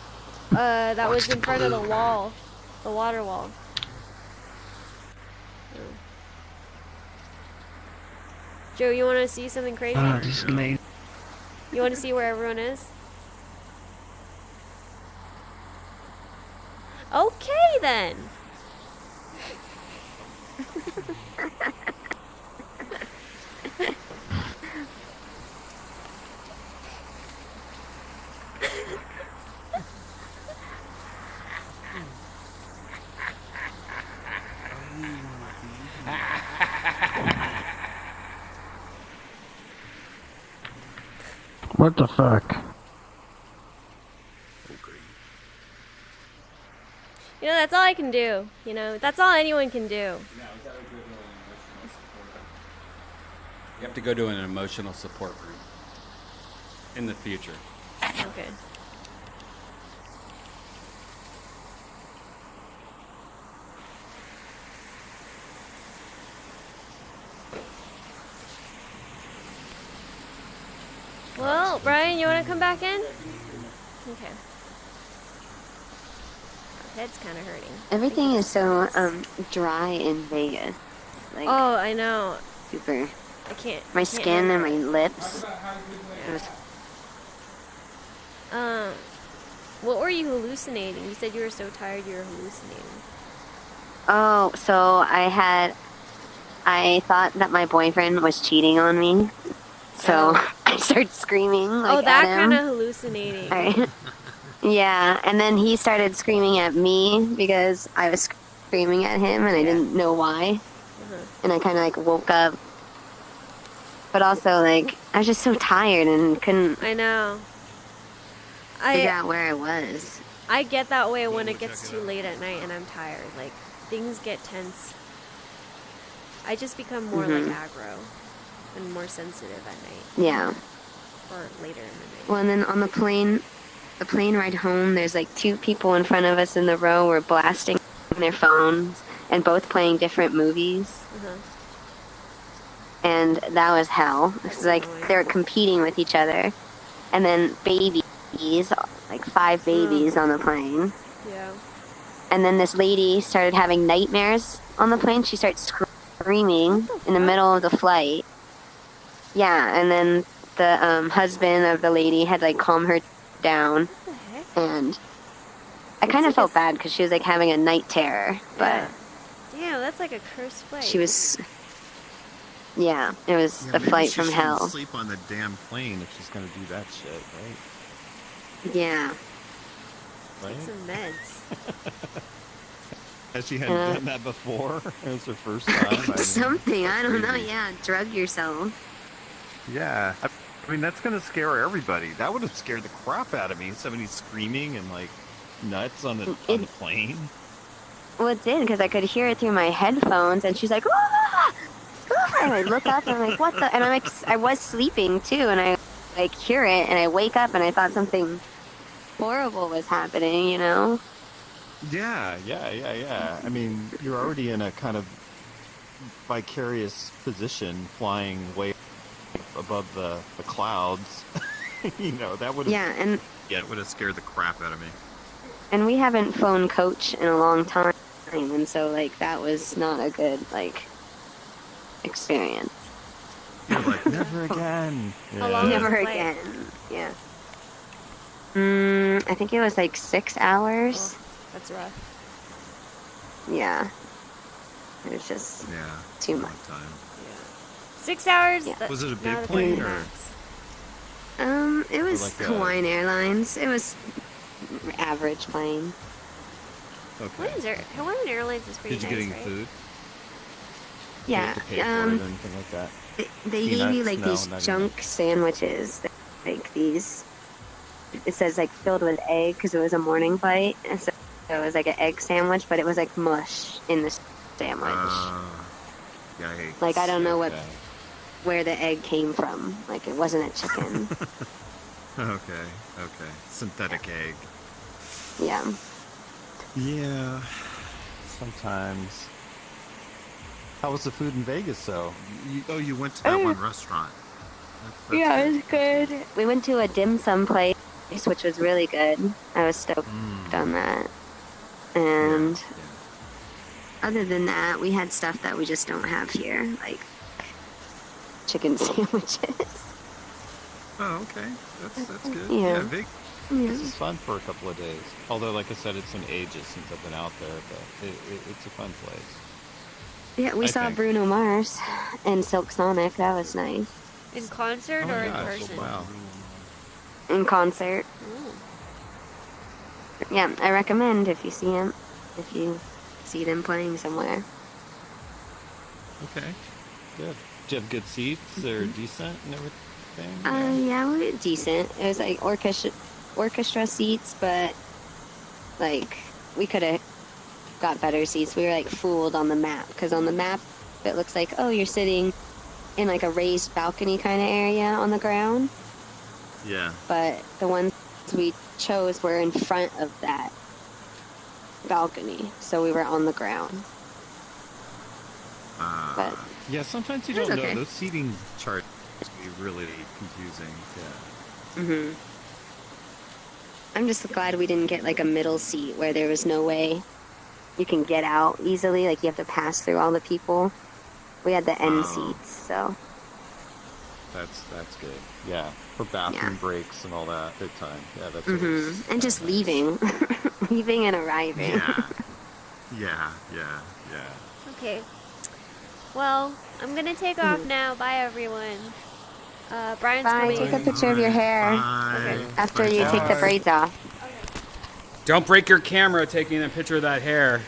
that was in front of the wall. The water wall. Oh. Joe, you want to see something crazy? Oh, just amazing. You want to see where everyone is? Okay, then. What the fuck? You know, that's all I can do. You know, that's all anyone can do. You have to go to an emotional support group in the future. Okay. Well, Brian, you want to come back in? Okay. My head's kind of hurting. Everything is so dry in Vegas. Like, Oh, I know. super. I can't. My I can't skin and my handle lips. It was what were you hallucinating? You said you were so tired you were hallucinating. Oh, so I thought that my boyfriend was cheating on me. So I started screaming like that at him. kind of hallucinating. Right. Yeah, and then he started screaming at me because I was screaming at him and I didn't know why. And I kind of like woke up. But also like I was just so tired and couldn't I know. figure out where I was. I get that way when it gets too late at night and I'm tired. Like, things get tense. I just become more like aggro and more sensitive at night. Yeah. Or later in the night. Well, and then on the plane ride home, there's like two people in front of us in the row were blasting their phones and both playing different movies. And that was hell. It's like they were competing with each other. And then babies, like 5 babies on the plane. Yeah. And then this lady started having nightmares on the plane. She started screaming in the middle of the flight. Yeah, and then the husband of the lady had like calmed her down. And I kind of felt bad because she was like having a night terror. But Damn, that's like a cursed flight. she was... Yeah, it was a flight from hell. Sleep on the damn plane if she's gonna do that shit, right? Yeah. Right? Take some meds. Has she had done that before? It was her first time. Something, I don't know. Yeah, drug yourself. Yeah. I mean, that's going to scare everybody. That would have scared the crap out of me. Somebody screaming and, like, nuts on the plane. Well, it did, because I could hear it through my headphones, and she's like, ah! Ah! And I look up, and I'm like, what the? And I'm like, I was sleeping, too, and I, like, hear it, and I wake up, and I thought something horrible was happening, you know? Yeah. I mean, you're already in a kind of vicarious position, flying way above the clouds. You know, that would Yeah, and... Yeah, it would have scared the crap out of me. And we haven't flown coach in a long time, and so, like, that was not a good, like, experience. You're like, never again. Never again. Yeah. I think it was, like, 6 hours. Oh, that's rough. Yeah. It was just too much. 6 hours? Yeah. Was it a big plane or? It was like Hawaiian Airlines. It was average plane. Okay. Hawaiian Airlines is pretty Did you nice, get any right? food? Yeah. Did you have to pay for it or anything like that? They gave you like Peanuts? these No, not junk sandwiches, like these. It says like filled with egg because it was a morning flight, and so it was like an egg sandwich, but it was like mush in the sandwich. Yikes. Like I don't know where the egg came from. Like it wasn't a chicken. Okay. Synthetic egg. Yeah. Yeah. Sometimes. How was the food in Vegas, though? You went to that one restaurant. That's Yeah, it was good. We went to a dim sum place, which was really good. I was stoked on that. And other than that, we had stuff that we just don't have here, like chicken sandwiches. Oh, okay. That's good. Yeah. This is fun for a couple of days. Although, like I said, it's been ages since I've been out there, but it's a fun place. Yeah, we saw think. Bruno Mars and Silk Sonic. That was nice. In concert or in person? Wow. In concert. Yeah, I recommend if you see him, if you see them playing somewhere. Okay, good. Did you have good seats? They're decent and everything? thing? Yeah, we were decent. It was like orchestra seats, but like we could have got better seats. We were like fooled on the map because on the map it looks like, oh, you're sitting in like a raised balcony kind of area on the ground. Yeah. But the ones we chose were in front of that balcony, so we were on the ground. But yeah, sometimes you it was don't know. okay. Those seating charts can be really confusing. Yeah. Mhm. I'm just glad we didn't get like a middle seat where there was no way you can get out easily. Like you have to pass through all the people. We had the end seats, so. That's good. Yeah, for bathroom breaks and all that. Good time. Yeah, that's. And just leaving, leaving and arriving. Yeah. Okay. Well, I'm gonna take off now. Bye, everyone. Brian's Bye. coming. Take a picture of your hair after you take the braids off. Don't break your camera taking a picture of that hair.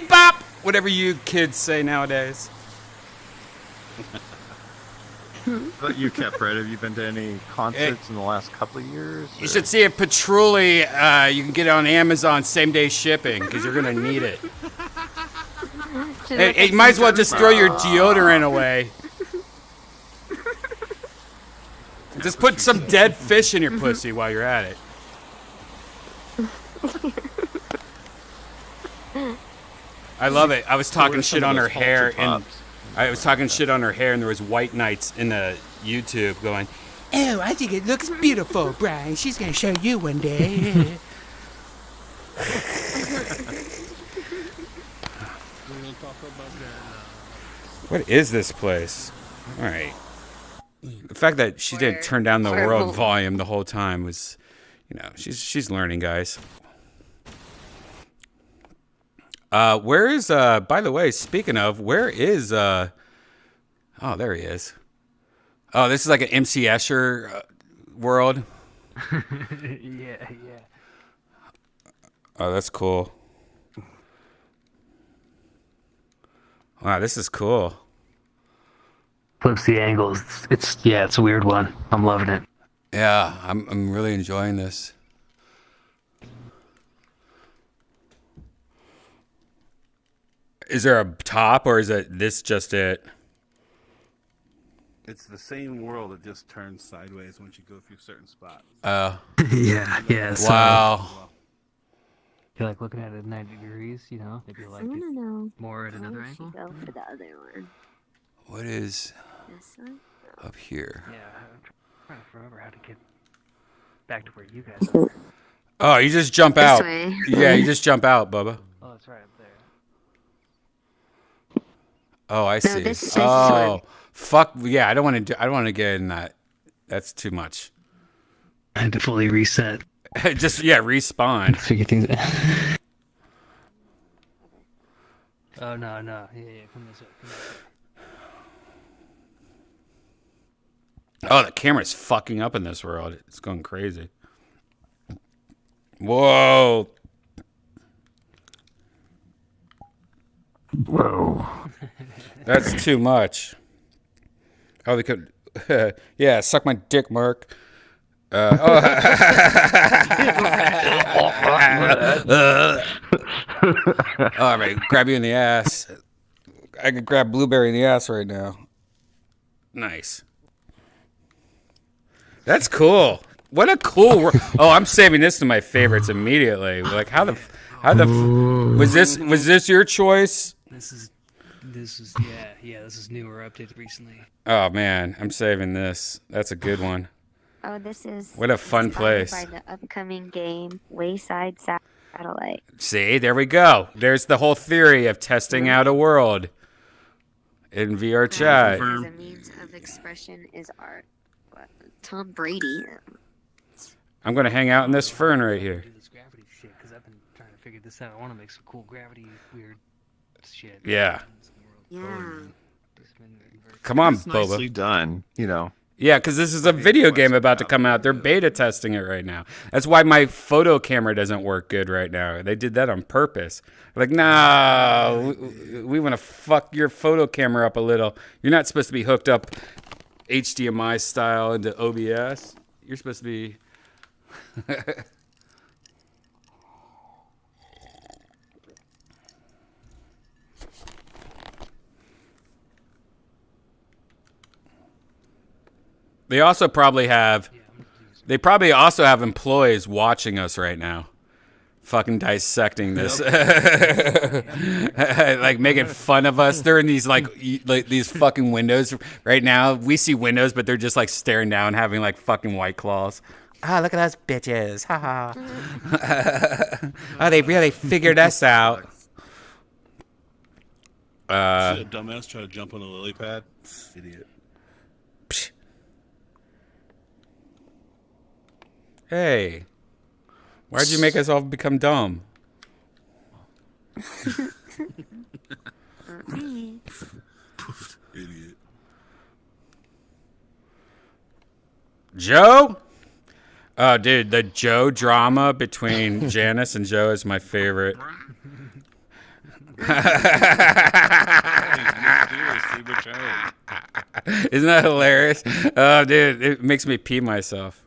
Bop! Whatever you kids say nowadays. How about you, Capret? Have you been to any concerts in the last couple of years? You should see if Patchouli, you can get it on Amazon same-day shipping, because you're going to need it. Hey, you might as well just throw your deodorant away. Just put some dead fish in your pussy while you're at it. I love it. I was talking shit on her hair, and there was white knights in the YouTube going, "Oh, I think it looks beautiful, Brian. She's gonna show you one day." What is this place? All right. The fact that she didn't turn down the world volume the whole time was, she's learning, guys. Where is, by the way, speaking of, where is, oh, there he is. Oh, this is like an MC Escher world. Yeah. Oh, that's cool. Wow, this is cool. Flips the angles. It's a weird one. I'm loving it. Yeah, I'm really enjoying this. Is there a top, or is this just it? It's the same world. It just turns sideways once you go through certain spots. Yeah. So Wow. you're like looking at it at 90 degrees, maybe like it more at another angle. Go for the other one. What is This one? up here? Yeah, I'm trying to remember how to get back to where you guys are. Oh, you just jump This out. way. Yeah, you just jump out, Bubba. Oh, that's right up there. Oh, I see. this Oh, one. fuck. Yeah, I don't want to get in that. That's too much. I had to fully reset. Just respawn. Figure things out. Oh no. Yeah. Come this way. Oh, the camera's fucking up in this world. It's going crazy. Whoa. That's too much. Oh, they could. Yeah, suck my dick, Mark. All right, grab you in the ass. I could grab Blueberry in the ass right now. Nice. That's cool. What a cool. Oh, I'm saving this to my favorites immediately. Like how the was this your choice? This is This is this is new or updated recently. Oh man, I'm saving this. That's a good one. Oh, this is What a fun inspired place. by the upcoming game Wayside Satellite. See, there we go. There's the whole theory of testing out a world in VR chat. As a means of expression is art. What? Tom Brady. I'm gonna hang out in this fern right here. Do this gravity shit because I've been trying to figure this out. I want to make some cool gravity weird shit. Yeah. Yeah. Come on, It's Boba. nicely done, you know. Yeah, because this is a video game about to come out. They're beta testing it right now. That's why my photo camera doesn't work good right now. They did that on purpose. Like, nah, we want to fuck your photo camera up a little. You're not supposed to be hooked up HDMI style into OBS. You're supposed to be... They also probably have... They probably also have employees watching us right now. Fucking dissecting this. Like making fun of us. They're in these like these fucking windows right now. We see windows, but they're just like staring down, having like fucking White Claws. Ah, look at us bitches. Ha ha. Oh, they really figured us out. See a dumbass try to jump on a lily pad? Idiot. Hey, why'd you make us all become dumb? Idiot. Joe? Oh, dude, the Joe drama between Janice and Joe is my favorite. Isn't that hilarious? Oh, dude, it makes me pee myself.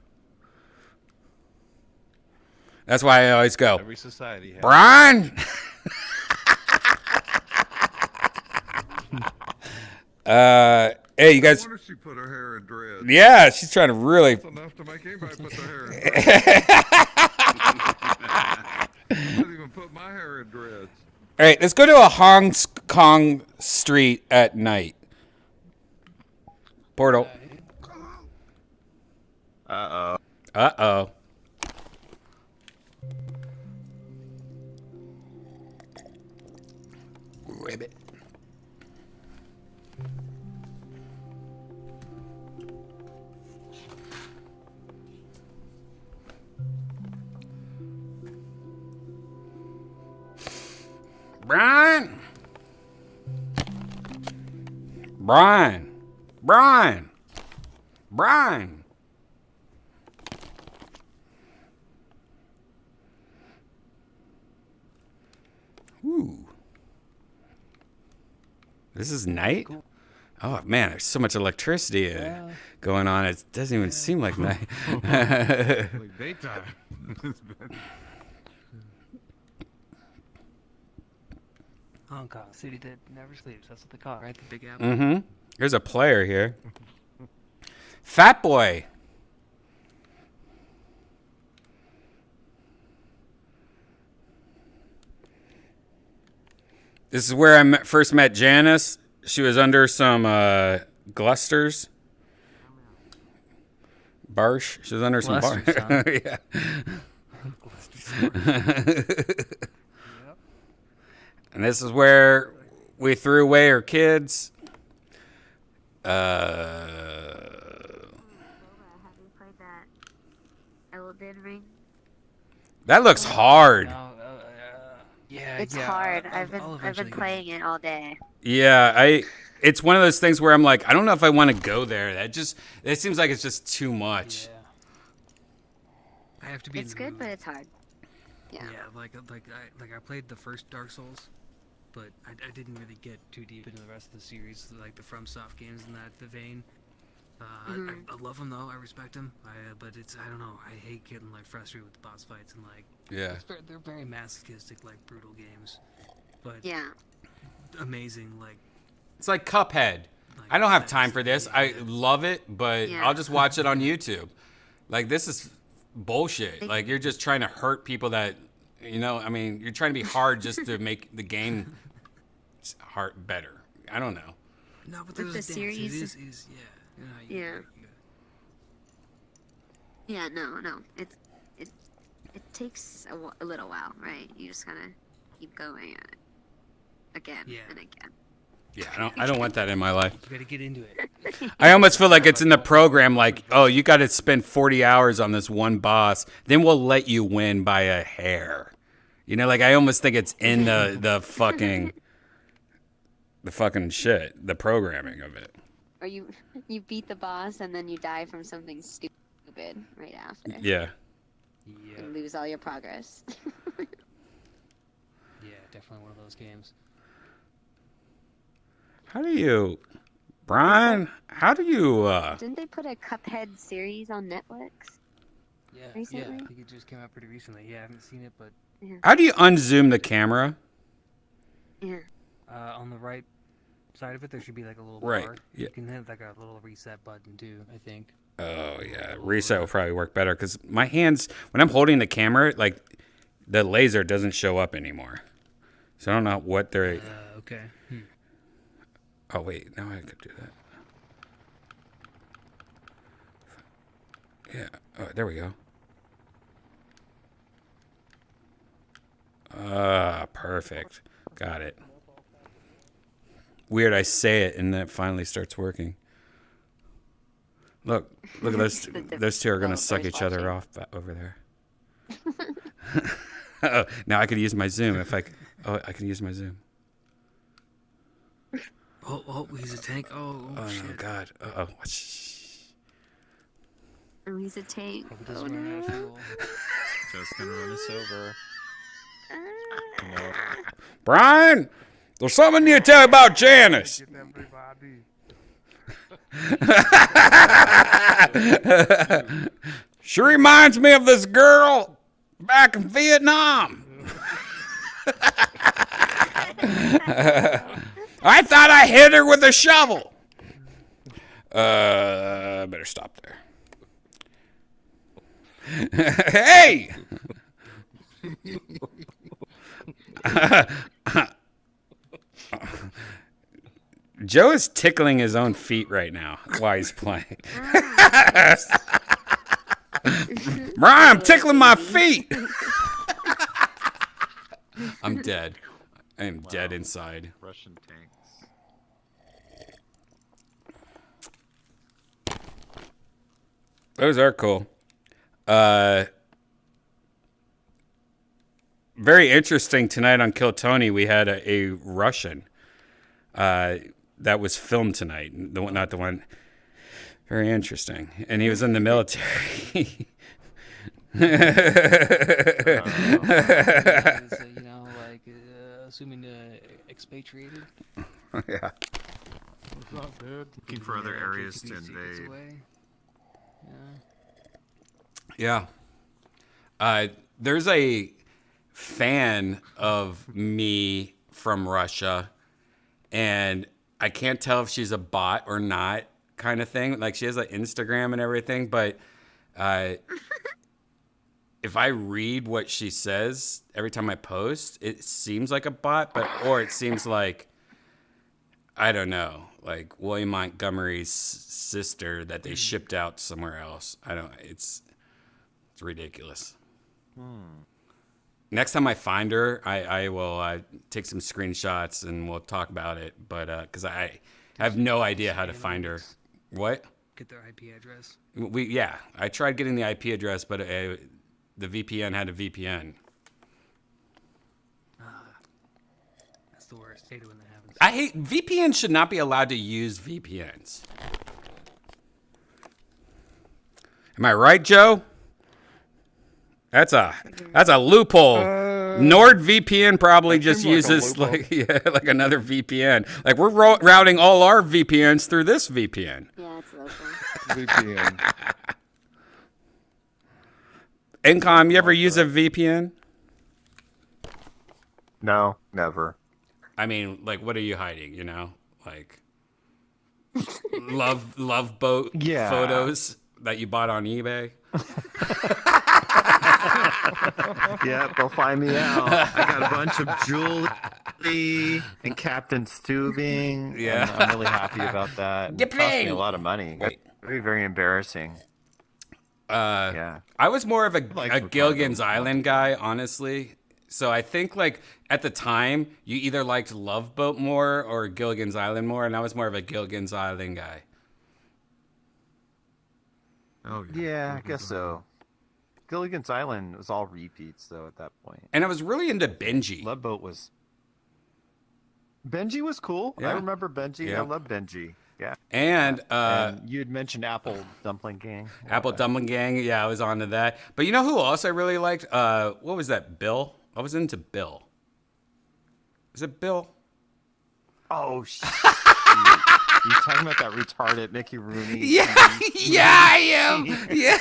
That's why I always go, Every society has Brian! Hey, you guys. I wonder if she put her hair in dreads. Yeah, she's trying to really. That's enough to make anybody put their hair in dreads. I didn't even put my hair in dreads. All right, let's go to a Hong Kong street at night. Portal. Uh-oh. Uh-oh. Ribbit. Brian. Brian. Brian. Brian. Ooh. This is night? Oh, man, there's so much electricity going on. It doesn't even seem like night. Like daytime. Hong Kong, city that never sleeps. That's what they call it, right? The Big Apple. Mm-hmm. There's a player here. Fat Boy. This is where I first met Janice. She was under some glusters. Barsh. She was under some Glusters, huh? Yeah. And this is where we threw away our kids. Have you played that Elden Ring? That looks hard. Yeah, It's hard. I've been playing it all day. Yeah, it's one of those things where I'm like, I don't know if I want to go there. It seems like it's just too much. Yeah. I have to be. It's good, but it's hard. Yeah. Yeah, like I played the first Dark Souls, but I didn't really get too deep into the rest of the series, like the FromSoft games in that vein. I love them though. I respect them. But I don't know. I hate getting like frustrated with the boss fights and like. Yeah. They're very masochistic, like brutal games. But yeah. Amazing, like. It's like Cuphead. I don't have time for this. I love it, but I'll just watch it on YouTube. Like, this is bullshit. Like, you're just trying to hurt people that, I mean, you're trying to be hard just to make the game better. I don't know. No, but With the series. It is yeah. Yeah, no. It takes a little while, right? You just gotta keep going at it again and again. Yeah, I don't want that in my life. You gotta get into it. I almost feel like it's in the program, like, oh, you got to spend 40 hours on this one boss, then we'll let you win by a hair. Like I almost think it's in the fucking shit, the programming of it. Or you beat the boss and then you die from something stupid right after. Yeah. And lose all your progress. Yeah, definitely one of those games. How do you, Brian? How do you? Didn't they put a Cuphead series on Netflix? Yeah, recently? I think it just came out pretty recently. Yeah, I haven't seen it, but How do you unzoom the camera? Yeah. On the right side of it, there should be like a little Right, bar. yeah. You can hit like a little reset button too, I think. Oh yeah, reset will probably work better because my hands, when I'm holding the camera, like the laser doesn't show up anymore. So I don't know what they're. Okay. Oh wait, now I could do that. Yeah. Oh, there we go. Perfect. Got it. Weird, I say it and that finally starts working. Look at those. Those two are gonna suck each other off over there. Oh, now I could use my zoom if I. Oh, I can use my zoom. Oh, he's a tank. Oh shit. No, God. Oh. Oh, he's a tank. Oh, no. Just gonna run us over. No. Brian, there's something I need to tell you about Janice. She reminds me of this girl back in Vietnam. I thought I hit her with a shovel. Better stop there. Hey! Joe is tickling his own feet right now while he's playing. Brian, I'm tickling my feet. I'm dead. I am dead inside. Russian tanks. Those are cool. Very interesting tonight on Kill Tony. We had a Russian that was filmed tonight. Not the one. Very interesting, and he was in the military. Assuming expatriated. Yeah. What's up, dude? Looking for other areas to invade. Yeah. There's a fan of me from Russia, and I can't tell if she's a bot or not, kind of thing. Like, she has an Instagram and everything, but if I read what she says every time I post, it seems like a bot, or it seems like, I don't know, like William Montgomery's sister that they shipped out somewhere else. It's ridiculous. Next time I find her, I will take some screenshots and we'll talk about it. But because I have no idea how to find her. What? Get their IP address. I tried getting the IP address, but the VPN had a VPN. That's the worst. Hate it when that happens. I hate VPNs. Should not be allowed to use VPNs. Am I right, Joe? That's a loophole. NordVPN probably just uses like another VPN. Like, we're routing all our VPNs through this VPN. Yeah, it's local. VPN. Incom, you ever use a VPN? No, never. I mean, like, what are you hiding? You know, like love boat photos that you bought on eBay. Yeah, they'll find me out. I got a bunch of jewelry and Captain's tubing. Yeah, I'm really happy about that. It cost me a lot of money. Very, very embarrassing. I was more of a Gilligan's Island guy, honestly. So I think, like, at the time, you either liked Love Boat more or Gilligan's Island more, and I was more of a Gilligan's Island guy. Oh yeah, I guess so. Gilligan's Island was all repeats though at that point. And I was really into Benji. Benji was cool. Yeah. I remember Benji. Yeah. I love Benji. Yeah. And you had mentioned Apple Dumpling Gang. Apple Dumpling Gang. Yeah, I was onto that. But you know who else I really liked? What was that? Bill. I was into Bill. Is it Bill? Oh, shit. You talking about that retarded Mickey Rooney? Yeah, I am. Yeah.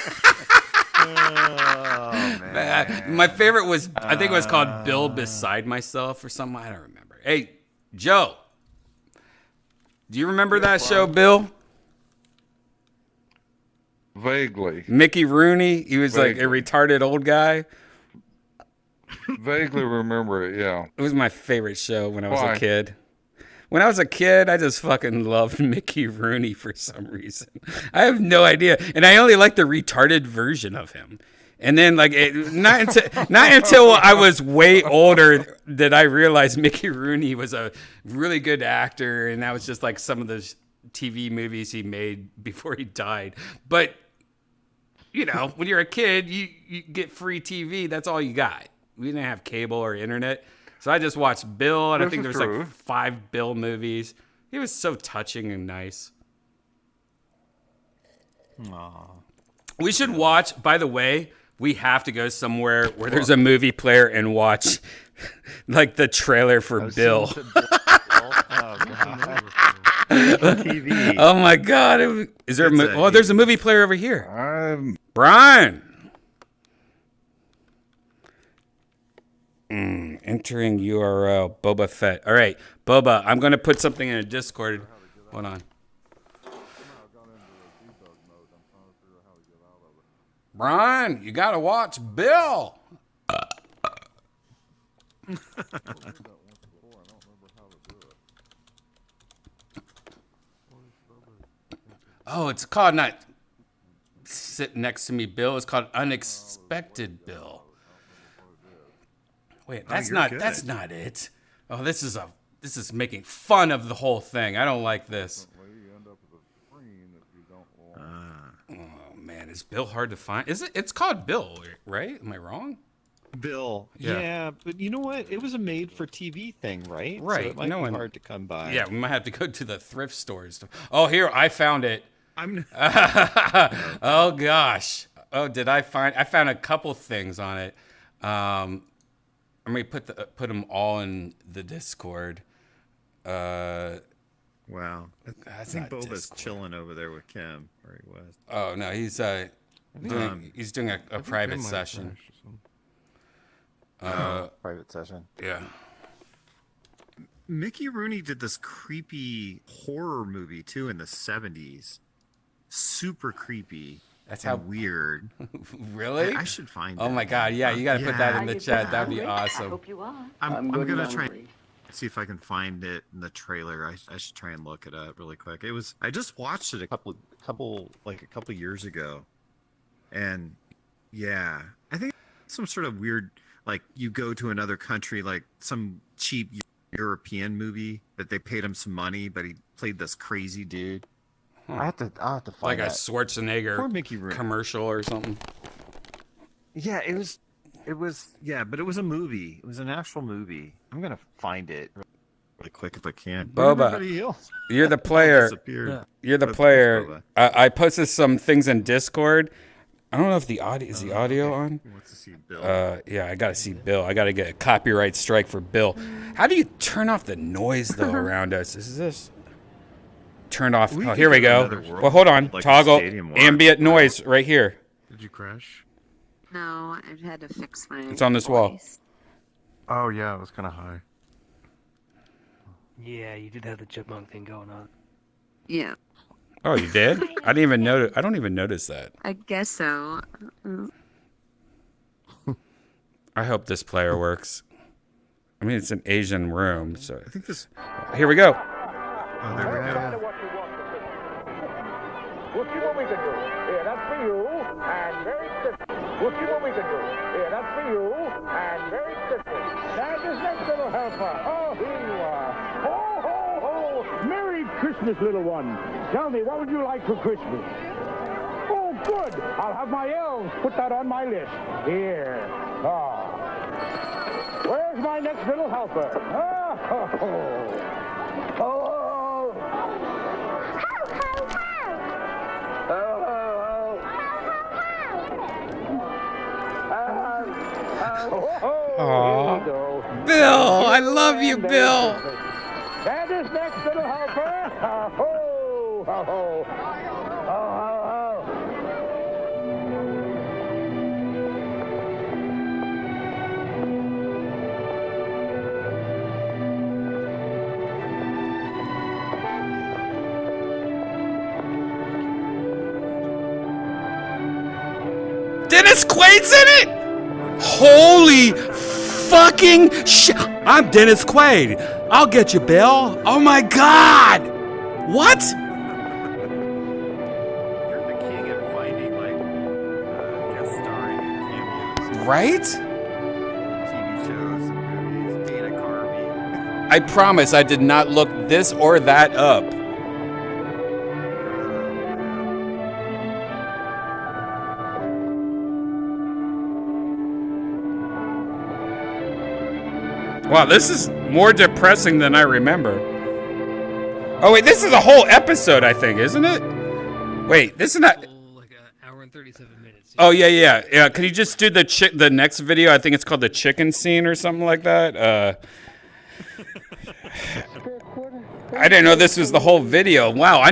Oh, man. My favorite was, I think it was called Bill Beside Myself or something. I don't remember. Hey, Joe, do you remember that show, Bill? Vaguely. Mickey Rooney. He was like a retarded old guy. Vaguely remember it, yeah. It was my favorite show when I was a kid. When I was a kid, I just fucking loved Mickey Rooney for some reason. I have no idea. And I only liked the retarded version of him. And then, like, not until I was way older did I realize Mickey Rooney was a really good actor. And that was just like some of the TV movies he made before he died. But, you know, when you're a kid, you get free TV. That's all you got. We didn't have cable or internet. So I just watched Bill, and I think there was like 5 Bill movies. He was so touching and nice. Aww. We should watch, by the way, we have to go somewhere where there's a movie player and watch like the trailer for Bill. TV. Oh my God. Is there there's a movie player over here. Brian. Entering URL, Boba Fett. All right, Boba, I'm going to put something in a Discord. Hold on. Brian, you got to watch Bill. Oh, it's called not Sit Next to Me, Bill. It's called Unexpected Bill. Wait, that's not it. Oh, this is making fun of the whole thing. I don't like this. Oh man, is Bill hard to find? Is it? It's called Bill, right? Am I wrong? Bill. Yeah, but you know what? It was a made-for-TV thing, right? Right. So it might be hard to come by. Yeah, we might have to go to the thrift stores. Oh, here, I found it. Oh gosh. Oh, I found a couple things on it. I'm gonna put them all in the Discord. Wow. I think Boba's chilling over there with Kim, where he was. Oh no, he's doing a private session. Private session. Yeah. Mickey Rooney did this creepy horror movie too in the 70s. Super creepy. That's how weird. Really? I should find it. Oh my God! Yeah, you got to put that in the chat. That'd be awesome. I hope you are. I'm gonna try and see if I can find it in the trailer. I should try and look it up really quick. I just watched it a couple years ago, and yeah, I think some sort of weird, like you go to another country, like some cheap European movie that they paid him some money, but he played this crazy dude. I'll have to find like a that. Schwarzenegger Poor Mickey Rooney. commercial or something. Yeah, it was. Yeah, but it was a movie. It was an actual movie. I'm gonna find it really quick if I can. Boba, you're the player. You're the player. I posted some things in Discord. I don't know if the audio is the audio on. He wants to see Bill. Yeah, I gotta see Bill. I gotta get a copyright strike for Bill. How do you turn off the noise though around us? Is this? Turned off. Oh, here we go. Well, hold on. Like Toggle ambient noise right here. Did you crash? No, I've had to fix my. It's on this wall. Oh yeah, it was kind of high. Yeah, you did have the chipmunk thing going on. Yeah. Oh, you did? I didn't even notice. I don't even notice that. I guess so. I hope this player works. I mean, it's an Asian room, so. I think this. Here we go. Oh, there we go. We'll see what we can do. Here, that's for you, and very simple. We'll see what we can do. Here, that's for you, and very simple. There's his next little helper. Oh, here you are. Ho, ho, ho! Merry Christmas, little one. Tell me, what would you like for Christmas? Oh, good. I'll have my elves put that on my list. Here. Ah. Where's my next little helper? Oh, ho, ho. Oh. Aw. Bill, I love you, Bill. And this next little helper, ho, ho, ho, ho, ho, ho. Dennis Quaid's in it? Holy fucking shit. I'm Dennis Quaid. I'll get you, Bill. Oh my God. What? You're the king at finding guest starring cameos. Right? TV shows and movies. Dana Carvey. I promise I did not look this or that up. Wow, this is more depressing than I remember. Oh wait, this is a whole episode, I think, isn't it? Wait, this is not. Like an hour and 37 minutes. Oh yeah. Can you just do the next video? I think it's called the chicken scene or something like that. I didn't know this was the whole video. Wow, I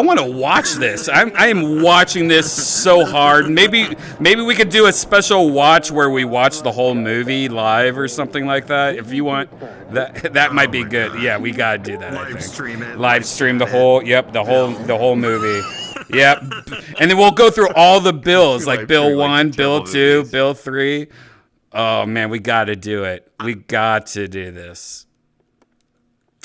want to watch this. I am watching this so hard. Maybe we could do a special watch where we watch the whole movie live or something like that. If you want, that might be good. God. Yeah, we gotta do that. Live stream it. Live stream the whole. Yep, the whole movie. Yep, and then we'll go through all the bills, like Bill 1, Bill 2, Bill 3. Oh man, we got to do it. We got to do this.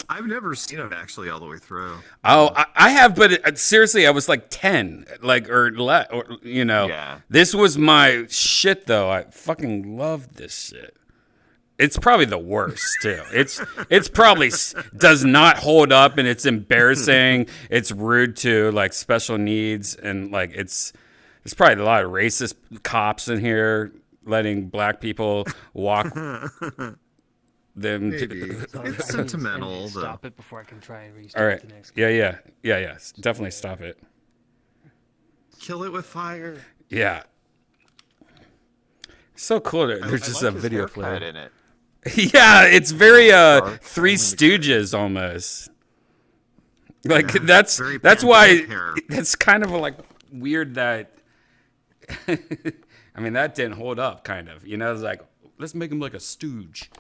I've never seen it actually all the way through. Oh, I have, but seriously, I was like 10, Yeah. This was my shit, though. I fucking loved this shit. It's probably the worst too. It's probably does not hold up, and it's embarrassing. It's rude to like special needs, and like it's probably a lot of racist cops in here letting black people walk. Them it's sentimental. Stop it before I can try and restart all right. the next. Yeah. Definitely stop it. Kill it with fire. Yeah. So cool. There's just a video player in it. Yeah, it's very Three Stooges almost. Like that's why it's kind of like weird that. I mean, that didn't hold up. Kind of, it's like let's make him like a stooge.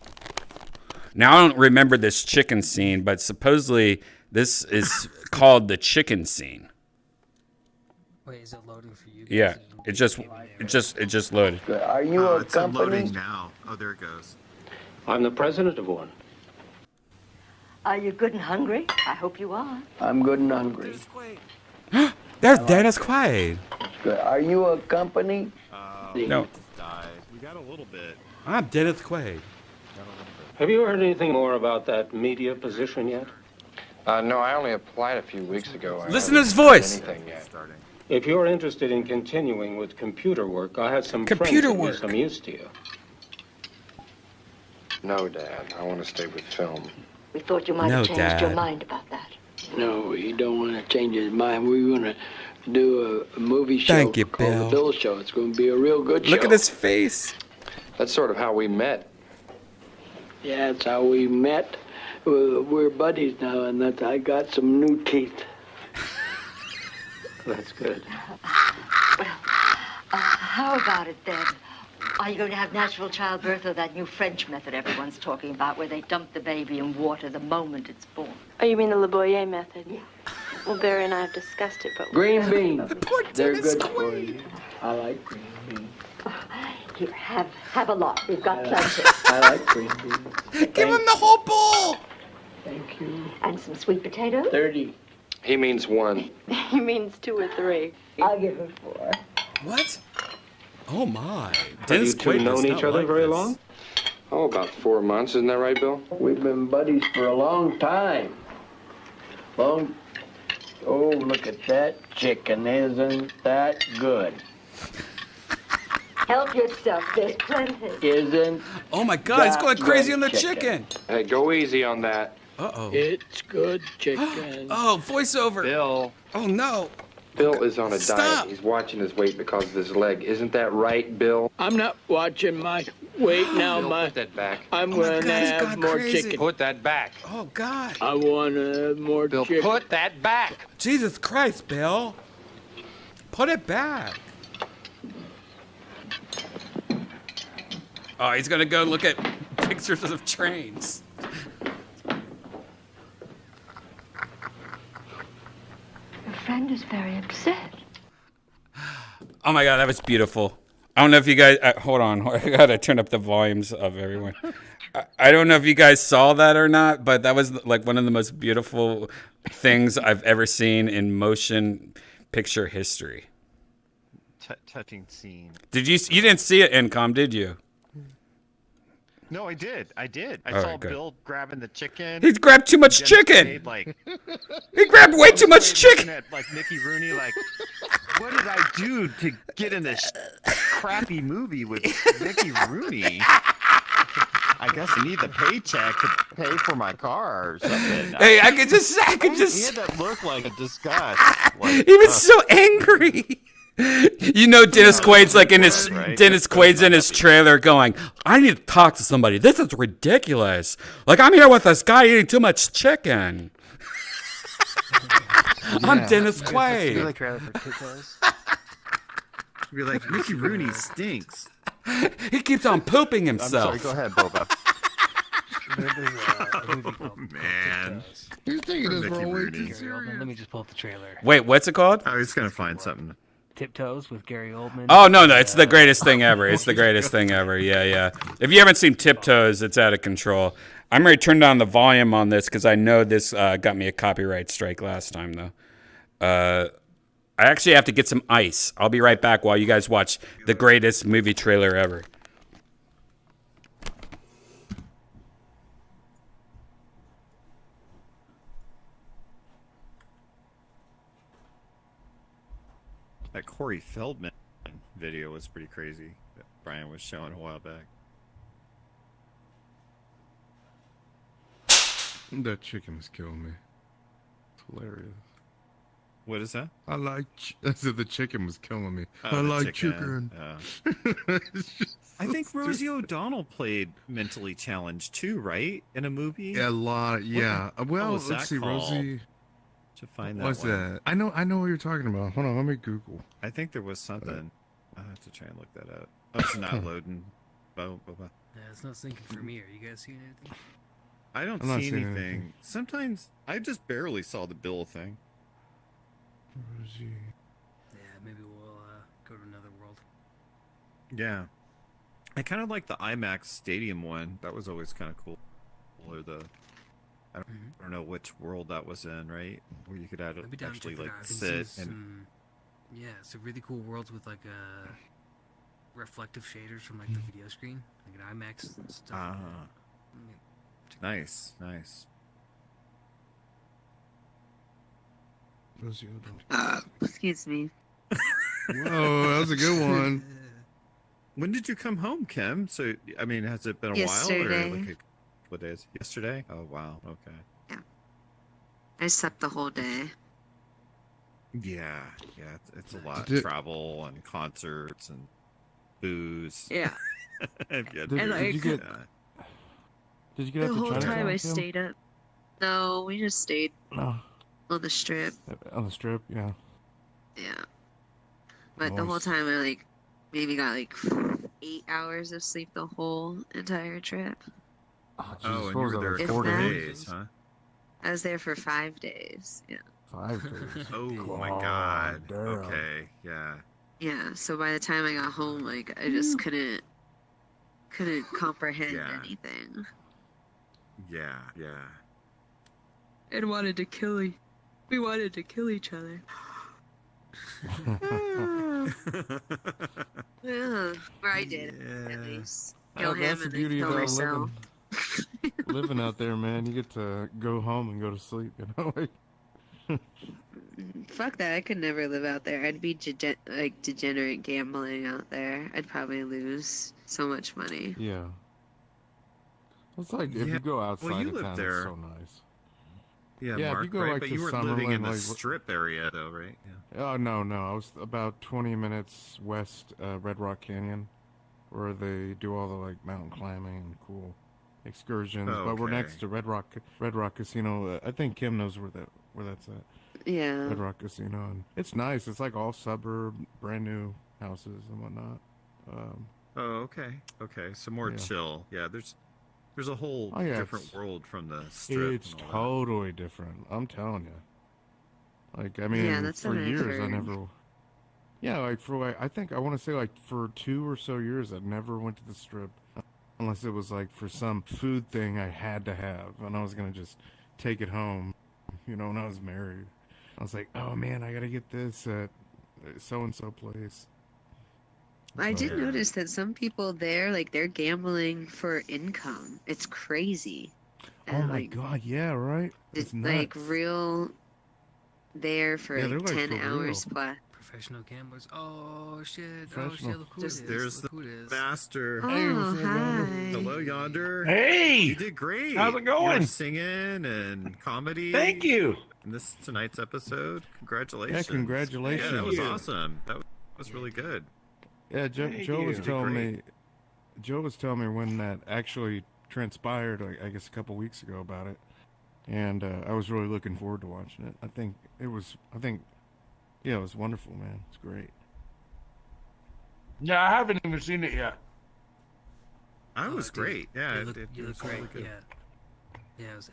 Now, I don't remember this chicken scene, but supposedly this is called the chicken scene. Wait, is it loading for you? Yeah, it just loaded. Are you a it's company? Loading now. Oh, there it goes. I'm the president of one. Are you good and hungry? I hope you are. I'm good and hungry. There's Dennis Quaid. Good. Are you a company? No. We got a little bit. I'm Dennis Quaid. Have you heard anything more about that media position yet? No, I only applied a few weeks ago. Listen to his voice. If you're interested in continuing with computer work, I have some computer friends work. Of some use to you. No, Dad. I want to stay with film. We thought you might have changed your mind about that. No, he don't want to change his mind. We're going to do a movie show Thank you, called Bill. The Bill Show. It's going to be a real good show. Look at his face. That's sort of how we met. Yeah, that's how we met. We're buddies now, and I got some new teeth. That's good. Well, how about it then? Are you going to have natural childbirth or that new French method everyone's talking about where they dump the baby in water the moment it's born? Oh, you mean the Le Boyer method? Yeah. Well, Barry and I have discussed it, but... Green beans. They're good for you. I like green beans. Here, have a lot. We've got plenty. I like green beans. Give him the whole bowl. Thank you. And some sweet potatoes? 30. He means 1. He means 2 or 3. I'll give him 4. What? Oh my! Have Dennis you two Quaid known does each not other like very this. long? Oh, about 4 months. Isn't that right, Bill? We've been buddies for a long time. Oh, look at that chicken. Isn't that good? Help yourself. There's plenty. Isn't Oh my God! He's going that crazy good on the chicken? chicken. Hey, go easy on that. Uh-oh. It's good chicken. Oh, voiceover. Bill. Oh no. Bill is on a Stop. diet. He's watching his weight because of his leg. Isn't that right, Bill? I'm not watching my Wait now, Bill, put that back. I'm Oh my gonna God, he's have gone more crazy. chicken. Put that back. Oh God. I wanna have more Bill, chicken. put that back. Jesus Christ, Bill. Put it back. Oh, he's gonna go look at pictures of trains. Your friend is very upset. Oh my God, that was beautiful. I don't know if you guys, hold on. I gotta turn up the volumes of everyone. I don't know if you guys saw that or not, but that was like one of the most beautiful things I've ever seen in motion picture history. Touching scene. You didn't see it, Incom, did you? No, I did. I All saw right, good. Bill grabbing the chicken. He grabbed too much Dennis chicken. Quaid, like, He grabbed way too much chicken. At, like Mickey Rooney, like, what did I do to get in this crappy movie with Mickey Rooney? I guess I need the paycheck to pay for my car or something. Hey, I could just. He had that look like a disgust. Like, He was so angry. You know, Dennis Quaid's like in his Dennis Quaid's in his trailer going, I need to talk to somebody. This is ridiculous. Like, I'm here with this guy eating too much chicken. I'm Dennis Quaid. Be like trailer for Tiptoes. Be like, Mickey Rooney stinks. He keeps on pooping himself. I'm sorry, go ahead, Boba. Oh, man. You're taking this Mickey wrong way Rooney. too serious. Let me just pull up the trailer. Wait, what's it called? I was gonna find something. Tiptoes with Gary Oldman. Oh, no, it's the greatest thing ever. It's the greatest thing ever. Yeah. If you haven't seen Tiptoes, it's out of control. I'm ready to turn down the volume on this because I know this got me a copyright strike last time, though. I actually have to get some ice. I'll be right back while you guys watch the greatest movie trailer ever. That Corey Feldman video was pretty crazy that Brian was showing a while back. That chicken is killing me. It's hilarious. What is that? I said the chicken was killing me. Oh, I the like chicken. I think Rosie O'Donnell played mentally challenged too, right? In a movie? Yeah, a lot. Yeah. Well, was let's that see, called? Rosie. To find that What's one. that? I know what you're talking about. Hold on, let me Google. I think there was something. I'll have to try and look that up. Oh, it's not loading. Yeah, it's not syncing for me. Are you guys seeing anything? I don't I'm not see seeing anything. anything. Sometimes I just barely saw the Bill thing. Rosie. Yeah, maybe we'll go to another world. Yeah. I kind of like the IMAX Stadium one. That was always kind of cool. Or the, I don't know which world that was in, right? Where you could I'd be down to actually check it like out. I can sit see and. some, yeah, some really cool worlds with like reflective shaders from like the video screen, like an IMAX stuff. Ah. Nice. Rosie O'Donnell. Excuse me. Whoa, that was a good one. When did you come home, Kim? So, I mean, has it been a while Yesterday. or like a couple of days? Yesterday? Oh, wow. Okay. I slept the whole day. Yeah. It's a lot. Did- Travel and concerts and booze. Yeah. Yeah, Did And you like get? Did you get the out to whole Chinatown, time I Kim? stayed up. No, we just stayed No. on the strip. On the strip, yeah. Yeah. But the whole Nice. time I like maybe got like 8 hours of sleep the whole entire trip. Oh, Jesus, and what you was were that, there like If 4 that- days, huh? I was there for 5 days. Yeah. 5 days. Oh my God God. damn. Okay. Yeah. Yeah. So by the time I got home, like I just couldn't comprehend Yeah. anything. Yeah. And wanted to kill we wanted to kill each other. Yeah, or I did at least. Kill him That's the and then beauty kill about myself. living out there, man. You get to go home and go to sleep. You know, like, Fuck that! I could never live out there. I'd be degenerate gambling out there. I'd probably lose so much money. yeah. It's like if Yeah. you go outside Well, you of live town, there. it's so nice. Yeah, Yeah, if Mark, you go, right? like, But to you weren't living in Summerlin, the like, strip area, though, right? Yeah. Oh no, I was about 20 minutes west, Red Rock Canyon. where they do all the like mountain climbing and cool excursions. Oh, But we're okay. next to Red Rock Casino. I think Kim knows where that's at. Yeah. Red Rock Casino, and it's nice. It's like all suburb, brand new houses and whatnot. Oh, okay. Okay, so more Yeah. chill. Yeah, there's a whole Oh, yeah, different it's- world from the strip. It's and all that. totally different. I'm telling you. Like, I mean, Yeah, that's for what I've years I heard. never. Yeah, like for like I think I want to say like for 2 or so years I never went to the strip unless it was like for some food thing I had to have, and I was gonna just take it home. You know, when I was married, I was like, oh man, I gotta get this at so and so place. I did Yeah. notice that some people there, like, they're gambling for income. It's crazy. Oh And, my like, god, yeah, right. It's like nuts. real there for Yeah, like they're, like, 10 for hours real. plus. Professional gamblers. Oh shit! Professional. Look who Just it is. there's Look the who it is. master. Oh, hi. Hello, Yonder. Hey! You did great. How's it You going? were singing and comedy. Thank you. In this tonight's episode, congratulations. Yeah, congratulations. Yeah, that was Thank you. awesome. That was really good. Yeah, Thank Joe was you. telling Great. me. Joe was telling me when that actually transpired. I guess a couple weeks ago about it, and I was really looking forward to watching it. I think, yeah, it was wonderful, man. It's great. Yeah, I haven't even seen it yet. That Oh, was dude, great. Yeah, you look, it you was look really great. good. Yeah, it was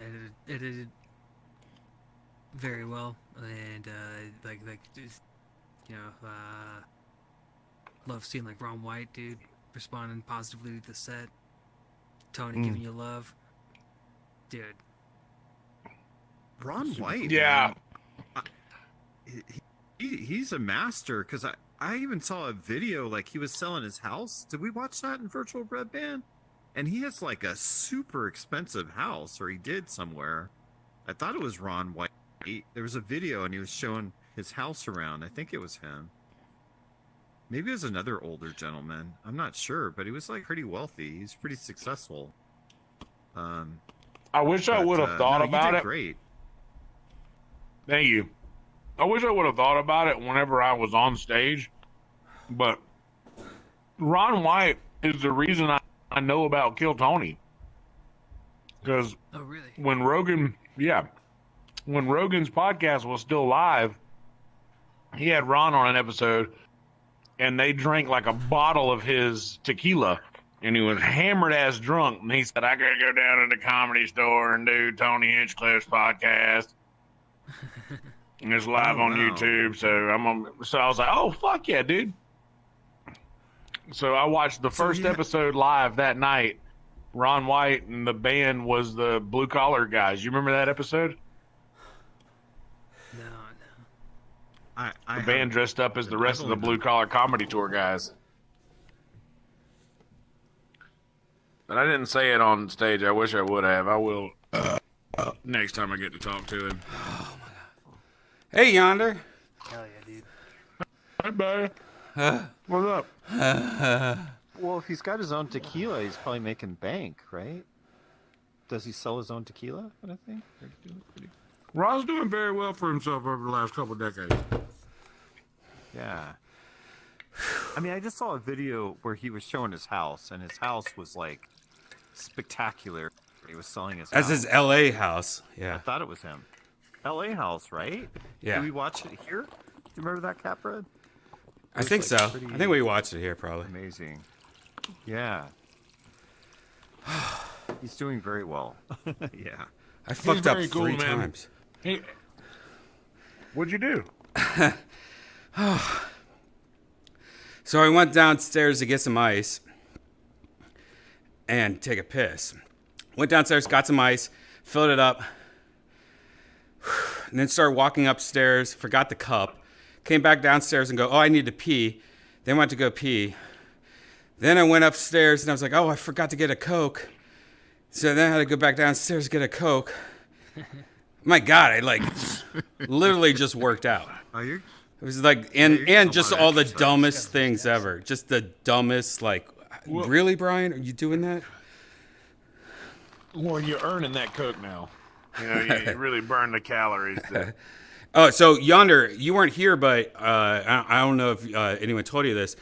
edited very well, and like just love seeing like Ron White, dude, responding positively to the set. Tony giving you love, dude. Ron White. Yeah. man. He's a master because I even saw a video like he was selling his house. Did we watch that in virtual Redban? And he has like a super expensive house, or he did somewhere. I thought it was Ron White. There was a video and he was showing his house around. I think it was him. Maybe it was another older gentleman. I'm not sure, but he was like pretty wealthy. He's pretty successful. I wish I would have thought no, about you did it. Great. Thank you. I wish I would have thought about it whenever I was on stage, but Ron White is the reason I know about Kill Tony. Because Oh really? when Rogan's podcast was still live, he had Ron on an episode, and they drank like a bottle of his tequila, and he was hammered ass drunk, and he said, I gotta go down to the Comedy Store and do Tony Hinchcliffe's podcast. And it's live on YouTube, so I was like, oh fuck yeah, dude. So I watched the first episode live that night. Ron White and the band was the Blue Collar Guys. You remember that episode? No. The band dressed up as the rest of the Blue Collar Comedy Tour guys. But I didn't say it on stage. I wish I would have. I will next time I get to talk to him. Hey, Yonder. Hell yeah, dude. Hi, buddy. What's up? Well, if he's got his own tequila, he's probably making bank, right? Does he sell his own tequila, I think? Ron's doing very well for himself over the last couple of decades. Yeah. I mean, I just saw a video where he was showing his house, and his house was, like, spectacular. He was selling his That's house. his L.A. house. Yeah. I thought it was him. L.A. house, right? Yeah. Did we watch it here? Do you remember that, Capred? I think so. I think we watched it here, probably. Amazing. Yeah. He's doing very well. Yeah. I fucked up 3 times. Hey, what'd you do? So I went downstairs to get some ice and take a piss. Went downstairs, got some ice, filled it up, and then started walking upstairs, forgot the cup, came back downstairs and go, oh, I need to pee. Then went to go pee. Then I went upstairs and I was like, oh, I forgot to get a Coke. So then I had to go back downstairs to get a Coke. My God, I literally just worked out. Oh, you? It was like, and just all the dumbest things ever. Just the dumbest, really, Brian? Are you doing that? Well, you're earning that Coke now. You know, you really burn the calories. Oh, so Yonder, you weren't here, but I don't know if anyone told you this.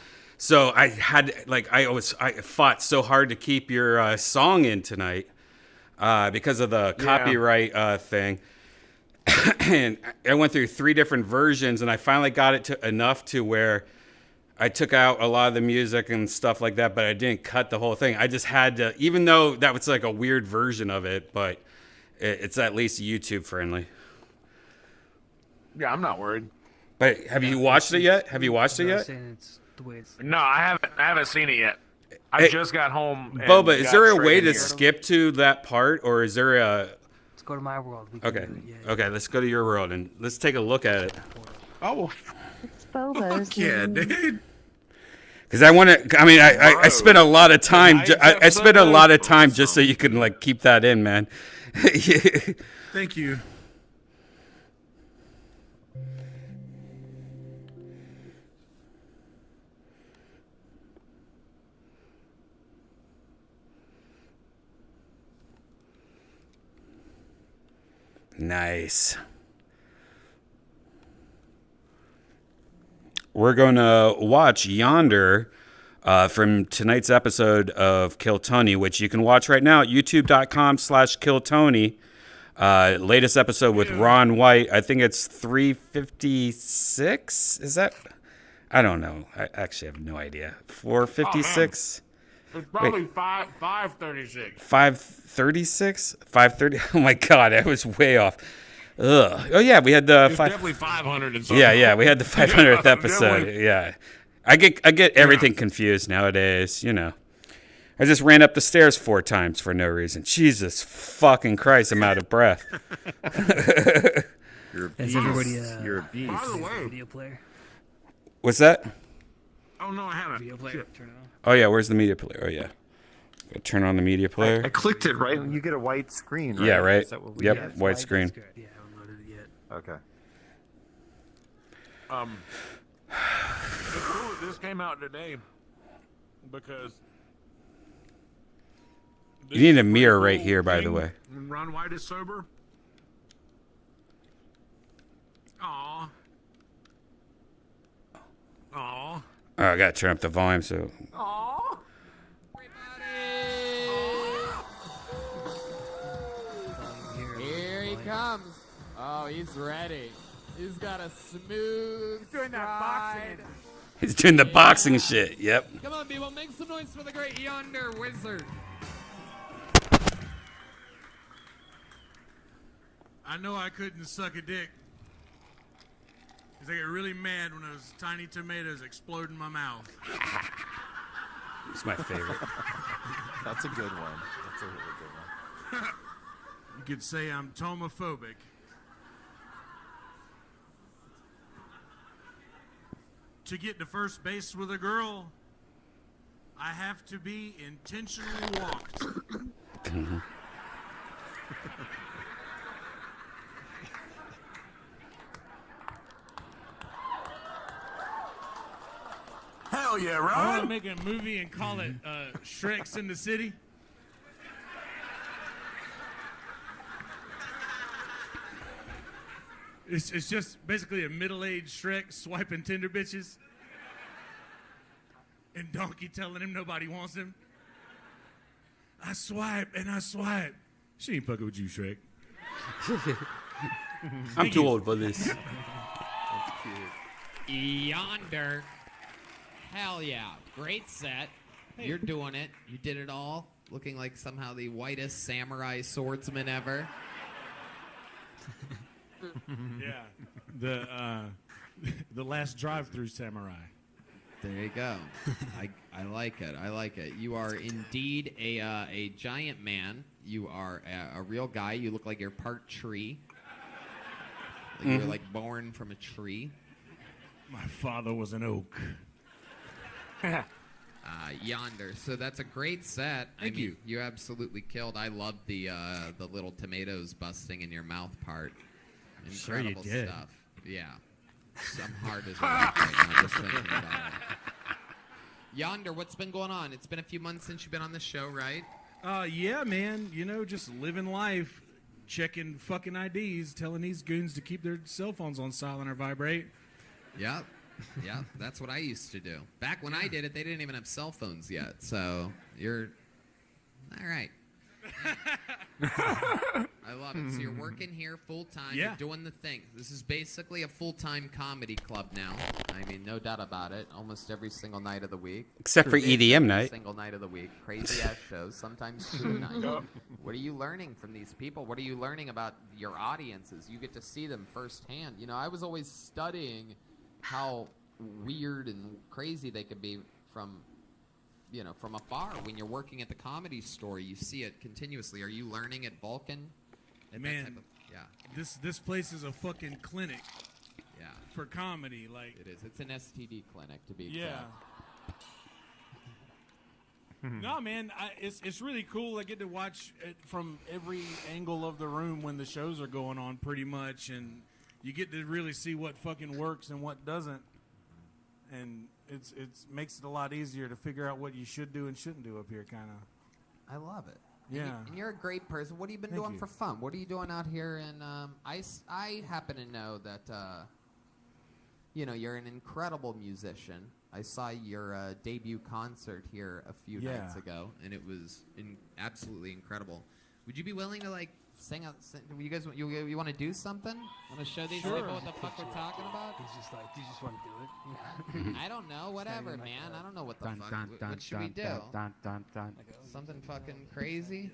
So I had I fought so hard to keep your song in tonight because of the copyright thing. And I went through 3 different versions, and I finally got it to enough to where I took out a lot of the music and stuff like that, but I didn't cut the whole thing. I just had to, even though that was like a weird version of it, but it's at least YouTube friendly. Yeah, I'm not worried. But have you watched it yet? Have you watched it yet? No, I haven't seen it yet. I just got home. And Boba, is got there a straight way in to here. skip to that part, or is there a... Let's go to my world. We can Okay. do it, yeah. Okay, let's go to your world and let's take a look at it. Oh, It's Boba's. Yeah, dude. Because I want to. I mean, I spent a lot of time. I spent a lot of time just so you can like keep that in, man. Thank you. Nice. We're going to watch Yonder from tonight's episode of Kill Tony, which you can watch right now at youtube.com/KillTony. Latest episode with Ron White. I think it's 356. Is that? I don't know. I actually have no idea. 456. It's probably 536. 536? 530? Oh my God, I was way off. Ugh. Oh yeah, we had the It's definitely 500 and something. Yeah, we had the 500th episode. Definitely. Yeah, I get everything confused nowadays. You know, I just ran up the stairs 4 times for no reason. Jesus fucking Christ, I'm out of breath. You're a Has beast. everybody, You're a beast. By the way, video player? What's that? oh no, I haven't. Video player. Turn it on. Oh yeah, where's the media player? Oh yeah, gotta turn on the media player. I clicked it right. You get a white screen, right? Yeah, right. Is that what we Yep, get? white screen. Yeah, I haven't loaded it yet. Okay. It's cool that this came out today because You need a mirror right here, by the way. When Ron White is sober. Aw. Aw. Oh, I gotta turn up the volume so. Aw. Here he comes. Oh, he's ready. He's got a smooth doing that stride. He's doing the boxing shit. Yep. Come on, people, make some noise for the great Yonder Wizard. I know I couldn't suck a dick. Because I get really mad when those tiny tomatoes explode in my mouth. It's my favorite. That's a good one. That's a really good one. You could say I'm tomophobic. To get to first base with a girl, I have to be intentionally walked. Hell yeah, I want Ron. to make a movie and call it Shrek's in the City. It's just basically a middle-aged Shrek swiping Tinder bitches. And Donkey telling him nobody wants him. I swipe and I swipe. She ain't fucking with you, Shrek. I'm too old for this. Yonder. Hell yeah. Great set. You're doing it. You did it all. Looking like somehow the whitest samurai swordsman ever. Yeah. The last drive-through samurai. There you go. I like it. I like it. You are indeed a giant man. You are a real guy. You look like you're part tree. Like you were like born from a tree. My father was an oak. Yonder. So that's a great set. Thank you. You absolutely killed. I loved the little tomatoes busting in your mouth part. Sure you Incredible did. stuff. Yeah. Some heart is right now just thinking about it. Yonder, what's been going on? It's been a few months since you've been on the show, right? Yeah, man. You know, just living life, checking fucking IDs, telling these goons to keep their cell phones on silent or vibrate. Yeah. Yeah, that's what I used to do. Back when I did it, they didn't even have cell phones yet. So you're all right. I love it. So you're working here full time. Yeah. You're doing the thing. This is basically a full-time comedy club now. I mean, no doubt about it. Almost every single night of the week. Except for EDM Every night. Single night of the week. Crazy ass shows. Sometimes 2 a night. What are you learning from these people? What are you learning about your audiences? You get to see them firsthand. You know, I was always studying how weird and crazy they could be from afar. When you're working at the Comedy Store, you see it continuously. Are you learning at Vulcan? At that type of, yeah. This place is a fucking clinic. Yeah. For comedy, like it is. It's an STD clinic, to be yeah. exact. No, man, it's really cool. I get to watch it from every angle of the room when the shows are going on, pretty much, and you get to really see what fucking works and what doesn't, and it's makes it a lot easier to figure out what you should do and shouldn't do up here, kind of. I love it. Yeah. And you're a great person. What have you been Thank doing you. for fun? What are you doing out here? And I happen to know that, you're an incredible musician. I saw your debut concert here a few nights ago, and it was absolutely incredible. Would you be willing to, like, sing out? You guys, you want to do something? Want to show these people what the fuck we're talking about? He's just like, do you just want to do it? I don't know. Whatever, man. I don't know what the fuck. What should we do? Something fucking crazy?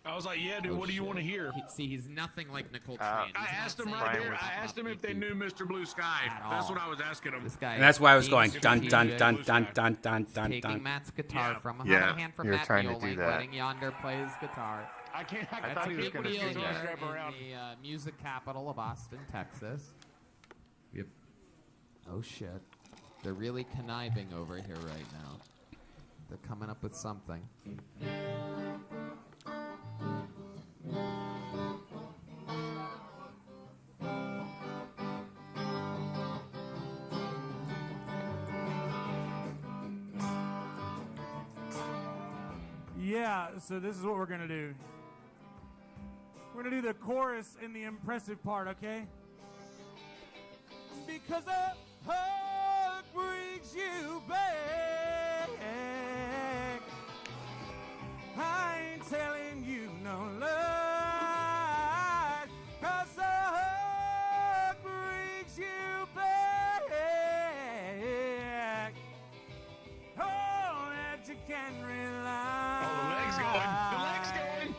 I was like, yeah, dude, what do you want to hear? He's nothing like Nicole Tran. I asked him right there. I asked him if they knew Mr. Blue Sky. That's what I was asking him. This guy, And that's why I was going dun dun dun dun dun dun dun taking dun. Matt's guitar from him. Yeah, A hand for you're Matt trying to Mueller, do that. letting Yonder play his guitar. I That's thought a he was big going to deal sing here Grab around. in the music capital of Austin, Texas. Yep. Oh shit! They're really conniving over here right now. They're coming up with something. Yeah, so this is what we're going to do. We're going to do the chorus and the impressive part, okay? Because a hug brings you back. I ain't telling you no lies. 'Cause a hug brings you back. Oh, that you can rely. Oh, the leg's going. The leg's going.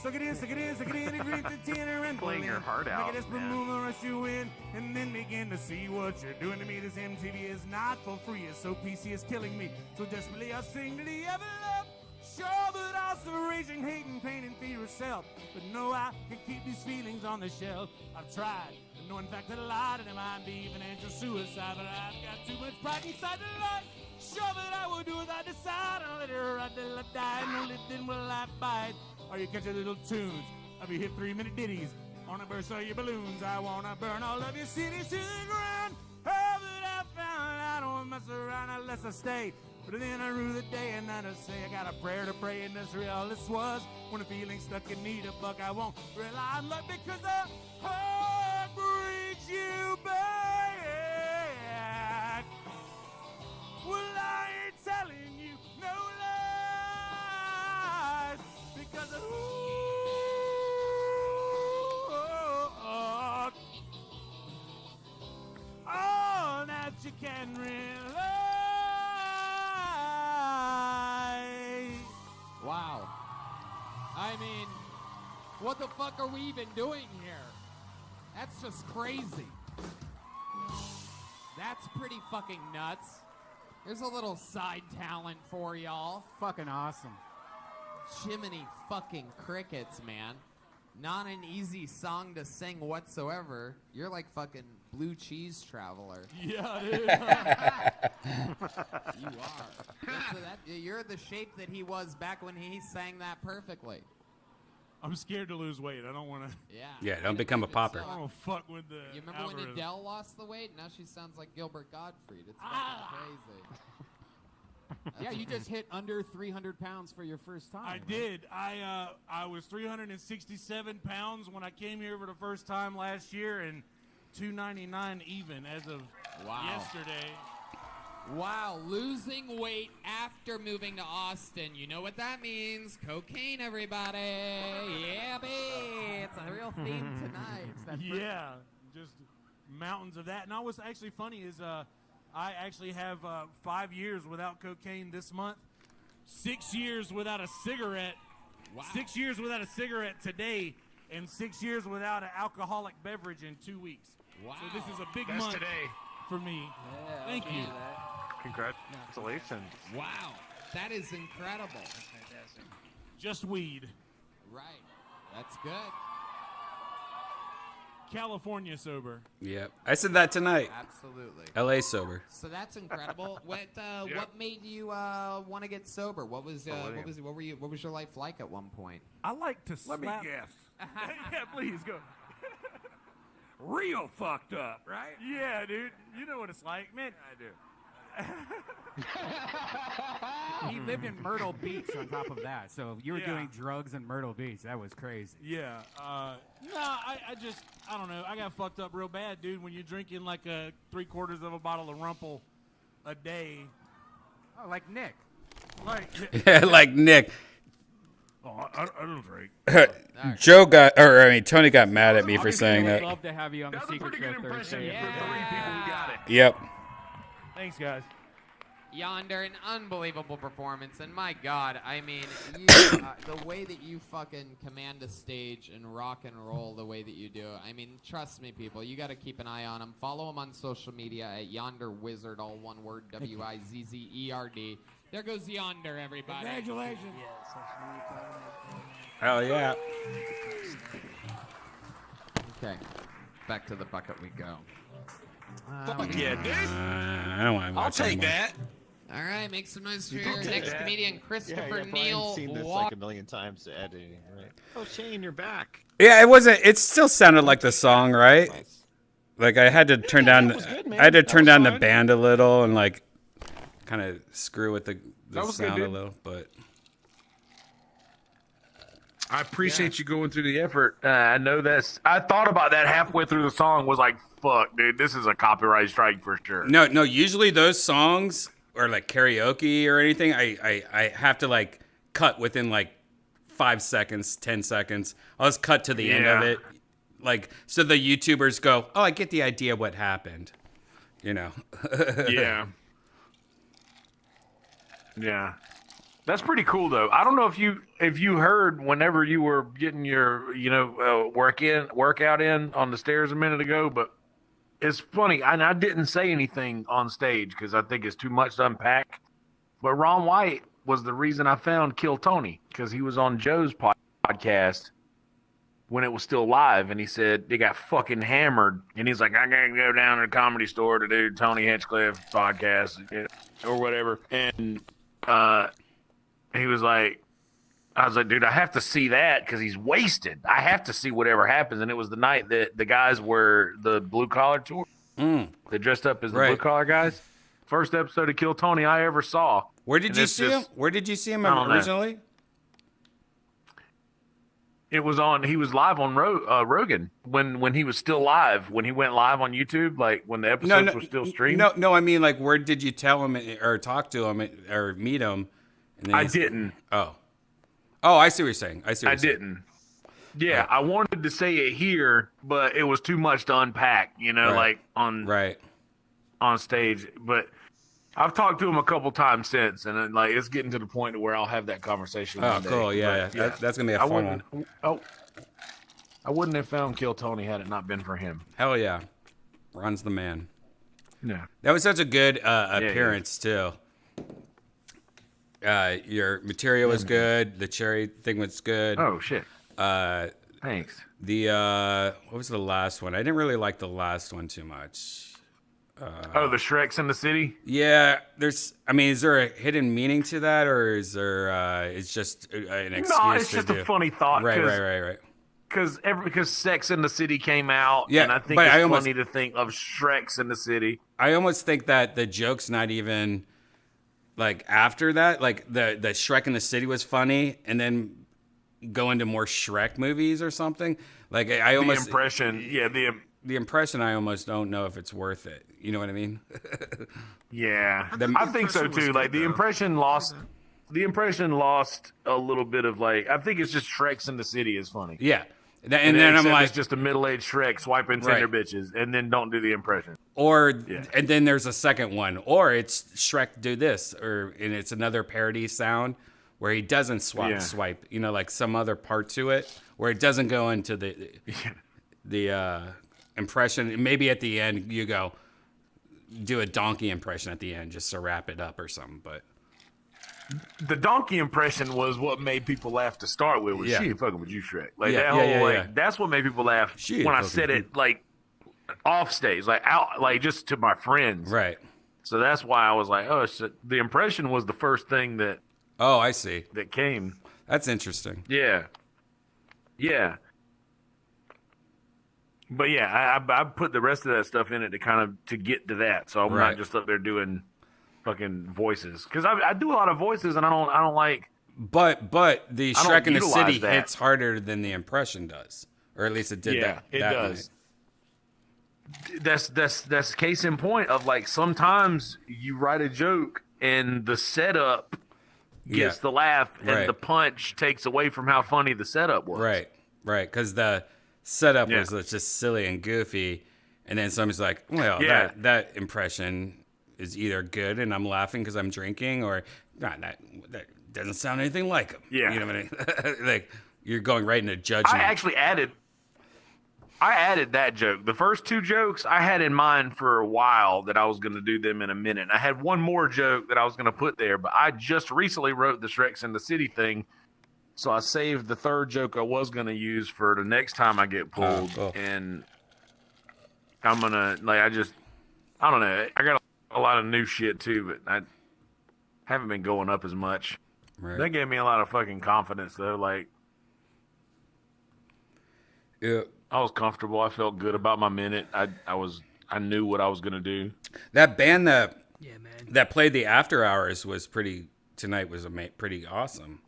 Suck it in, suck it in, suck it in, and drink the tenor and Playing your heart Make out, it desperate man. move and rush you in, and then begin to see what you're doing to me. This MTV is not for free, it's so PC is killing me. So desperately I sing to the ever love, sure but also raging, hating, pain, and fear of self. But no, I can keep these feelings on the shelf. I've tried, but no, in fact, that a lot of them might be financial suicide. But I've got too much pride inside the life. Sure that I will do as I decide. I'll let her ride till I die, and only then will I bite. Or you catch your little tunes of your hit 3-minute ditties. Wanna burst all your balloons, I wanna burn all of your cities to the ground. All that I found, I don't mess around unless I stay. But then I rue the day and then I say I got a prayer to pray, and that's real this was. When I'm feeling stuck in need of buck, I won't rely on luck, because a heart brings you back. Well, I ain't telling you no lies, because of all that you can rely. Wow. I mean, what the fuck are we even doing here? That's just crazy. That's pretty fucking nuts. There's a little side talent for y'all. Fucking awesome. Jiminy fucking crickets, man. Not an easy song to sing whatsoever. You're like fucking Blue Cheese Traveler. Yeah, dude. You are. You're the shape that he was back when he sang that perfectly. I'm scared to lose weight. I don't want to. Yeah. Yeah, don't become a popper. I don't fuck with the. You remember when algorithm. Adele lost the weight? Now she sounds like Gilbert Gottfried. It's fucking crazy. Yeah, you just hit under 300 pounds for your first time. I right? did. I was 367 pounds when I came here for the first time last year, and 299 even as of yesterday. Wow, losing weight after moving to Austin. You know what that means. Cocaine, everybody. Yeah, babe. It's a real theme tonight. Yeah, just mountains of that. And what's actually funny is I actually have 5 years without cocaine this month. 6 years without a cigarette. Wow. 6 years without a cigarette today. And 6 years without an alcoholic beverage in 2 weeks. Wow. So this is a big Best month today. for me. Yeah, Thank you. Congratulations. Wow, that is incredible. Just weed. Right, that's good. California sober. Yep. I said that tonight. Absolutely. LA sober. So that's incredible. What made you want to get sober? What was your life like at one point? I like to slap. Let me guess. Yeah, please go. Real fucked up, right? Yeah, dude. You know what it's like, man. I do. He lived in Myrtle Beach on top of that, so you were doing drugs in Myrtle Beach. That was crazy. Yeah. I don't know. I got fucked up real bad, dude, when you're drinking like 3/4 of a bottle of Rumple a day. Oh, like Nick. Yeah, like Nick. Oh, I don't drink. Tony got mad at me for saying that. I'd love to have you on the Secret Show Thursday. Yeah. Yep. Thanks, guys. Yonder, an unbelievable performance, and my God, I mean, you, the way that you fucking command a stage and rock and roll the way that you do, I mean, trust me, people, you got to keep an eye on him. Follow him on social media at Yonder Wizard, all one word, Wizzerd. There goes Yonder, everybody. Congratulations. Hell yeah. Okay, back to the bucket we go. Fuck yeah, dude. I don't want to watch I'll take anymore. that. All right, make some noise for You your can take next that. comedian, Christopher Brian's Neal. seen this like a million times editing, right? Oh, Shane, you're back. Yeah, it wasn't. It still sounded like the song, right? Like I had to turn down. was good, man. I had to That turn was down the fine. band a little and like kind of screw with the That was good, sound a dude. little, but. I appreciate you going through the effort. I know that's. I thought about that halfway through the song. Was like, "Fuck, dude, this is a copyright strike for sure." No. Usually those songs or like karaoke or anything, I have to like cut within like 5 seconds, 10 seconds. I'll just cut to the end of it, like so the YouTubers go, "Oh, I get the idea what happened," you know. Yeah. Yeah. That's pretty cool though. I don't know if you heard whenever you were getting your workout in on the stairs a minute ago, but it's funny. And I didn't say anything on stage because I think it's too much to unpack. But Ron White was the reason I found Kill Tony because he was on Joe's podcast when it was still live, and he said they got fucking hammered, and he's like, I gotta go down to the Comedy Store to do Tony Hinchcliffe podcast or whatever, and he was like, I was like, dude, I have to see that because he's wasted. I have to see whatever happens. And it was the night that the guys were the blue collar tour. They dressed up as the blue collar guys. First episode of Kill Tony I ever saw. Where did you see him? Where did you see him originally? It was on. He was live on Rogan when he was still live. When he went live on YouTube, like when the episodes were still streamed. No. I mean, like, where did you tell him or talk to him or meet him? And then I didn't. Oh, I see what you're saying. I didn't. Yeah, I wanted to say it here, but it was too much to unpack. You know, like on stage. But I've talked to him a couple times since, and like it's getting to the point where I'll have that conversation. Oh, one day. cool. Yeah. That's gonna be a fun one. I wouldn't have found Kill Tony had it not been for him. Hell yeah, Ron's the man. Yeah, that was such a good appearance too. Your material was good. The cherry thing was good. Oh shit. Thanks. The what was the last one? I didn't really like the last one too much. The Shreks in the City? Yeah, is there a hidden meaning to that, or is there it's just an excuse? No, it's just a funny thought. Right. Because Sex in the City came out, yeah, and I think it's funny to think of Shreks in the City. I almost think that the joke's not even like after that. Like the Shrek in the City was funny, and then go into more Shrek movies or something. Like I almost the impression, the impression, I almost don't know if it's worth it. You know what I mean? Yeah, The- I think so too. Like the impression lost. The impression lost a little bit of like. I think it's just Shrek's in the City is funny. Yeah, and then I'm except like, it's just a middle-aged Shrek swiping Right. Tinder bitches, and then don't do the impression. or Yeah. and then there's a second one, or it's Shrek do this, and it's another parody sound where he doesn't swipe. You know, like some other part to it where it doesn't go into the impression. Maybe at the end you go do a donkey impression at the end just to wrap it up or something, but. The donkey impression was what made people laugh to start with. Was Yeah. she ain't fucking with you, Shrek? Like Yeah, that yeah, whole yeah, like yeah. that's what made people laugh She ain't when I fucking said with it like off stage, like out, like just to my friends. Right. So that's why I was like, oh, so the impression was the first thing that. Oh, I see. That came. That's interesting. Yeah. Yeah. But yeah, I put the rest of that stuff in it to get to that. So I'm Right. not just up there doing fucking voices because I do a lot of voices and I don't like. But the I don't Shrek in the utilize City that. hits harder than the impression does, or at least it did. Yeah, it that does. night. That's case in point of like sometimes you write a joke and the setup gets Yeah. the laugh and Right. the punch takes away from how funny the setup was. Right, because the setup Yeah. was just silly and goofy, and then somebody's like, "Well, Yeah. that impression is either good and I'm laughing because I'm drinking, or not. That doesn't sound anything like him." Yeah. You know what I mean? Like you're going right into judgment. I actually added that joke. The first two jokes I had in mind for a while that I was going to do them in a minute. I had one more joke that I was going to put there, but I just recently wrote the Shrek's in the City thing. So I saved the third joke I was going to use for the next time I get pulled. cool. And I'm going to, like, I don't know. I got a lot of new shit too, but I haven't been going up as much. Right. That gave me a lot of fucking confidence though. Like, yeah. I was comfortable. I felt good about my minute. I knew what I was gonna do. That band that played the After Hours was pretty awesome.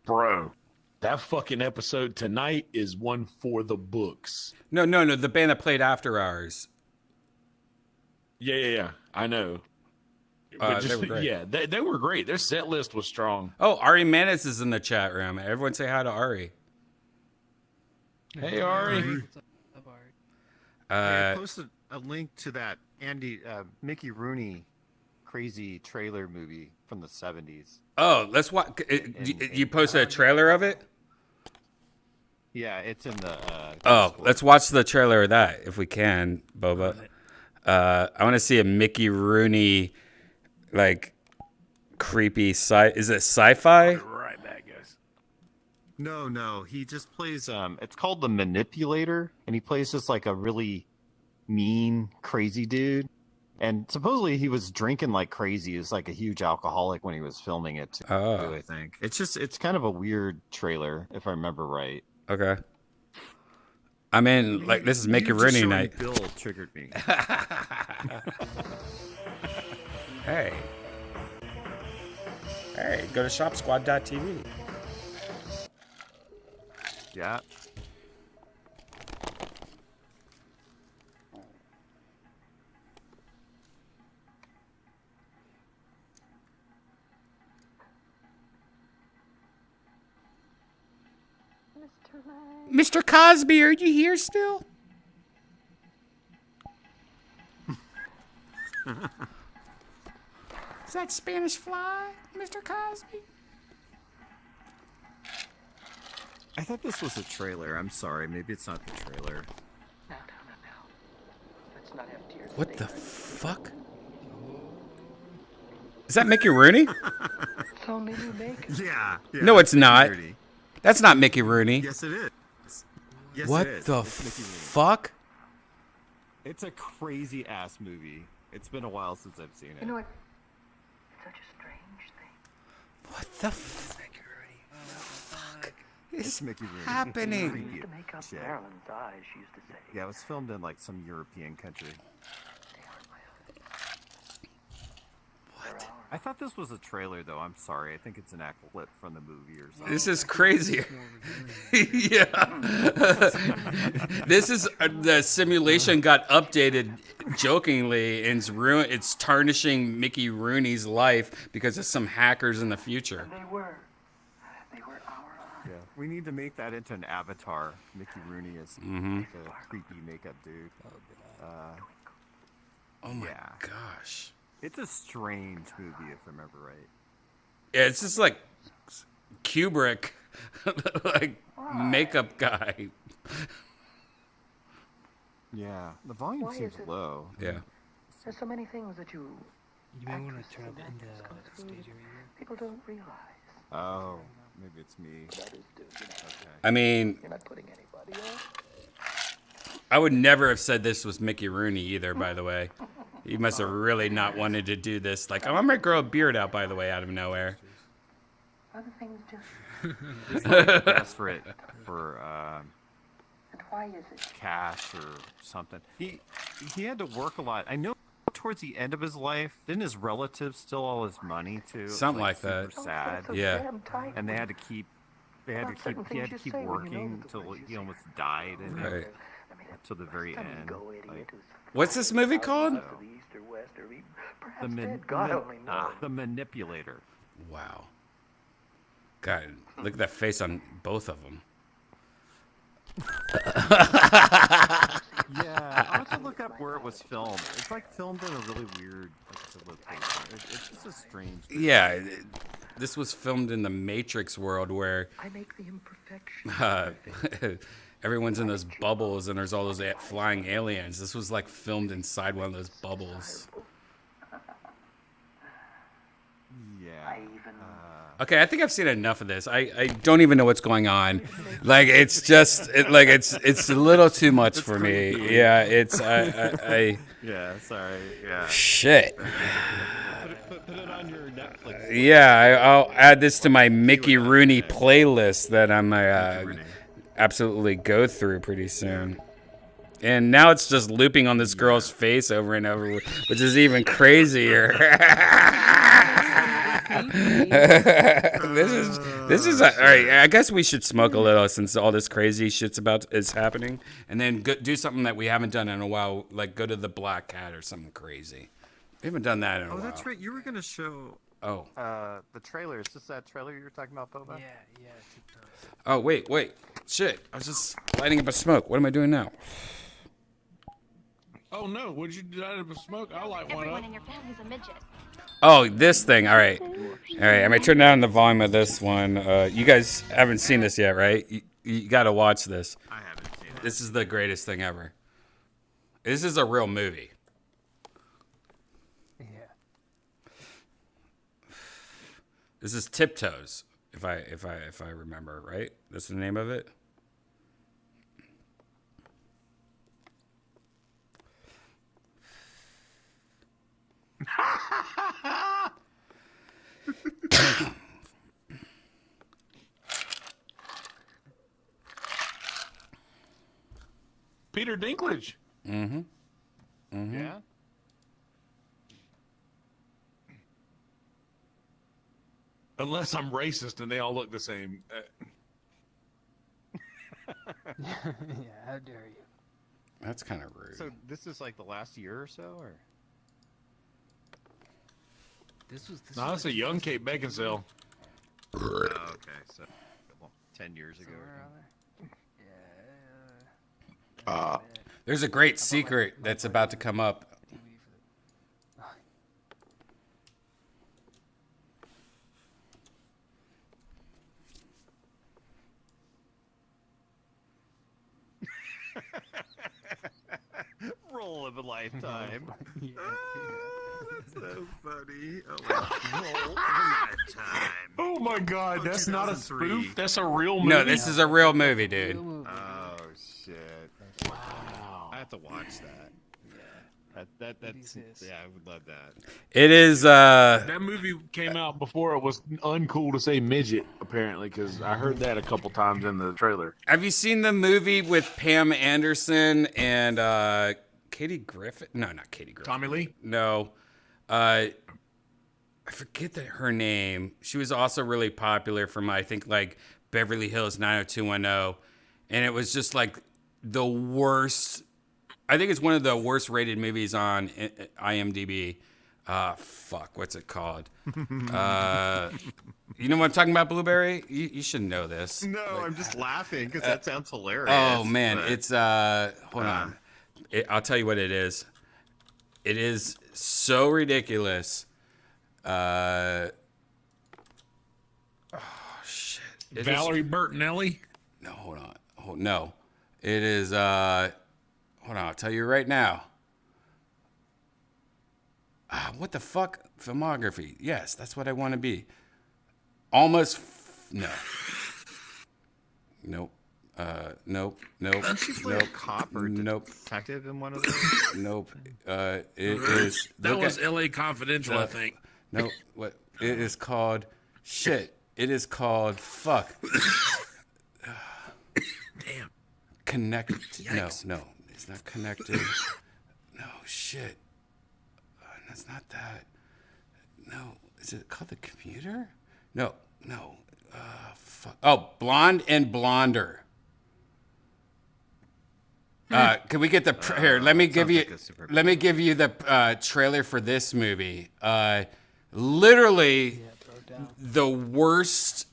Bro, that fucking episode tonight is one for the books. No, the band that played After Hours. Yeah. I know. But they were great. Yeah, they were great. Their set list was strong. Oh, Ari Manis is in the chat room. Everyone say hi to Ari. Hey, Ari. I posted a link to that Mickey Rooney crazy trailer movie from the 70s. Oh, let's watch. You posted a trailer of it? Yeah, it's in the. Let's watch the trailer of that if we can, Boba. I want to see a Mickey Rooney, like, creepy Is it sci-fi? Right back, guys. No. He just plays. It's called The Manipulator, and he plays just like a really mean, crazy dude. And supposedly he was drinking like crazy. He was like a huge alcoholic when he was filming it too, I think. It's kind of a weird trailer, if I remember right. Okay. I mean, like, this is Mickey Rooney night. Bill triggered me. Hey, go to shopsquad.tv. Yeah. Mr. Cosby, are you here still? Is that Spanish Fly, Mr. Cosby? I thought this was a trailer. I'm sorry. Maybe it's not the trailer. Let's not have tears. What the fuck? Is that Mickey Rooney? It's only you make. Yeah. No, it's not. Rooney. That's not Mickey Rooney. Yes, it is. Yes, What it is. the It's Mickey Rooney. fuck? It's a crazy ass movie. It's been a while since I've seen it. You know what? Such a strange thing. What the fuck It's Mickey Rooney. happening? Creepy To make up shit. Marilyn's eyes, she used to say. Yeah, it was filmed in like some European country. They're ours. I thought this was a trailer, though. I'm sorry. I think it's an clip from the movie or something. This is crazy. Yeah. This is the simulation got updated jokingly and it's tarnishing Mickey Rooney's life because of some hackers in the future. They were Yeah, we need to make that into an avatar. Mickey Rooney is like a creepy makeup dude. Oh my gosh. It's a strange movie, if I remember right. Yeah, it's just like Kubrick, like makeup guy. Yeah, the volume Why seems is it- low. Yeah. There's so many things that you may want to turn up actresses in and the actors go through stage that area. people don't realize. Oh, maybe it's me. I mean, You're not putting anybody else. I would never have said this was Mickey Rooney either, by the way. He must have really not wanted to do this. Like, oh, I'm going to grow a beard out, by the way, out of nowhere. Other things just. He's like desperate for And why is it? cash or something. He had to work a lot. I know towards the end of his life, didn't his relatives steal all his money too? It was, Something like super that. Sad. So Yeah. damn tight And they when- had to keep. He had certain to things you keep say when you know working that the until he almost died, and Right. to the very end. Like, What's this movie called? The Manipulator. Wow. God, look at that face on both of them. Yeah, I'll have to look up where it was filmed. It's like filmed in a really weird location. It's just a strange. Yeah, this was filmed in the Matrix world where I make the imperfection. everyone's in those bubbles and there's all those flying aliens. This was like filmed inside one of those bubbles. Yeah. Okay, I think I've seen enough of this. I don't even know what's going on. Like it's just it's a little too much for me. creepy. Yeah, it's I Yeah, sorry. Yeah. Shit. Put it on your Netflix. Yeah, I'll add this to my Mickey Rooney playlist that I'm absolutely go through pretty soon. And now it's just looping on this girl's face over and over, which is even crazier. This is all right. I guess we should smoke a little since all this crazy shit's is happening, and then do something that we haven't done in a while, like go to the Black Cat or something crazy. We haven't done that in a while. Oh, that's right. You were gonna show. Oh. The trailer. Is this that trailer you were talking about, Boba? Yeah. Oh wait. Shit! I was just lighting up a smoke. What am I doing now? Oh no! Would you light up a smoke? I'll light one up. Everyone in your family's a midget. Oh, this thing. All right. I'm gonna turn down the volume of this one. You guys haven't seen this yet, right? You got to watch this. I haven't seen it. This is the greatest thing ever. This is a real movie. Yeah. This is Tiptoes, if I remember right. That's the name of it. Peter Dinklage. Mm-hmm. Yeah. Unless I'm racist and they all look the same. Yeah, how dare you? That's kind of rude. So this is like the last year or so, or? This was. No, that's a young Kate Beckinsale. Oh, okay, so 10 years ago. There's a great secret that's about to come up. Roll of a lifetime. That's so funny. Roll of a lifetime. Oh my God, that's not a 2003. spoof. That's a real movie. No, this is a real movie, dude. Oh shit! Wow. I have to watch that. Yeah. That's yeah. I would love that. It is. That movie came out before it was uncool to say midget, apparently, because I heard that a couple times in the trailer. Have you seen the movie with Pam Anderson and Katie Griffin? No, not Katie Griffin. Tommy Lee? No. I forget her name. She was also really popular from, I think, like Beverly Hills 90210. And it was just like the worst. I think it's one of the worst rated movies on IMDb. Fuck, what's it called? You know what I'm talking about, Blueberry? You should know this. No, I'm just laughing because that sounds hilarious. Oh man, but- it's hold on. I'll tell you what it is. It is so ridiculous. Oh shit. Valerie Bertinelli? No, hold on. No. It is hold on, I'll tell you right now. What the fuck? Filmography. Yes, that's what I want to be. Almost no. Nope. Nope. Didn't she play a cop or detective in one of those? Nope. It is. That was L.A. Confidential, I think. No, what? It is called. Shit. It is called. Fuck. Damn. Connected. Yikes. No, it's not connected. No, shit. That's not that. No, is it called The Commuter? No. Fuck. Oh, Blonde and Blonder. Can we get the here? Let me give you. Let me give you the trailer for this movie. Literally, the worst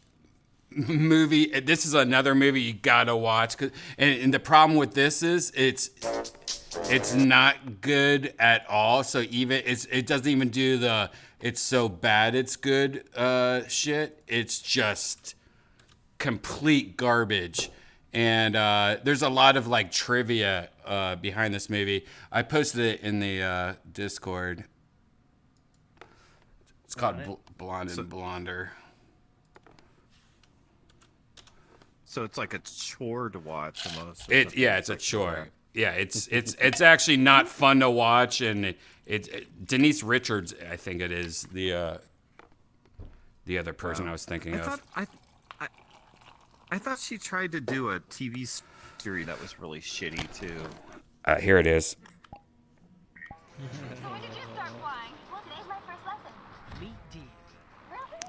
movie. This is another movie you gotta watch. And the problem with this is it's not good at all. So even it doesn't even do the it's so bad it's good shit. It's just complete garbage. And there's a lot of like trivia behind this movie. I posted it in the Discord. It's called Blonde and Blonder. So it's like a chore to watch almost. It's a chore. Yeah, it's actually not fun to watch, and Denise Richards, I think it is the other person I was thinking of. I thought she tried to do a TV series that was really shitty too. Here it is.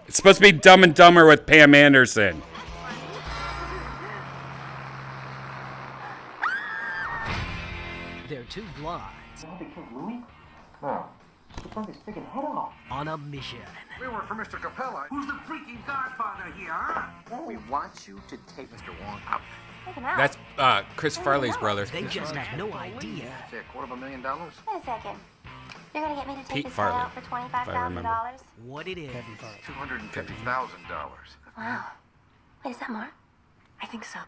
It's supposed to be Dumb and Dumber with Pam Anderson. They're two blind. No. It's on his freaking head off. On a mission. We work for Mr. Capella. Who's the freaking godfather here, huh? We want you to take Mr. Wong out. That's Chris Farley's brother. They just have no idea. Say $250,000? Wait a second. You're gonna get me to take Pete this guy Farley, out for if I remember. $25,000? What it is. $250,000. Wow. Wait, is that more? I think so.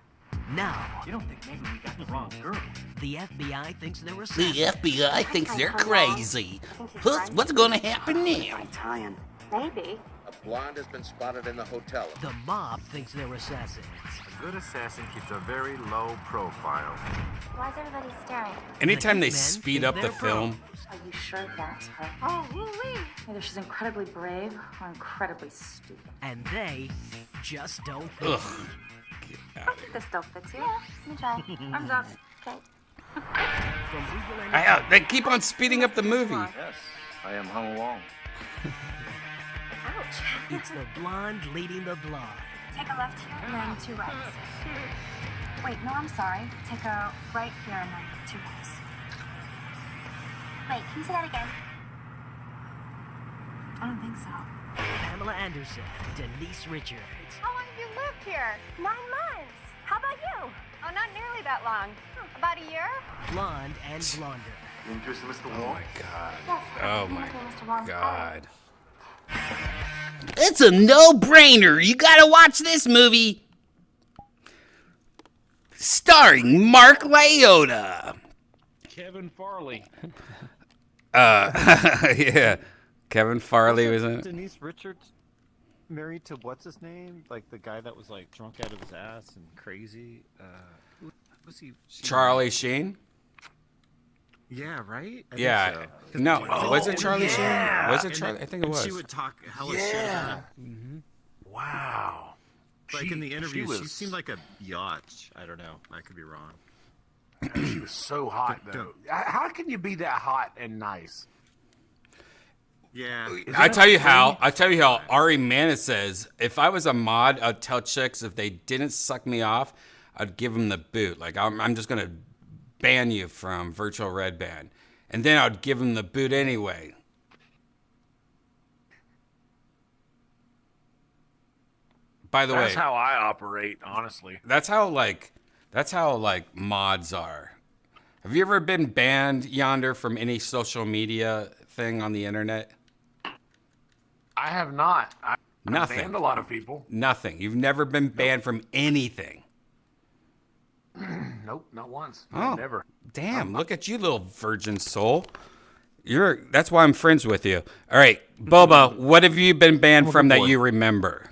Now, You don't think maybe we got the wrong girl? the FBI thinks they're a The FBI thinks they're crazy. What's going to happen now? Italian. Maybe. A blonde has been spotted in the hotel. The mob thinks they're assassins. A good assassin keeps a very low profile. Why is everybody staring? Anytime they Men speed think up the they're film, Are you sure that's her? Oh, woo-wee. Either she's incredibly brave or incredibly stupid. And they just don't think. ugh. I think this still fits you. Yeah, let me try. Arms up. Okay. From legal They keep on speeding up the movie. Yes, I am hung along. Ouch. It's the blonde leading the blonde. Take a left here and then two rights. Wait, no, I'm sorry. Take a right here and then two rights. Wait, can you say that again? I don't think so. Pamela Anderson, Denise Richards. How long have you lived here? 9 months. How about you? Oh, not nearly that long. About a year? Blonde and Blonder. You interested in Mr. Oh Wong? my god. Yes. Oh my Mr. Wong's god. It's a no-brainer. You gotta watch this movie. Starring Mark Lyotta. Kevin Farley. Yeah. Kevin Farley was in it. Denise Richards married to what's his name? Like the guy that was like drunk out of his ass and crazy. Who was he? Charlie Sheen? Yeah, right? I Yeah. think so. No, was it Oh, Charlie yeah. Sheen? Was it And Charlie? then- I think it and was. She would talk hella shit about him. Wow. Like in the She interview, she, was- seemed like a biatch. I don't know. I could be wrong. She was so hot, though. How can you be that hot and nice? Yeah. I tell you how. Ari Mana says, if I was a mod, I'd tell chicks if they didn't suck me off, I'd give them the boot. Like, I'm just going to ban you from virtual Redban. And then I'd give them the boot anyway. By the way, that's how I operate, honestly. That's how mods are. Have you ever been banned, Yonder, from any social media thing on the internet? I have not. I've Nothing. banned a lot of people. Nothing. You've never been banned from anything. Nope, not once. Oh, Never. Damn, look at you, little virgin soul. That's why I'm friends with you. All right, Boba, what have you been banned from that you remember?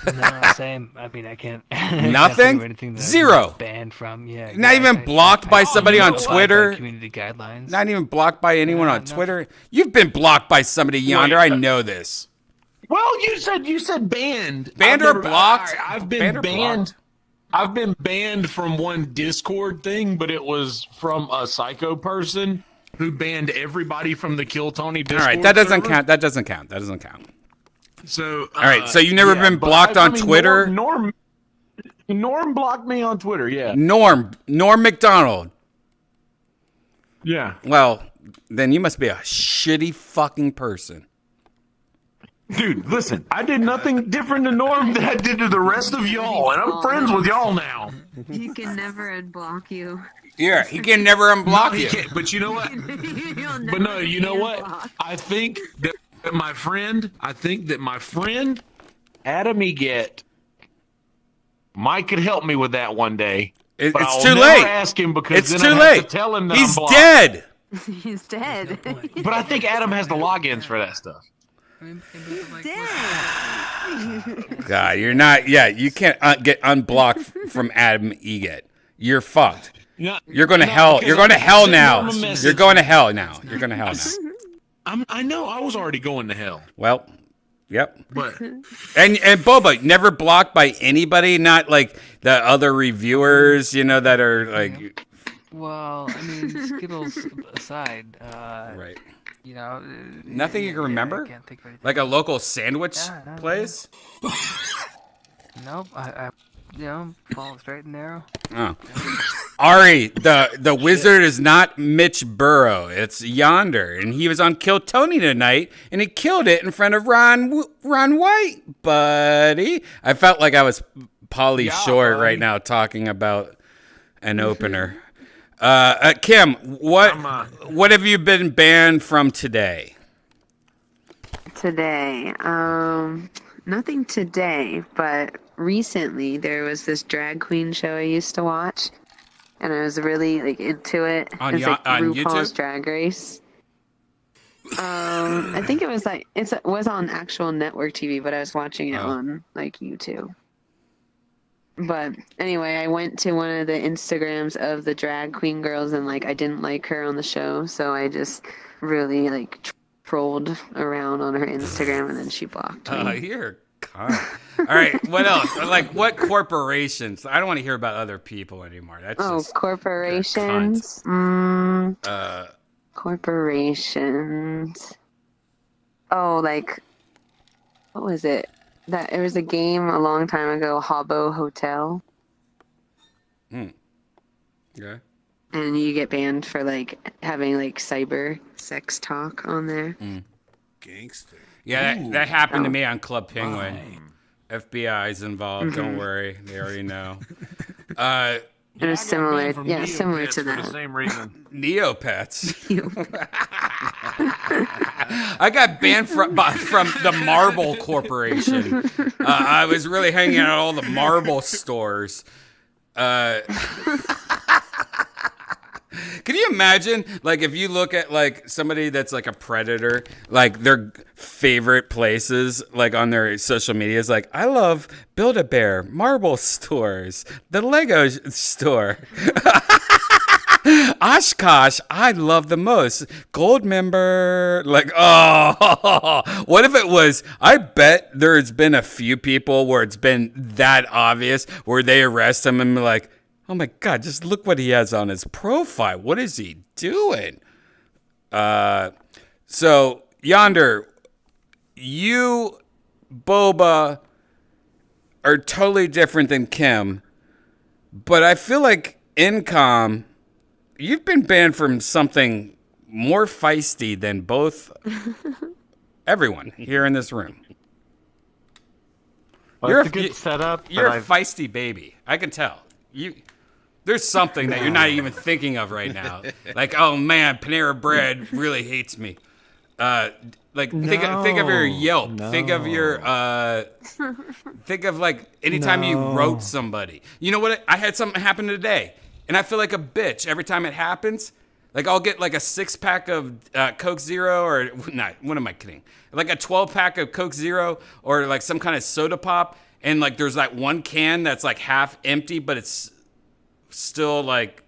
No, same. I mean, I can't. Nothing? Zero. Banned from, yeah. Not even blocked by somebody on Twitter? Community guidelines. Not even blocked by anyone on Twitter? You've been blocked by somebody, Yonder. I know this. Well, you said banned. Banned or blocked? I've been banned. I've been banned from one Discord thing, but it was from a psycho person who banned everybody from the Kill Tony Discord. All right, that doesn't count. That doesn't count. So, all right, so you've never been blocked on Twitter? Norm blocked me on Twitter, yeah. Norm McDonald. Yeah. Well, then you must be a shitty fucking person. Dude, listen, I did nothing different to Norm that I did to the rest of y'all, and I'm friends with y'all now. He can never unblock you. Yeah, he can never unblock No, you. he can't, but you know what? But no, you know what? I think that my friend Adam Eget Mike could help me with that one day. It's I'll too never late. Ask him because It's then too I'd late. Have to tell him that He's I'm blocked. dead. He's dead. But I think Adam has the logins for that stuff. God, you're not. Yeah, you can't get unblocked from Adam Eget. You're fucked. You're going to hell. You're going to hell now. You're going to hell now. You're going to hell now. I know. I was already going to hell. Well, yep. But and Boba, never blocked by anybody, not like the other reviewers, that are like. Well, I mean, Skittles aside, right. Nothing you can remember? I can't think of anything. Like a local sandwich place? Nope. I follow straight and narrow. Oh. Ari, the wizard is not Mitch Burrow. It's Yonder, and he was on Kill Tony tonight, and he killed it in front of Ron White, buddy. I felt like I was Pauly Shore right now talking about an opener. Kim, what have you been banned from today? Today, nothing today, but recently there was this drag queen show I used to watch, and I was really into it. On it's like RuPaul's YouTube? Drag Race. I think it was it was on actual network TV, but I was watching it on YouTube. But anyway, I went to one of the Instagrams of the drag queen girls, and I didn't like her on the show, so I just really trolled around on her Instagram, and then she blocked me. You're a cunt. All right, what else? What corporations? I don't want to hear about other people anymore. That's Corporations. Corporations. Oh, what was it? That it was a game a long time ago, Habbo Hotel. Okay. And you get banned for having cyber sex talk on there. Gangster. Yeah, that happened to me on Club Penguin. FBI's involved. Don't worry, they already know. It was similar, similar to For the that. same reason. Neopets. I got banned from the Marble Corporation. I was really hanging out at all the marble stores. Can you imagine, if you look at, somebody that's, a predator, their favorite places, on their social media is, I love Build-A-Bear, marble stores, the Lego store. Oshkosh, I love the most. Gold member. What if it was, I bet there's been a few people where it's been that obvious, where they arrest him and be like, oh my God, just look what he has on his profile. What is he doing? So Yonder, you, Boba, are totally different than Kim, but I feel like Incom, you've been banned from something more feisty than both everyone here in this room. Well, You're it's a good setup. You're but a feisty baby. I can tell. There's something that you're not even thinking of right now. Like, oh man, Panera Bread really hates me. Think of your Yelp. Think of your think of like anytime you wrote somebody. You know what? I had something happen today, and I feel like a bitch every time it happens. Like I'll get like a 6-pack of Coke Zero, or not. What am I kidding? Like a 12-pack of Coke Zero, or like some kind of soda pop, and like there's that one can that's like half empty, but it's still like,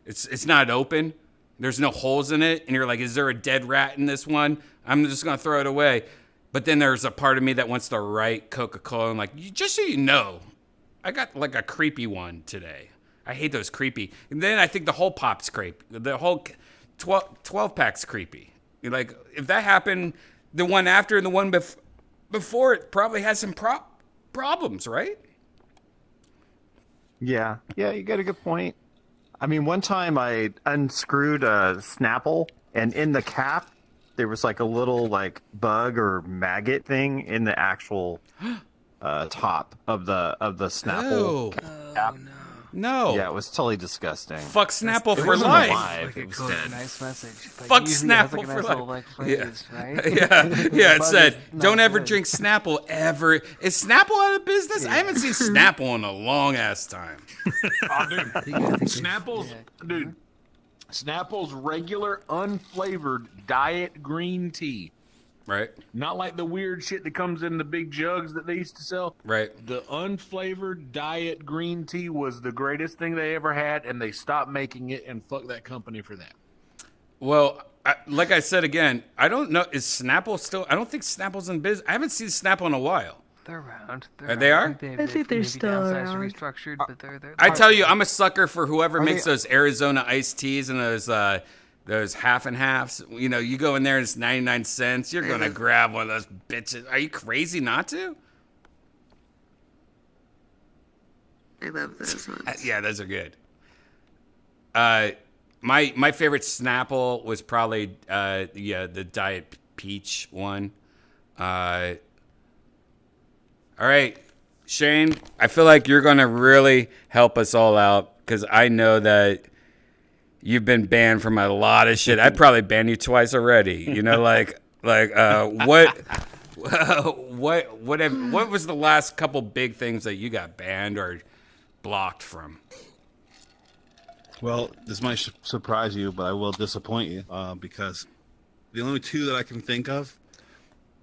it's not open. There's no holes in it, and you're like, is there a dead rat in this one? I'm just gonna throw it away. But then there's a part of me that wants to write Coca-Cola. I'm like, just so you know, I got like a creepy one today. I hate those creepy. And then I think the whole pop's creepy. The whole 12-pack's creepy. You're like, if that happened, the one after and the one before it probably has some problems, right? Yeah, you got a good point. I mean, one time I unscrewed a Snapple, and in the cap, there was like a little like bug or maggot thing in the actual top of the Snapple cap. No. Yeah, it was totally disgusting. Fuck Snapple It for wasn't life. alive, it was dead. Nice message. Like, Fuck usually it has, Snapple like, a for nice life. little, like, phrase, right? Yeah. It But said, it's not don't ever good. drink Snapple ever. Is Snapple out of business? I haven't seen Snapple in a long ass time. Oh, dude. Snapple's, dude. Snapple's regular unflavored diet green tea. Right. Not like the weird shit that comes in the big jugs that they used to sell. Right. The unflavored diet green tea was the greatest thing they ever had, and they stopped making it, and fuck that company for that. Well, like I said again, I don't know. Is Snapple still? I don't think Snapple's in business. I haven't seen Snapple in a while. They're around. They are? I think they're still around. Restructured, but they're. I tell you, I'm a sucker for whoever Are makes they- those Arizona iced teas and those half and halves. You know, you go in there and it's 99 cents. You're gonna grab one of those bitches. Are you crazy not to? I love those ones. Yeah, those are good. My favorite Snapple was probably the Diet Peach one. All right, Shane, I feel like you're gonna really help us all out because I know that you've been banned from a lot of shit. I'd probably ban you twice already. You know, what was the last couple big things that you got banned or blocked from? Well, this might surprise you, but I will disappoint you because the only two that I can think of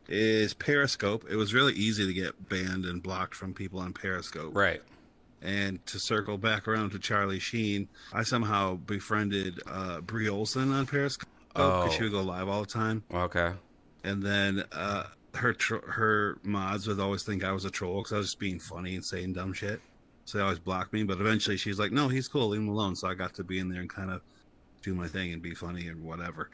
is Periscope. It was really easy to get banned and blocked from people on Periscope. Right. And to circle back around to Charlie Sheen, I somehow befriended Brie Olson on Periscope because she would go live all the time. Okay. And then her mods would always think I was a troll because I was just being funny and saying dumb shit. So they always blocked me. But eventually she's like, no, he's cool. Leave him alone. So I got to be in there and kind of do my thing and be funny and whatever.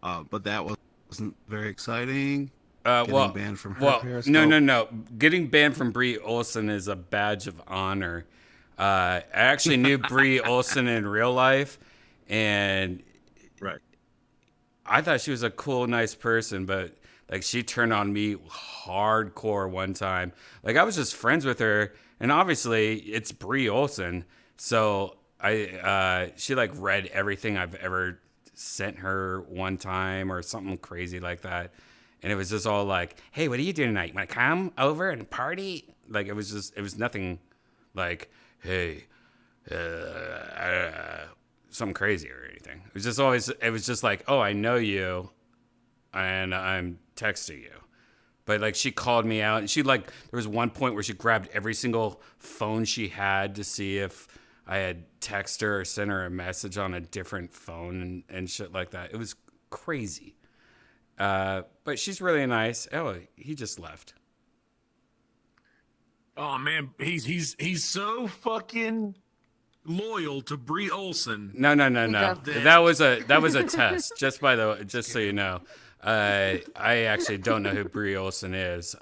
But that wasn't very exciting. Getting banned from her Periscope. No. Getting banned from Brie Olson is a badge of honor. I actually knew Brie Olson in real life, and I thought she was a cool, nice person, but like she turned on me hardcore one time. Like I was just friends with her, and obviously it's Brie Olson, so she like read everything I've ever sent her one time or something crazy like that. And it was just all like, hey, what are you doing tonight? Want to come over and party? Like, it was nothing like, hey, something crazy or anything. It was just like, oh, I know you and I'm texting you. But like, she called me out and there was one point where she grabbed every single phone she had to see if I had texted her or sent her a message on a different phone and shit like that. It was crazy. But she's really nice. Oh, he just left. Oh man, he's so fucking loyal to Brie Olson. No. That was a test. Just so you know, I actually don't know who Brie Olson is.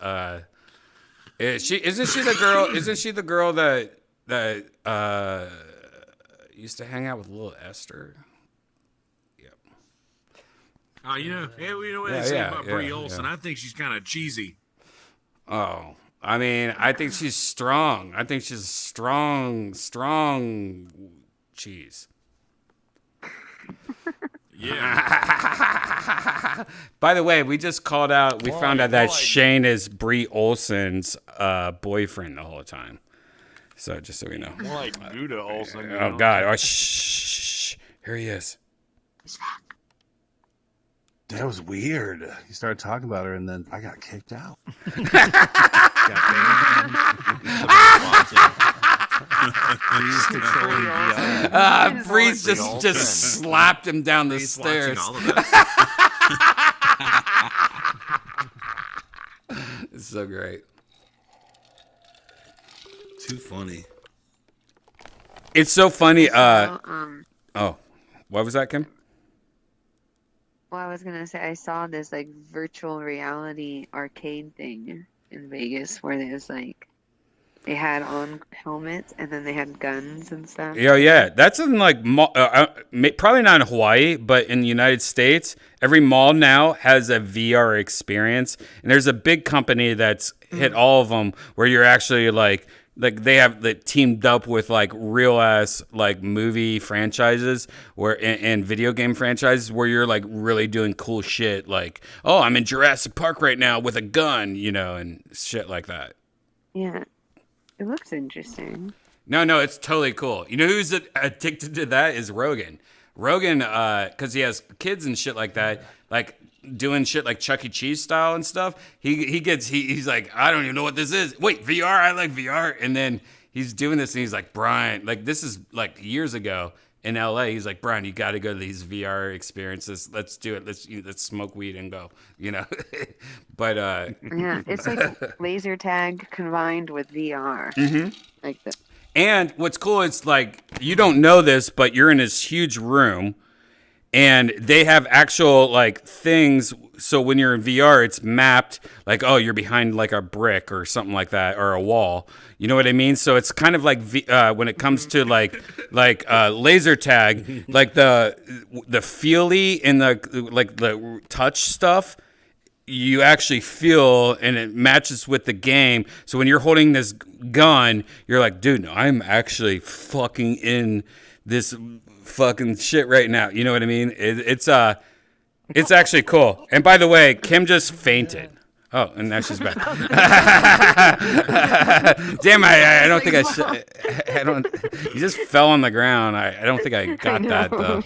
Isn't she the girl? Isn't she the girl that used to hang out with little Esther? You know what they say about Brie Olson. I think she's kind of cheesy. Oh, I mean, I think she's strong. I think she's strong cheese. Yeah. By the way, we just called out. We found out that Shane is Brie Olson's boyfriend the whole time. So just so we know. More like Gouda Olson. Oh God! Oh, shh. Here he is. That was weird. He started talking about her, and then I got kicked out. Breeze just slapped him down the stairs. It's so great. Too funny. It's so funny. Oh, what was that, Kim? Well, I was gonna say I saw this like virtual reality arcade thing in Vegas where there's like they had on helmets and then they had guns and stuff. Yeah, that's in like probably not in Hawaii, but in the United States, every mall now has a VR experience, and there's a big company that's hit all of them where you're actually like they have teamed up with like real ass like movie franchises and video game franchises where you're like really doing cool shit like, oh, I'm in Jurassic Park right now with a gun, and shit like that. Yeah, it looks interesting. No, it's totally cool. You know who's addicted to that is Rogan. Rogan, because he has kids and shit like that, like doing shit like Chuck E. Cheese style and stuff. He's like, I don't even know what this is. Wait, VR? I like VR. And then he's doing this and he's like, Brian, like this is like years ago in LA. He's like, Brian, you got to go to these VR experiences. Let's do it. Let's smoke weed and go, But yeah, it's like laser tag combined with VR. Mm-hmm. Like that. And what's cool is like, you don't know this, but you're in this huge room and they have actual like things. So when you're in VR, it's mapped like, oh, you're behind like a brick or something like that, or a wall. You know what I mean? So it's kind of like when it comes to like laser tag, like the feely and the touch stuff, you actually feel, and it matches with the game. So when you're holding this gun, you're like, dude, no, I'm actually fucking in this fucking shit right now. You know what I mean? It's actually cool. And by the way, Kim just fainted. Oh, and now she's back. Damn, I don't think I should. I don't. You just fell on the ground. I don't think I got that though.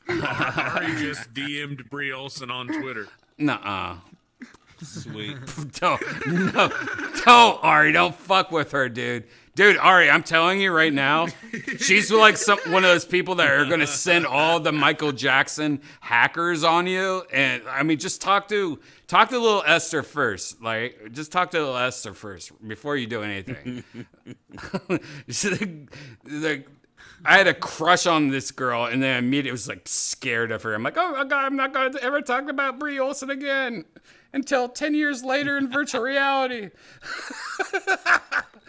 Ari just DM'd Brie Olson on Twitter. Nuh-uh. Sweet. Don't, Ari. Don't fuck with her, dude. Dude, Ari, I'm telling you right now, she's like one of those people that are going to send all the Michael Jackson hackers on you. And I mean, just talk to little Esther first. Like, just talk to little Esther first before you do anything. I had a crush on this girl, and then immediately was like scared of her. I'm like, oh God, I'm not going to ever talk about Brie Olson again until 10 years later in virtual reality.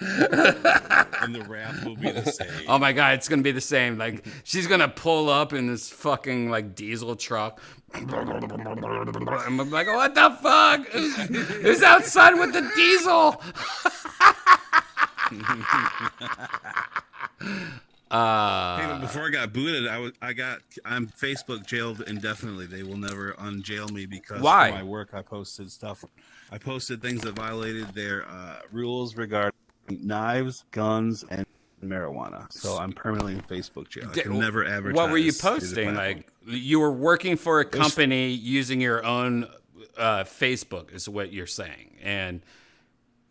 And the wrath will be the same. Oh my God, it's gonna be the same. Like she's gonna pull up in this fucking like diesel truck. I'm like, what the fuck? Who's outside with the diesel? Hey, before I got booted, I'm Facebook jailed indefinitely. They will never unjail me because why? For my work I posted stuff. I posted things that violated their rules regarding knives, guns, and marijuana. So I'm permanently in Facebook jail. I can never advertise. What were you posting? Like you were working for a company using your own Facebook, is what you're saying, and.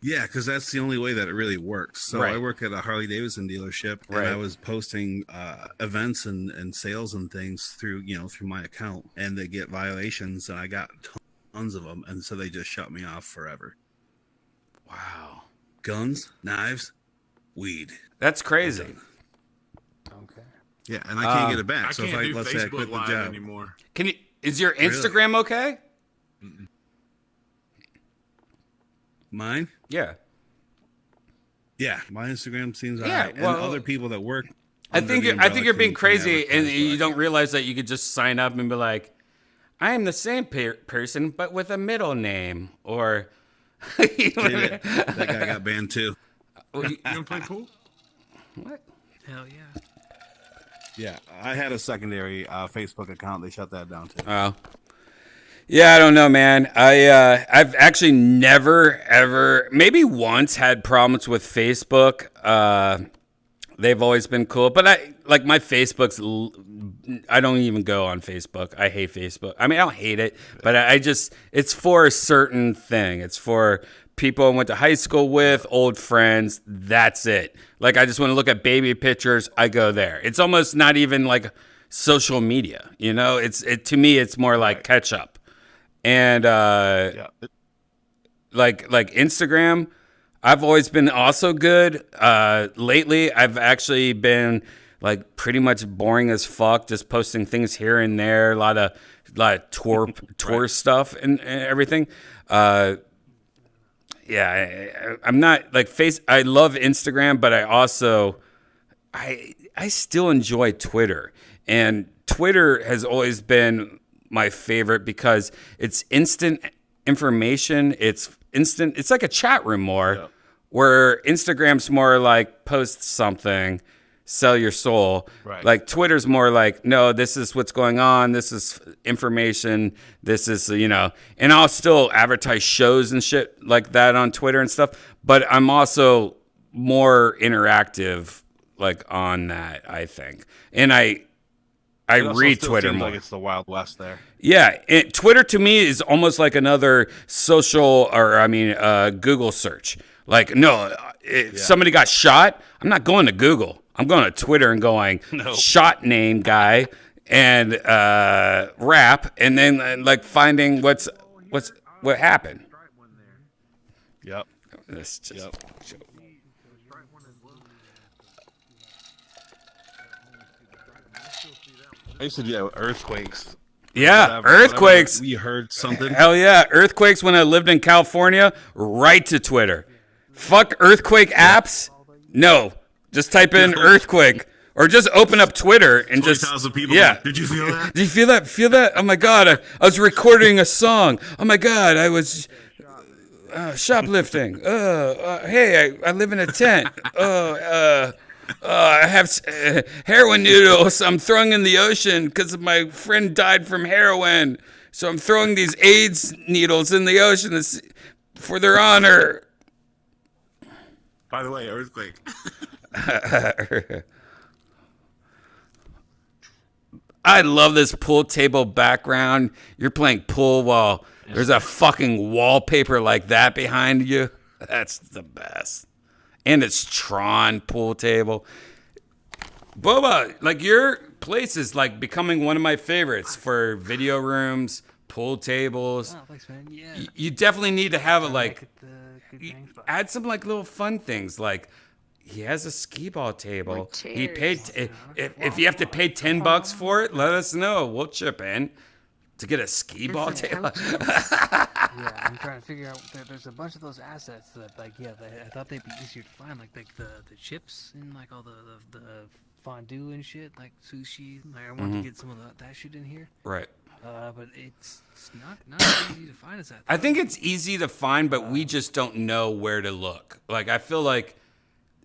Yeah, because that's the only way that it really works. So right. I work at a Harley Davidson dealership, and I was posting events and sales and things through my account, and they get violations, and I got tons of them, and so they just shut me off forever. Wow. Guns, knives. weed. That's crazy. Yeah, and I can't get it back. I So if can't I do let's say I quit Facebook the Live job anymore. Can you? Is your Really? Instagram okay? Mine? Yeah. Yeah, my Instagram seems Yeah, alright. well, and other people that work. I under think the you're, I umbrella think you're being can crazy, and advertise, you don't realize that you could just sign up and be like, "I am the same person, but with a middle name," or you know what I mean? that guy got banned too. Well, You gonna play pool? What? Hell yeah. Yeah, I had a secondary Facebook account. They shut that down too. Oh. Yeah, I don't know, man. I've actually never ever, maybe once, had problems with Facebook. They've always been cool, but my Facebook's. I don't even go on Facebook. I hate Facebook. I mean, I don't hate it, but it's for a certain thing. It's for people I went to high school with, old friends. That's it. Like, I just want to look at baby pictures. I go there. It's almost not even like social media. You know, to me, it's more like catch up. And like Instagram, I've always been also good. Lately, I've actually been like pretty much boring as fuck, just posting things here and there, a lot of tour stuff and everything. Yeah, I'm not like I love Instagram, but I still enjoy Twitter. And Twitter has always been my favorite because it's instant information. It's instant. It's like a chat room more, where Instagram's more like post something, sell your soul. Right. Like Twitter's more like, no, this is what's going on. This is information. This is, and I'll still advertise shows and shit like that on Twitter and stuff. But I'm also more interactive, like on that, I think. And I It also read still Twitter seems more. like it's the Wild West there. Yeah, Twitter to me is almost like another social, Google search. Like, no, if somebody got shot, I'm not going to Google. I'm going to Twitter and going shot name guy and rap, and then like finding what happened. Yep. This just. I used to do earthquakes. Yeah, Whatever, earthquakes. We heard something. Hell yeah, earthquakes when I lived in California, right to Twitter. Fuck earthquake apps. No, just type in earthquake or just open up Twitter and just 20,000 people. Yeah. Did you feel that? Did you feel that? Feel that? Oh my god, I was recording a song. Oh my god, I was shoplifting. Hey, I live in a tent. I have heroin noodles. I'm throwing in the ocean because my friend died from heroin. So I'm throwing these AIDS needles in the ocean for their honor. By the way, earthquake. I love this pool table background. You're playing pool while there's a fucking wallpaper like that behind you. That's the best. And it's Tron pool table. Boba, like your place is like becoming one of my favorites for video rooms, pool tables. Oh, thanks, man. Yeah. You definitely need to have it like add some like little fun things. Like he has a skee ball table. He paid if you have to pay $10 for it, let us know. We'll chip in to get a skee ball table. Yeah, I'm trying to figure out. There's a bunch of those assets that, like, I thought they'd be easier to find, like the chips and like all the fondue and shit, like sushi. Like I wanted to get some of that shit in here. Right. But it's not as easy to find as that. I think it's easy to find, but we just don't know where to look. Like I feel like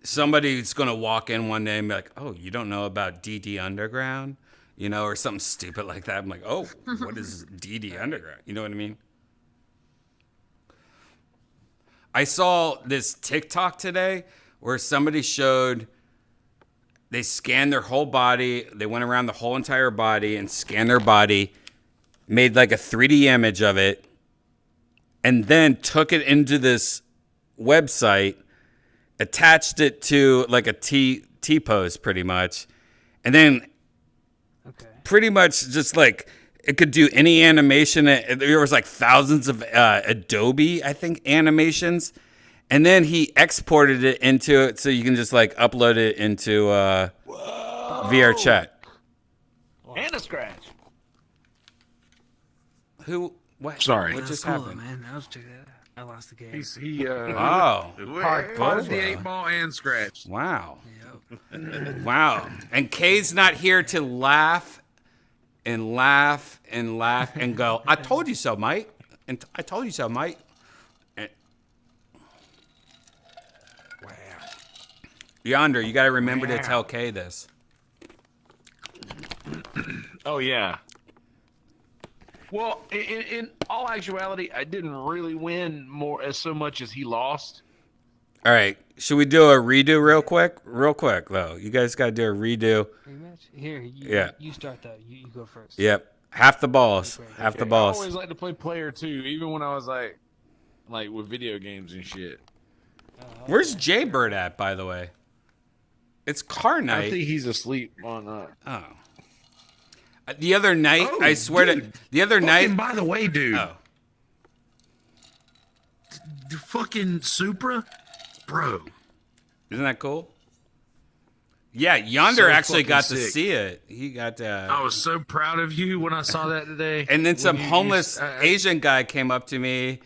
somebody's gonna walk in one day and be like, "Oh, you don't know about DD Underground?" Or something stupid like that. I'm like, "Oh, what is DD Underground?" You know what I mean? I saw this TikTok today where somebody showed they scanned their whole body. They went around the whole entire body and scanned their body, made like a 3D image of it, and then took it into this website, attached it to like a T-pose pretty much, and then pretty much just like it could do any animation. There was like thousands of Adobe, I think, animations. And then he exported it into it so you can just like upload it into VR chat. And a scratch. Who? What? Sorry. What just cool, happened? man. I was checking that out. I lost the game. Part of the 8-ball and scratch. Wow. Wow. And Kay's not here to laugh and laugh and laugh and go, I told you so, Mike. And I told you so, Mike. And... Wow. Yonder, you got to remember to tell Kay this. Oh, yeah. Well, in all actuality, I didn't really win so much as he lost. All right. Should we do a redo real quick? Real quick, though. You guys got to do a redo. Rematch? Here, you start though. You go first. Yep. Half the balls. Half the I balls. always like to play player 2, even when I was like with video games and shit. Where's Jaybird at, by the way? It's car night. I think he's asleep on The other night, I swear to the other night. By the way, dude. Oh. The fucking Supra, bro. Isn't that cool? Yeah, Yonder actually fucking got to sick. see it. He got to. I was so proud of you when I saw that today. And then some When homeless Asian guy came up to me,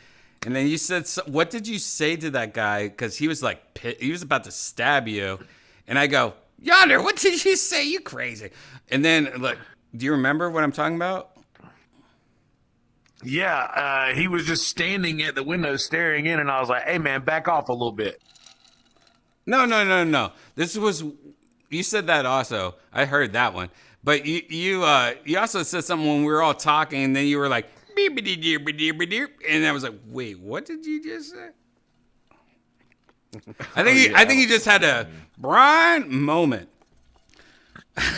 and then you said, "What did you say to that guy?" Because he was like, he was about to stab you, and I go, "Yonder, what did you say? You crazy?" And then like, do you remember what I'm talking about? Yeah, he was just standing at the window staring in, and I was like, "Hey, man, back off a little bit." No. This was, you said that also. I heard that one. But you also said something when we were all talking, and then you were like, and I was like, wait, what did you just say? I think he just had a Brian moment. Because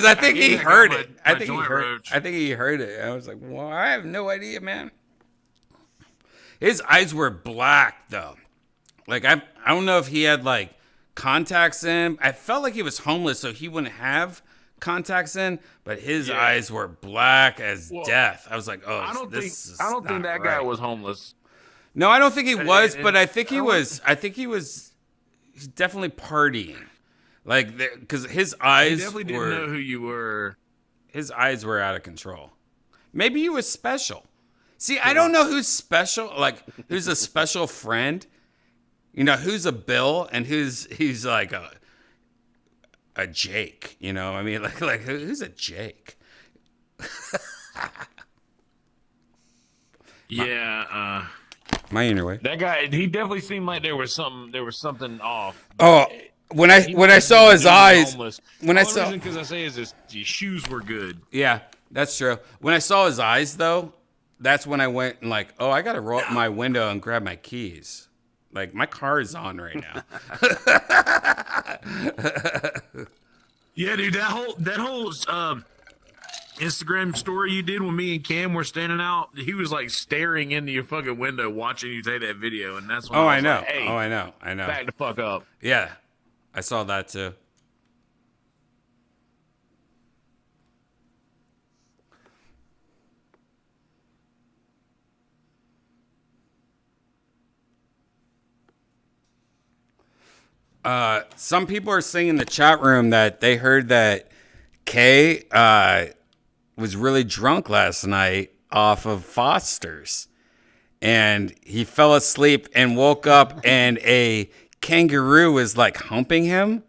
I think he heard it. I think he heard it. I was like, well, I have no idea, man. His eyes were black though. Like I don't know if he had like contacts in. I felt like he was homeless, so he wouldn't have contacts in. But his eyes were black as death. I was like, oh, I don't think that right. guy was homeless. No, I don't think he was. But I think he was. I think he was. He's definitely partying. Like, because his eyes definitely didn't know who you were. His eyes were out of control. Maybe he was special. See, I don't know who's special. Like, who's a special friend? You know, who's a Bill and he's like a Jake. You know, I mean, like who's a Jake? Yeah. My inner way. That guy, he definitely seemed like there was something off. Oh. When I saw his eyes, because I say is his shoes were good. Yeah, that's true. When I saw his eyes, though, that's when I went and like, oh, I gotta roll up my window and grab my keys. Like my car is on right now. Yeah, dude, that whole Instagram story you did when me and Cam were standing out, he was like staring into your fucking window watching you take that video, and that's when I know. Like, hey, I know. Back the fuck up. Yeah. I saw that too. Some people are saying in the chat room that they heard that Kay was really drunk last night off of Foster's. And he fell asleep and woke up and a kangaroo was like humping him,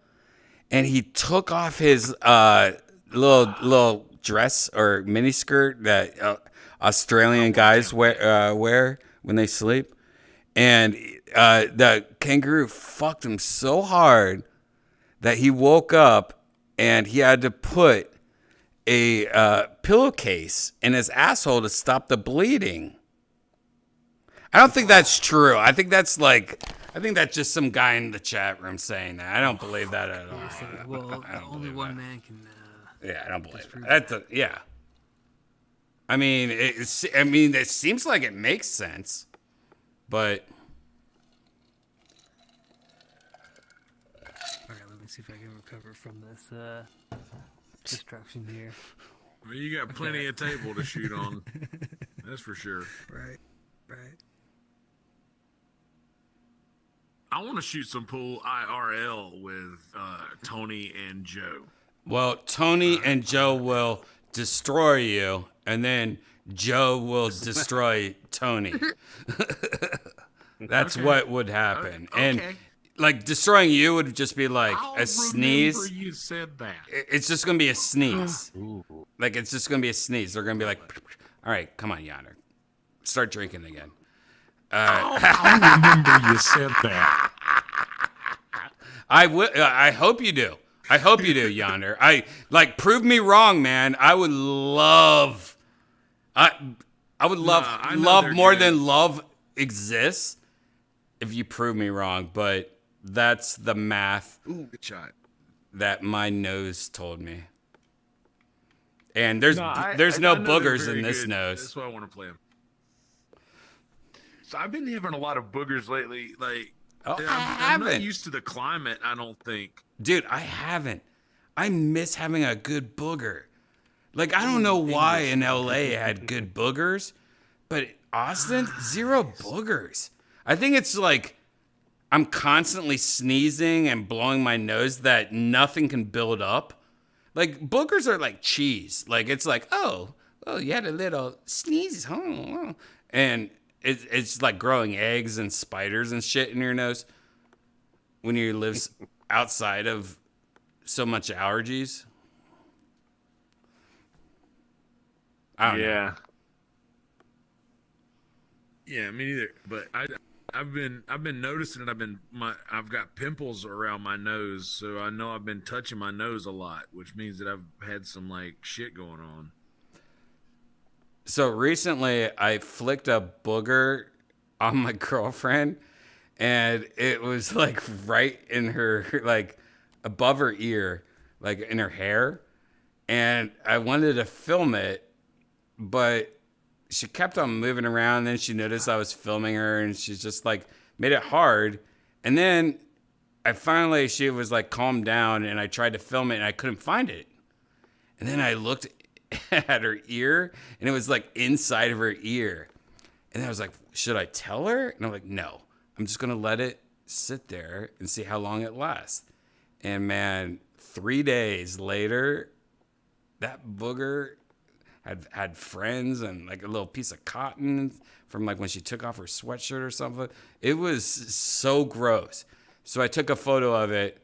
and he took off his little dress or mini skirt that Australian guys wear when they sleep, and the kangaroo fucked him so hard that he woke up and he had to put a pillowcase in his asshole to stop the bleeding. I don't think that's true. I think that's just some guy in the chat room saying that. I don't believe that at all. Well, only one man can. Yeah, I don't believe that. Yeah. I mean, it seems like it makes sense, but. All right, let me see if I can recover from this distraction here. Well, you got plenty of table to shoot on. That's for sure. Right. I want to shoot some pool IRL with Tony and Joe. Well, Tony and Joe will destroy you, and then Joe will destroy Tony. That's Okay. what would happen. Okay. And like destroying you would just be like I'll a sneeze. remember you said that. It's just gonna be a sneeze. Like it's just gonna be a sneeze. They're gonna be like, all right, come on, Yonder, start drinking again. I'll remember you said that. I will. I hope you do. I hope you do, Yonder. I like prove me wrong, man. I would love. I would love I know love they're more good. than love exists if you prove me wrong, but that's the math Ooh, good shot. that my nose told me. And there's No, I no know they're boogers very in this good. nose. That's why I want to play them. So I've been having a lot of boogers lately. Like, Oh, I'm I not haven't. used to the climate. I don't think. Dude, I haven't. I miss having a good booger. Like, I don't know why in LA had good boogers, but Austin, zero boogers. I think it's like I'm constantly sneezing and blowing my nose that nothing can build up. Like, boogers are like cheese. Like, it's like, oh, you had a little sneeze, huh? And it's like growing eggs and spiders and shit in your nose when you live outside of so much allergies. I don't know. Yeah, me neither. But I've been noticing it. I've got pimples around my nose, so I know I've been touching my nose a lot, which means that I've had some like shit going on. So recently I flicked a booger on my girlfriend and it was like right in her, like above her ear, like in her hair. And I wanted to film it, but she kept on moving around. Then she noticed I was filming her and she's just like made it hard. And then she was like calmed down and I tried to film it and I couldn't find it. And then I looked at her ear and it was like inside of her ear. And then I was like, should I tell her? And I'm like, no, I'm just going to let it sit there and see how long it lasts. And man, 3 days later, that booger had friends and like a little piece of cotton from like when she took off her sweatshirt or something. It was so gross. So I took a photo of it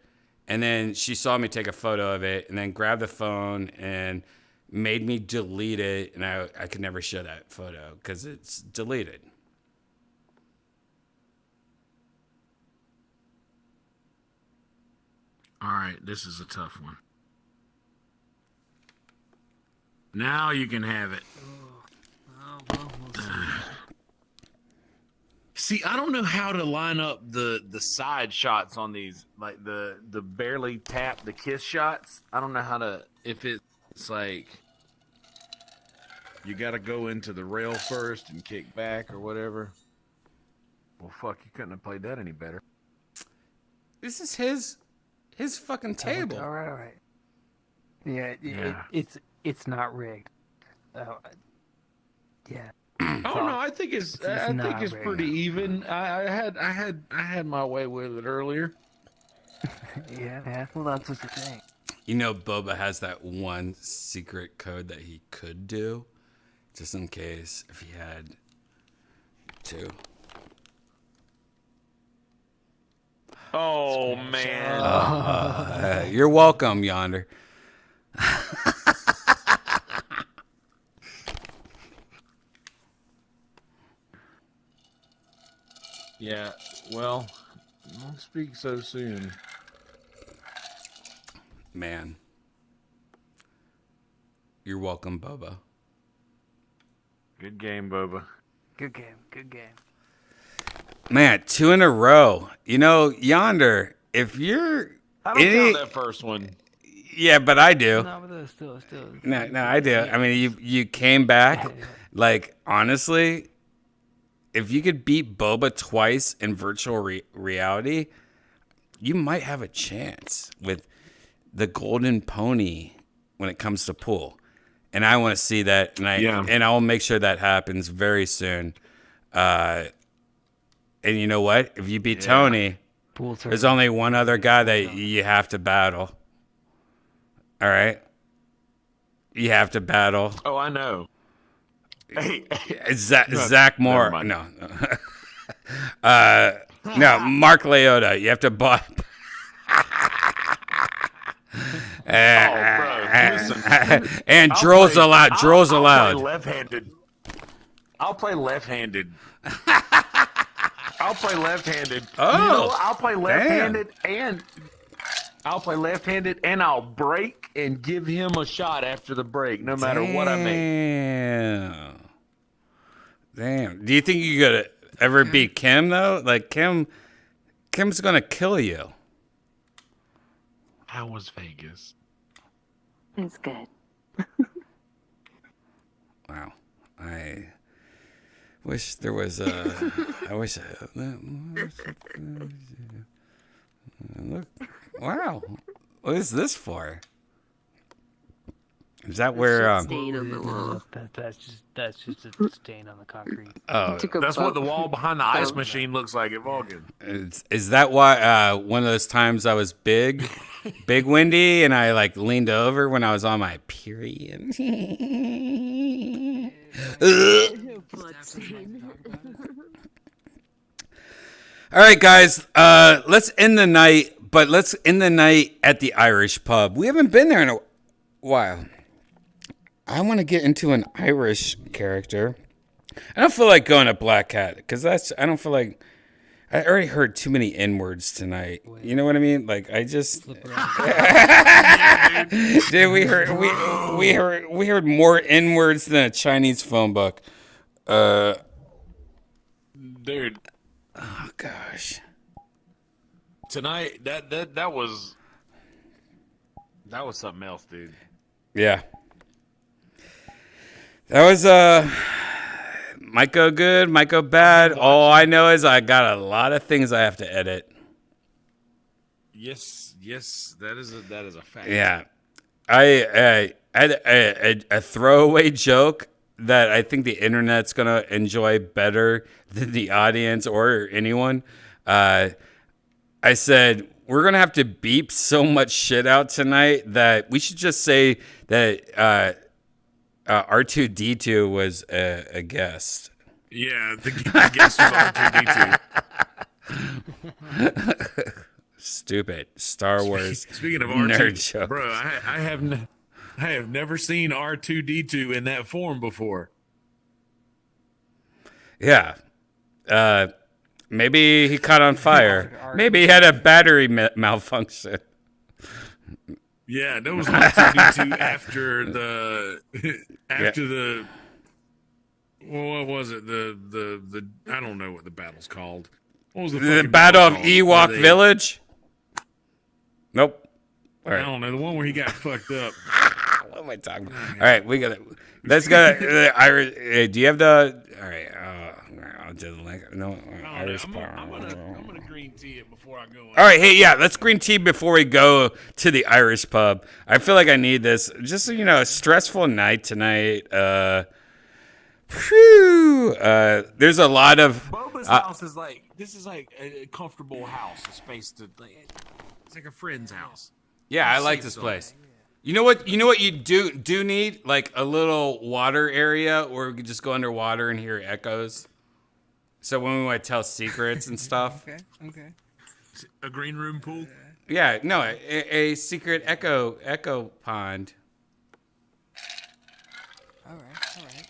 and then she saw me take a photo of it and then grabbed the phone and made me delete it. And I could never show that photo because it's deleted. All right, this is a tough one. Now you can have it. See, I don't know how to line up the side shots on these, like the barely tap, the kiss shots. I don't know how to, if it's like you got to go into the rail first and kick back or whatever. Well, fuck, you couldn't have played that any better. This is his fucking table. All right. Yeah, it's not rigged. Yeah. Oh no, I think it's pretty even. I had my way with it earlier. Yeah. Well, that's what you think. You know, Boba has that one secret code that he could do, just in case if he had to. Oh man! You're welcome, Yonder. Yeah, well, don't speak so soon. Man. You're welcome, Boba. Good game, Boba. Good game. Man, 2 in a row. You know, Yonder, if you're... I don't count that first one. Yeah, but I do. No, but still. No, I do. I mean, you came back. Like, honestly, if you could beat Boba twice in virtual reality, you might have a chance with the golden pony when it comes to pool. And I want to see that, and I'll make sure that happens very soon. And you know what? If you beat Tony, Pool There's only one other guy that you have to battle. All right? You have to battle. Oh, I know. Hey, Zach Moore. mind. No. No, Mark Leota. You have to buy. And drolls allowed. Drolls allowed. Left-handed. I'll play left-handed. I'll play left-handed. Oh, you know, I'll play left-handed and I'll break and give him a shot after the break, no matter what I make. Damn. Do you think you could ever beat Kim though? Like Kim's gonna kill you. How was Vegas? It's good. Wow. I wish there was a. I wish. Look. Wow. What is this for? Is that where? Stain on the wall. That's just a stain on the concrete. Oh, that's what the wall behind the ice machine looks like at Vulcan. Is that why? One of those times I was big windy, and I like leaned over when I was on my period. All right, guys. Let's end the night, but let's end the night at the Irish pub. We haven't been there in a while. I want to get into an Irish character. I don't feel like going to Black Cat because I don't feel like I already heard too many N-words tonight. You know what I mean? Like I just dude, we heard more N-words than a Chinese phone book. Dude. Oh gosh. Tonight that was something else, dude. Yeah. That was might go good, might go bad. All I know is I got a lot of things I have to edit. Yes, that is a fact. Yeah. I had a throwaway joke that I think the internet's going to enjoy better than the audience or anyone. I said, we're going to have to beep so much shit out tonight that we should just say that R2D2 was a guest. Yeah, the guest was R2D2. Stupid Star Wars. Speaking of nerd R2, joke. bro, I have never seen R2D2 in that form before. Yeah. Maybe he caught on fire. Maybe he had a battery malfunction. Yeah, that was R2D2 after the well, what was it? The I don't know what the battle's called. What was the Battle of Ewok Village? Nope. All right. I don't know, the one where he got fucked up. What am I talking about? All right, let's go. Irish. Do you have the? All right. I'll just link. No, Irish power. I'm gonna green tea it before I go. All right, hey, yeah, let's green tea before we go to the Irish pub. I feel like I need this. Just a stressful night tonight. There's a lot of. Boba's house is like a comfortable house, a space to. It's like a friend's house. Yeah, I like this place. You know what you do need? Like a little water area where we could just go underwater and hear echoes. So when we want to tell secrets and stuff. Okay. A green room pool? Yeah, no, a secret echo pond. All right.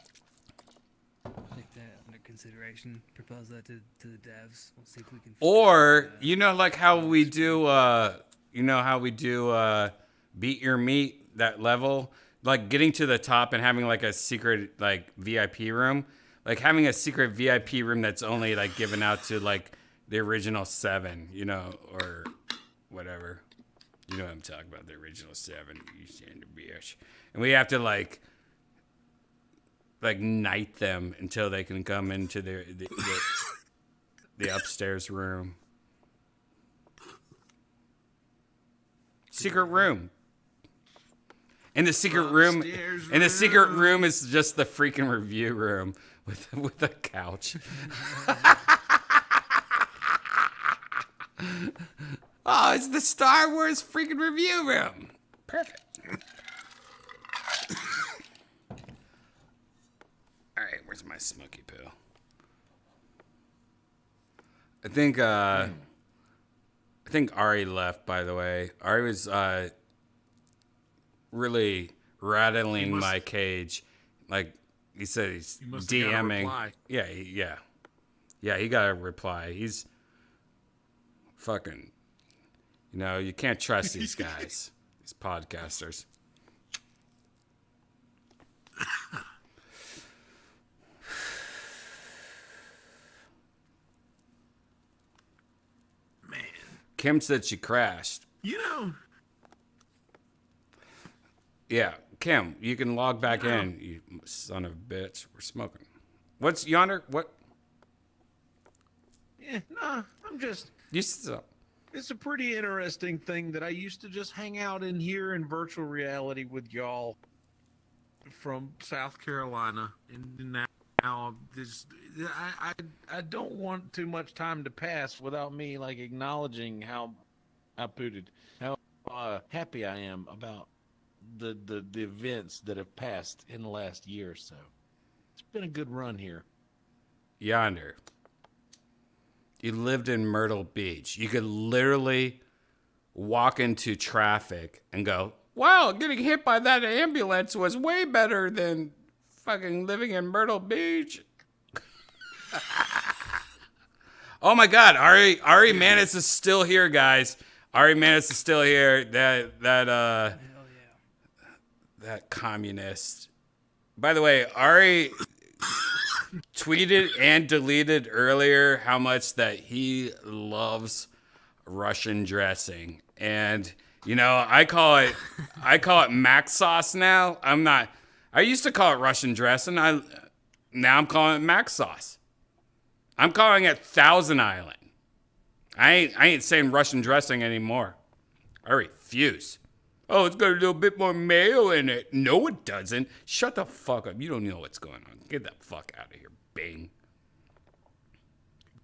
Take that under consideration. Propose that to the devs. We'll see if we can. Or like how we do beat your meat, that level, like getting to the top and having like a secret like VIP room, like having a secret VIP room that's only like given out to like the original 7, or whatever. You know what I'm talking about, the original 7. And we have to like knight them until they can come into the upstairs room. Secret room. And the secret room is just the freaking review room with a couch. Oh, it's the Star Wars freaking review room. Perfect. All right, where's my smoky pill? I think Ari left, by the way. Ari was really rattling my cage. Like he said, he's must have got a DMing. reply. Yeah, he got a reply. He's fucking, you can't trust these guys, these podcasters. Man. Kim said she crashed. Yeah, Kim, you can log back in, you son of a bitch. We're smoking. What's yonder? What? Yeah, nah, I'm just. It's a pretty interesting thing that I used to just hang out in here in virtual reality with y'all from South Carolina, and now I don't want too much time to pass without me like acknowledging how happy I am about the events that have passed in the last year or so. It's been a good run here. Yonder. You lived in Myrtle Beach. You could literally walk into traffic and go, wow, getting hit by that ambulance was way better than fucking living in Myrtle Beach. Oh my God, Ari Manis is still here, guys. Ari Manis is still here. That communist. By the way, Ari tweeted and deleted earlier how much that he loves Russian dressing. And I call it Mac sauce now. I used to call it Russian dressing. Now I'm calling it Mac sauce. I'm calling it Thousand Island. I ain't saying Russian dressing anymore. I refuse. Oh, it's got a little bit more mayo in it. No, it doesn't. Shut the fuck up. You don't know what's going on. Get the fuck out of here, Bing.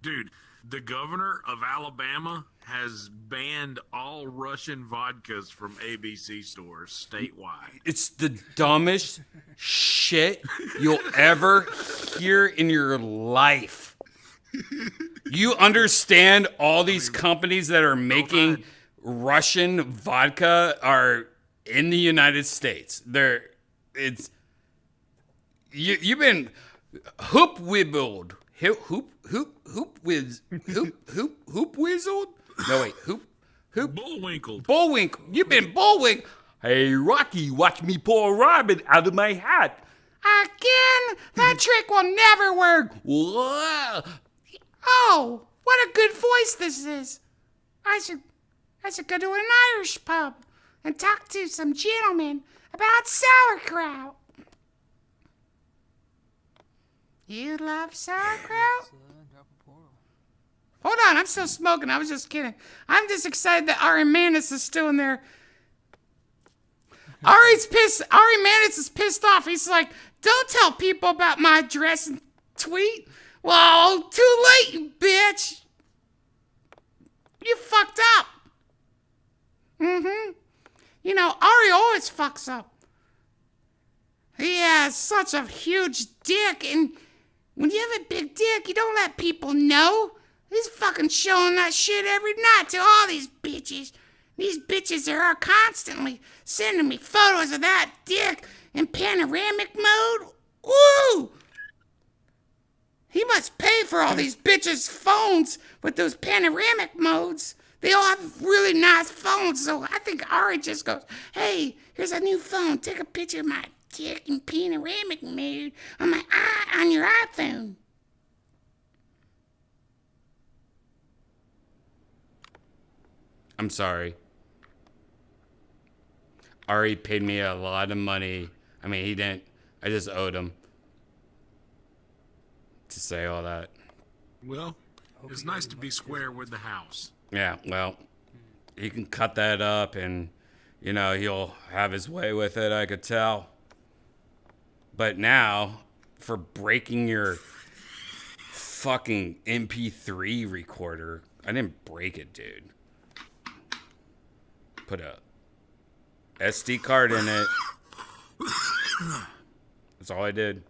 Dude, the governor of Alabama has banned all Russian vodkas from ABC stores statewide. It's the dumbest shit you'll ever hear in your life. You understand all these companies that are making Russian vodka are in the United States. You've been hoop wibbled. Hoop whizzled? No, wait, hoop. Bullwinkle. You've been bullwinkle. Hey, Rocky, watch me pull a rabbit out of my hat. Again? That trick will never work. Whoa. Oh, what a good voice this is. I should go to an Irish pub and talk to some gentlemen about sauerkraut. You love sauerkraut? Hold on, I'm still smoking. I was just kidding. I'm just excited that Ari Manis is still in there. Ari's pissed. Ari Manis is pissed off. He's like, don't tell people about my dress and tweet. Well, too late, you bitch. You fucked up. Ari always fucks up. He has such a huge dick, and when you have a big dick, you don't let people know. He's fucking showing that shit every night to all these bitches. These bitches are constantly sending me photos of that dick in panoramic mode. Woo! He must pay for all these bitches' phones with those panoramic modes. They all have really nice phones, so I think Ari just goes, hey, here's a new phone. Take a picture of my dick in panoramic mode on your iPhone. I'm sorry. Ari paid me a lot of money. I mean, he didn't. I just owed him to say all that. Well, it's nice to be square with the house. Yeah, well, he can cut that up and, he'll have his way with it, I could tell. But now, for breaking your fucking MP3 recorder, I didn't break it, dude. Put a SD card in it. That's all I did.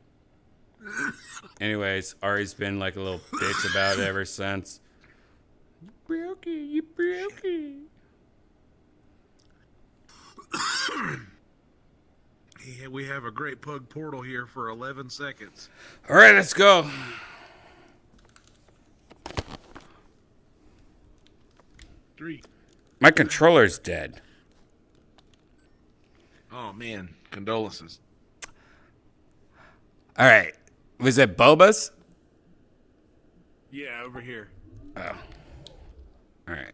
Anyways, Ari's been like a little bitch about it ever since. You broke it. You broke it. Yeah, we have a great pug portal here for 11 seconds. All right, let's go. Three. My controller's dead. Oh, man. Condolences. All right. Was it Boba's? Yeah, over here. Oh. All right.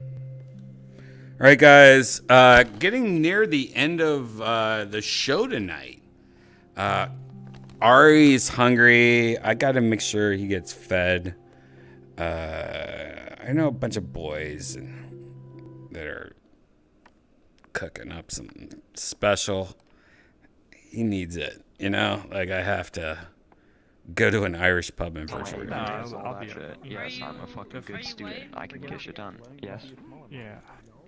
All right, guys. Getting near the end of the show tonight. Ari's hungry. I got to make sure he gets fed. I know a bunch of boys that are cooking up something special. He needs it, you know? Like, I have to go to an Irish pub in Virginia. I'll be it. Yes, I'm a fucking good student. I can get shit done. Yes. Yeah.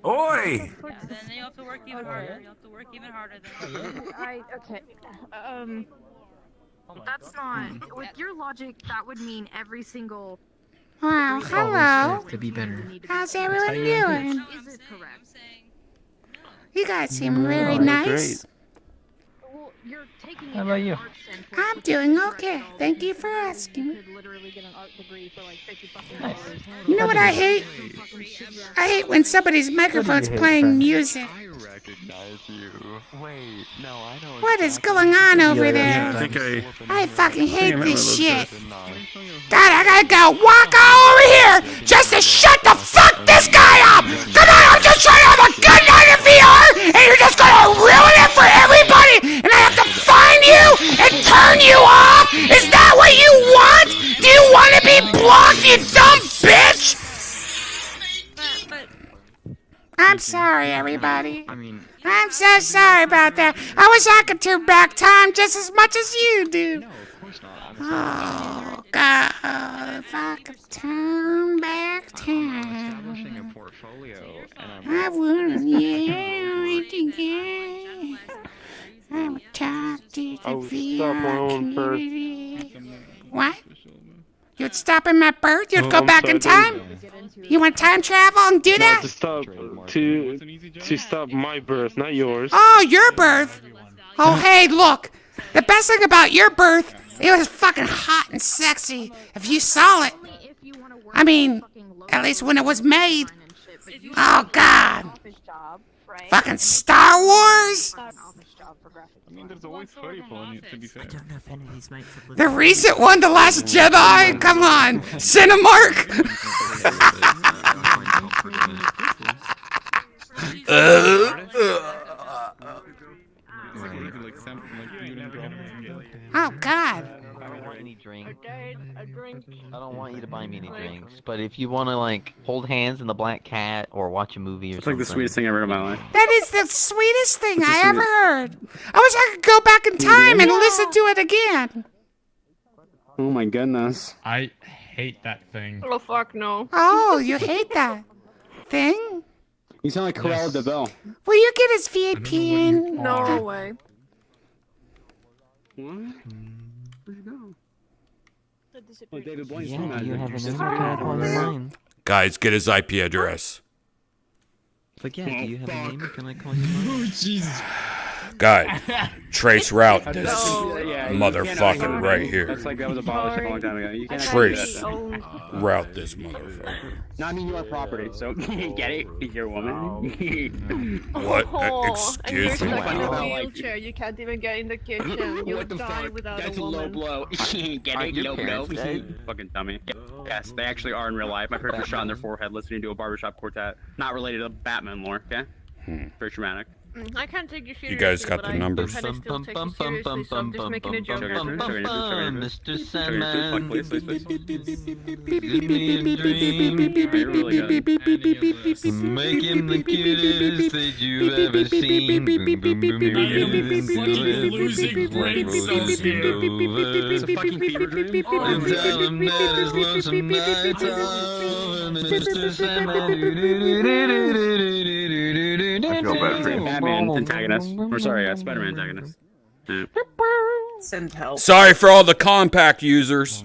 Oi! Yeah, then you have to work even harder. You have to work even harder than Okay. That's not. With your logic, that would mean every single. Wow, hello. To be better. How's everyone doing? Is it correct? You guys seem really nice. Well, you're taking How about you? I'm doing okay. Thank you for asking. You could literally get an art degree for like $50. You know what I hate? I hate when somebody's microphone's playing music. I recognize you. Wait, no, I know. What is going on over there? I fucking hate this shit. God, I gotta go walk all over here just to shut the fuck this guy up. Come on, I'm just trying to have a good night in VR, and you're just gonna ruin it for everybody, and I have to find you and turn you off? Is that what you want? Do you want to be blocked, you dumb bitch? I'm sorry, everybody. I'm so sorry about that. I wish I could turn back time just as much as you do. Oh, God, if I could turn back time. I would, yeah. I would talk to the VR community. What? You'd stop in my birth? You'd go back in time? You want time travel and do that? To stop my birth, not yours. Oh, your birth? Oh, hey, look. The best thing about your birth, it was fucking hot and sexy. If you saw it. I mean, at least when it was made. Oh, God. Fucking Star Wars? I mean, there's always hope on it, to be fair. I don't know if any of these mates have The recent one, The Last Jedi? Come on. Cinemark? Oh, God. I don't want any drinks. I don't want you to buy me any drinks. But if you want to, like, hold hands in the Black Cat or watch a movie or something. It's like the sweetest thing I've ever heard in my life. That is the sweetest thing I ever heard. I wish I could go back in time and listen to it again. Oh my goodness. I hate that thing. Oh, fuck no. Oh, you hate that thing? You sound like Cruella de Vil. Will you get his VIP in? No way. What? Where'd you go? Oh, David Blaine's Yeah, phone do you have has another cat on your mind? Guys, get his IP address. It's like, yeah, do you have a name? Can I call you mine? Oh, Jesus. Guy, trace route this Yeah, you motherfucker cannot- right here. That's like, that was abolished a long time ago. You can't Trace do that. route this motherfucker. No, I mean, you are property, so get it? You're a woman. What? Oh, and you're Excuse me? stuck in a wheelchair. You can't even get in the kitchen. You'll What the die fuck? without That's a a low woman. blow. Get it? your Low blow. parents dead? Fucking dummy. Yes, they actually are in real life. My parents were shot in their forehead listening to a barbershop quartet. Not related to Batman lore, okay? Very traumatic. I can't take you seriously. You guys got but the numbers. I kind of still take you seriously, so I'm just making a joke. Mr. Sandman. Give me a dream. Make him the cutest that you've ever seen. Losing brain cells here. It's a fucking fever dream. And tell him that his lonesome nights are over, Mr. Sandman. Batman antagonist. Or sorry, Spider-Man antagonist. Yeah. Send help. Sorry for all the compact users.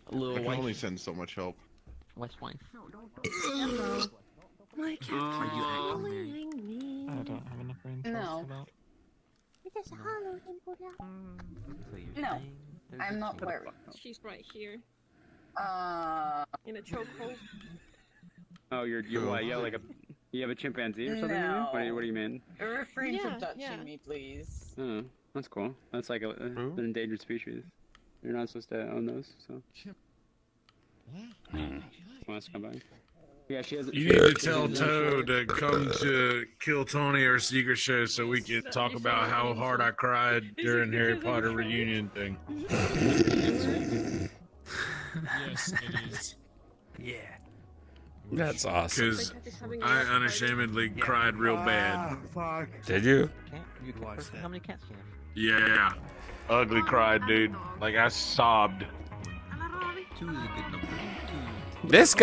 I can only send so much help. What's wife? My cat's calling me. I don't have enough brain No. It is Halloween, Buddha. No, I'm not worried. She's right here. In a chokehold. Oh, you're what? You have a chimpanzee or something? No. What do you mean? Refrain from touching me, please. Oh, that's cool. That's like an endangered species. You're not supposed to own those, so. Want to come back? Yeah, she has. You need to tell Toad to come to Kill Tony or Secret Show so we can talk about how hard I cried during Harry Potter reunion thing. Yes, it is. Yeah. That's awesome. Because I unashamedly cried real bad. Fuck. Did you? You can watch that. How many cats do you Yeah. Ugly cried, dude. Like I sobbed. have? 2 is a good number. 2. This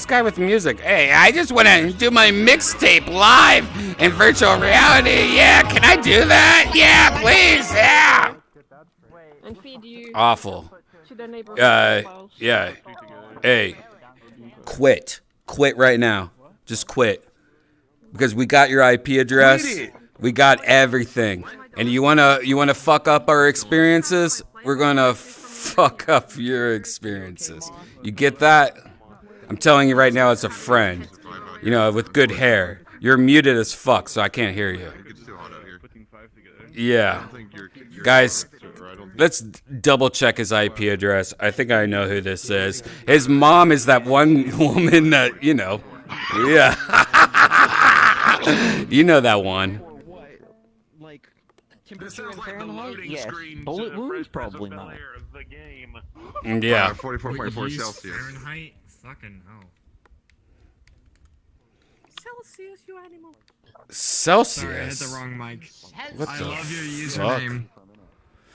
guy with music. Hey, I just want to do my mixtape live in virtual reality. Yeah, can I do that? Yeah, please. Yeah. And feed you Awful. to the neighborhood. Yeah. Hey, quit right now. Just quit. Because we got your IP address. We got everything. And you wanna fuck up our experiences? We're gonna fuck up your experiences. You get that? I'm telling you right now as a friend. You know, with good hair. You're muted as fuck, so I can't hear you. Yeah. Guys, let's double check his IP address. I think I know who this is. His mom is that one woman that, you know. Yeah. You know that one. Like temperature in Fahrenheit? Yes. Bullet wounds? Probably not. Yeah. 44.4 Celsius. Fahrenheit? Fucking hell. Celsius, you animal. Celsius? Sorry, I hit the wrong mic. What I the love your fuck? username.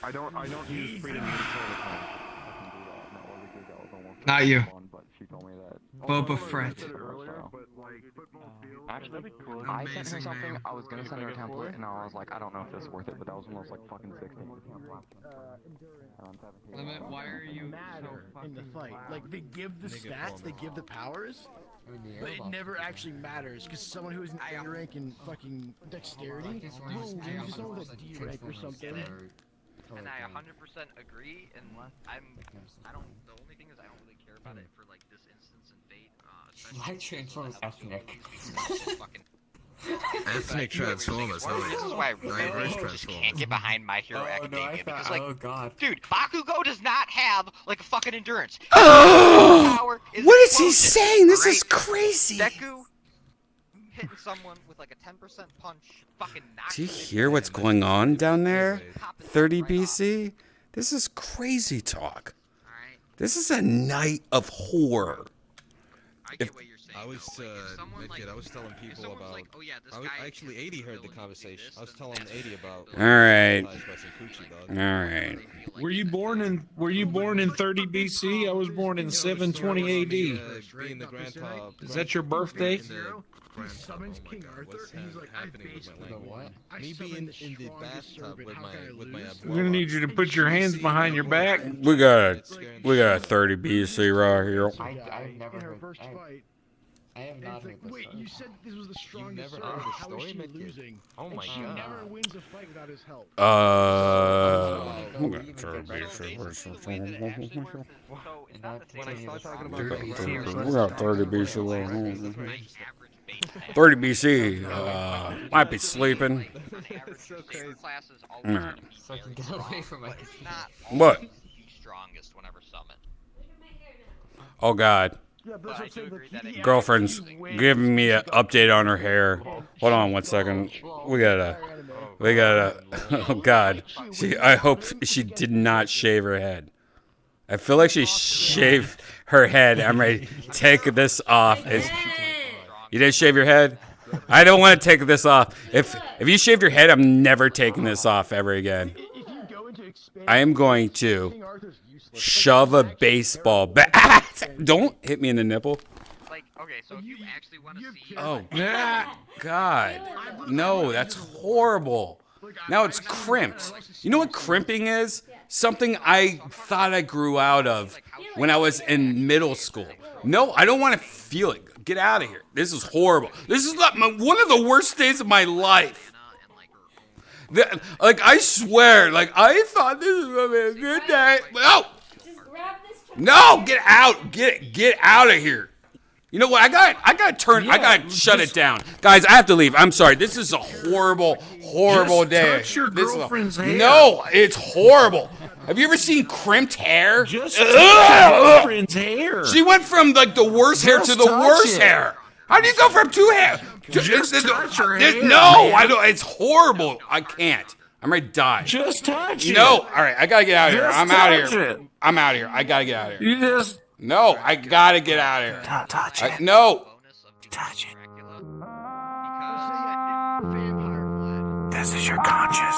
I don't use freedom units all the time. Not you. She told me that. Boba Fett. Actually, I sent her something. I was gonna send her a template, and I was like, I don't know if this is worth it, but that was almost like fucking 16. Limit, why are you matter in the fight? Like they give the stats, they give the powers, but it never actually matters because someone who is an A rank in fucking dexterity will lose someone with a D rank or something. And I 100% agree. And I don't. The only thing is I don't really care about it for like this instance in Fate. Why transform ethnic? Ethnic Transformers. This is why I really just can't get behind My Hero Academia because, like, dude, Bakugo does not have like a fucking endurance. Oh! What is he saying? This is crazy. Deku hitting someone with like a 10% punch, fucking knocks. Do you hear what's going on down there? 30 BC? This is crazy talk. This is a night of horror. I was telling people about. Like, oh, yeah, actually, 80 heard the conversation. I was telling 80 about. All right. All right. Were you born in 30 BC? I was born in 720 AD. Being the grandpa. Is that your birthday? He summons King Arthur, and he's like, I basically what? Me being in the bathtub with my We're gonna need you to put your hands behind your back. We got a 30 BC right here. I've never heard. I have not heard this. Wait, you said this was the strongest never heard the How is story, she Mickey? losing? Oh my She God. never wins a fight without his help. We got 30 BC right here. 30 BC, might be sleeping. Alright. Get away from my What? Strongest whenever summoned. Oh God. Girlfriend's giving me an update on her hair. Hold on 1 second. We gotta. Oh God. I hope she did not shave her head. I feel like she shaved her head. I'm ready to take this off. You didn't shave your head? I don't want to take this off. If you shaved your head, I'm never taking this off ever again. I am going to shove a baseball bat. Don't hit me in the nipple. Like, okay, so if you actually want to see... Oh, God. No, that's horrible. Now it's crimped. You know what crimping is? Something I thought I grew out of when I was in middle school. No, I don't want to feel it. Get out of here. This is horrible. This is one of the worst days of my life. Like, I swear, like, I thought this was going to be a good day. No, get out. Get out of here. You know what? I gotta shut it down. Guys, I have to leave. I'm sorry. This is a horrible day. Touch your girlfriend's hair. No, it's horrible. Have you ever seen crimped hair? Just touch your girlfriend's hair. She went from like the worst hair to the worst hair. How do you go from two hair? Just touch her hair. No, I don't. It's horrible. I can't. I'm ready to die. Just touch it. No. All right, I gotta get out of here. I'm out of touch here. it. I'm out of here. I gotta get out of here. You just... No, I gotta get out of here. Don't touch it. No. Touch it. This is your conscience.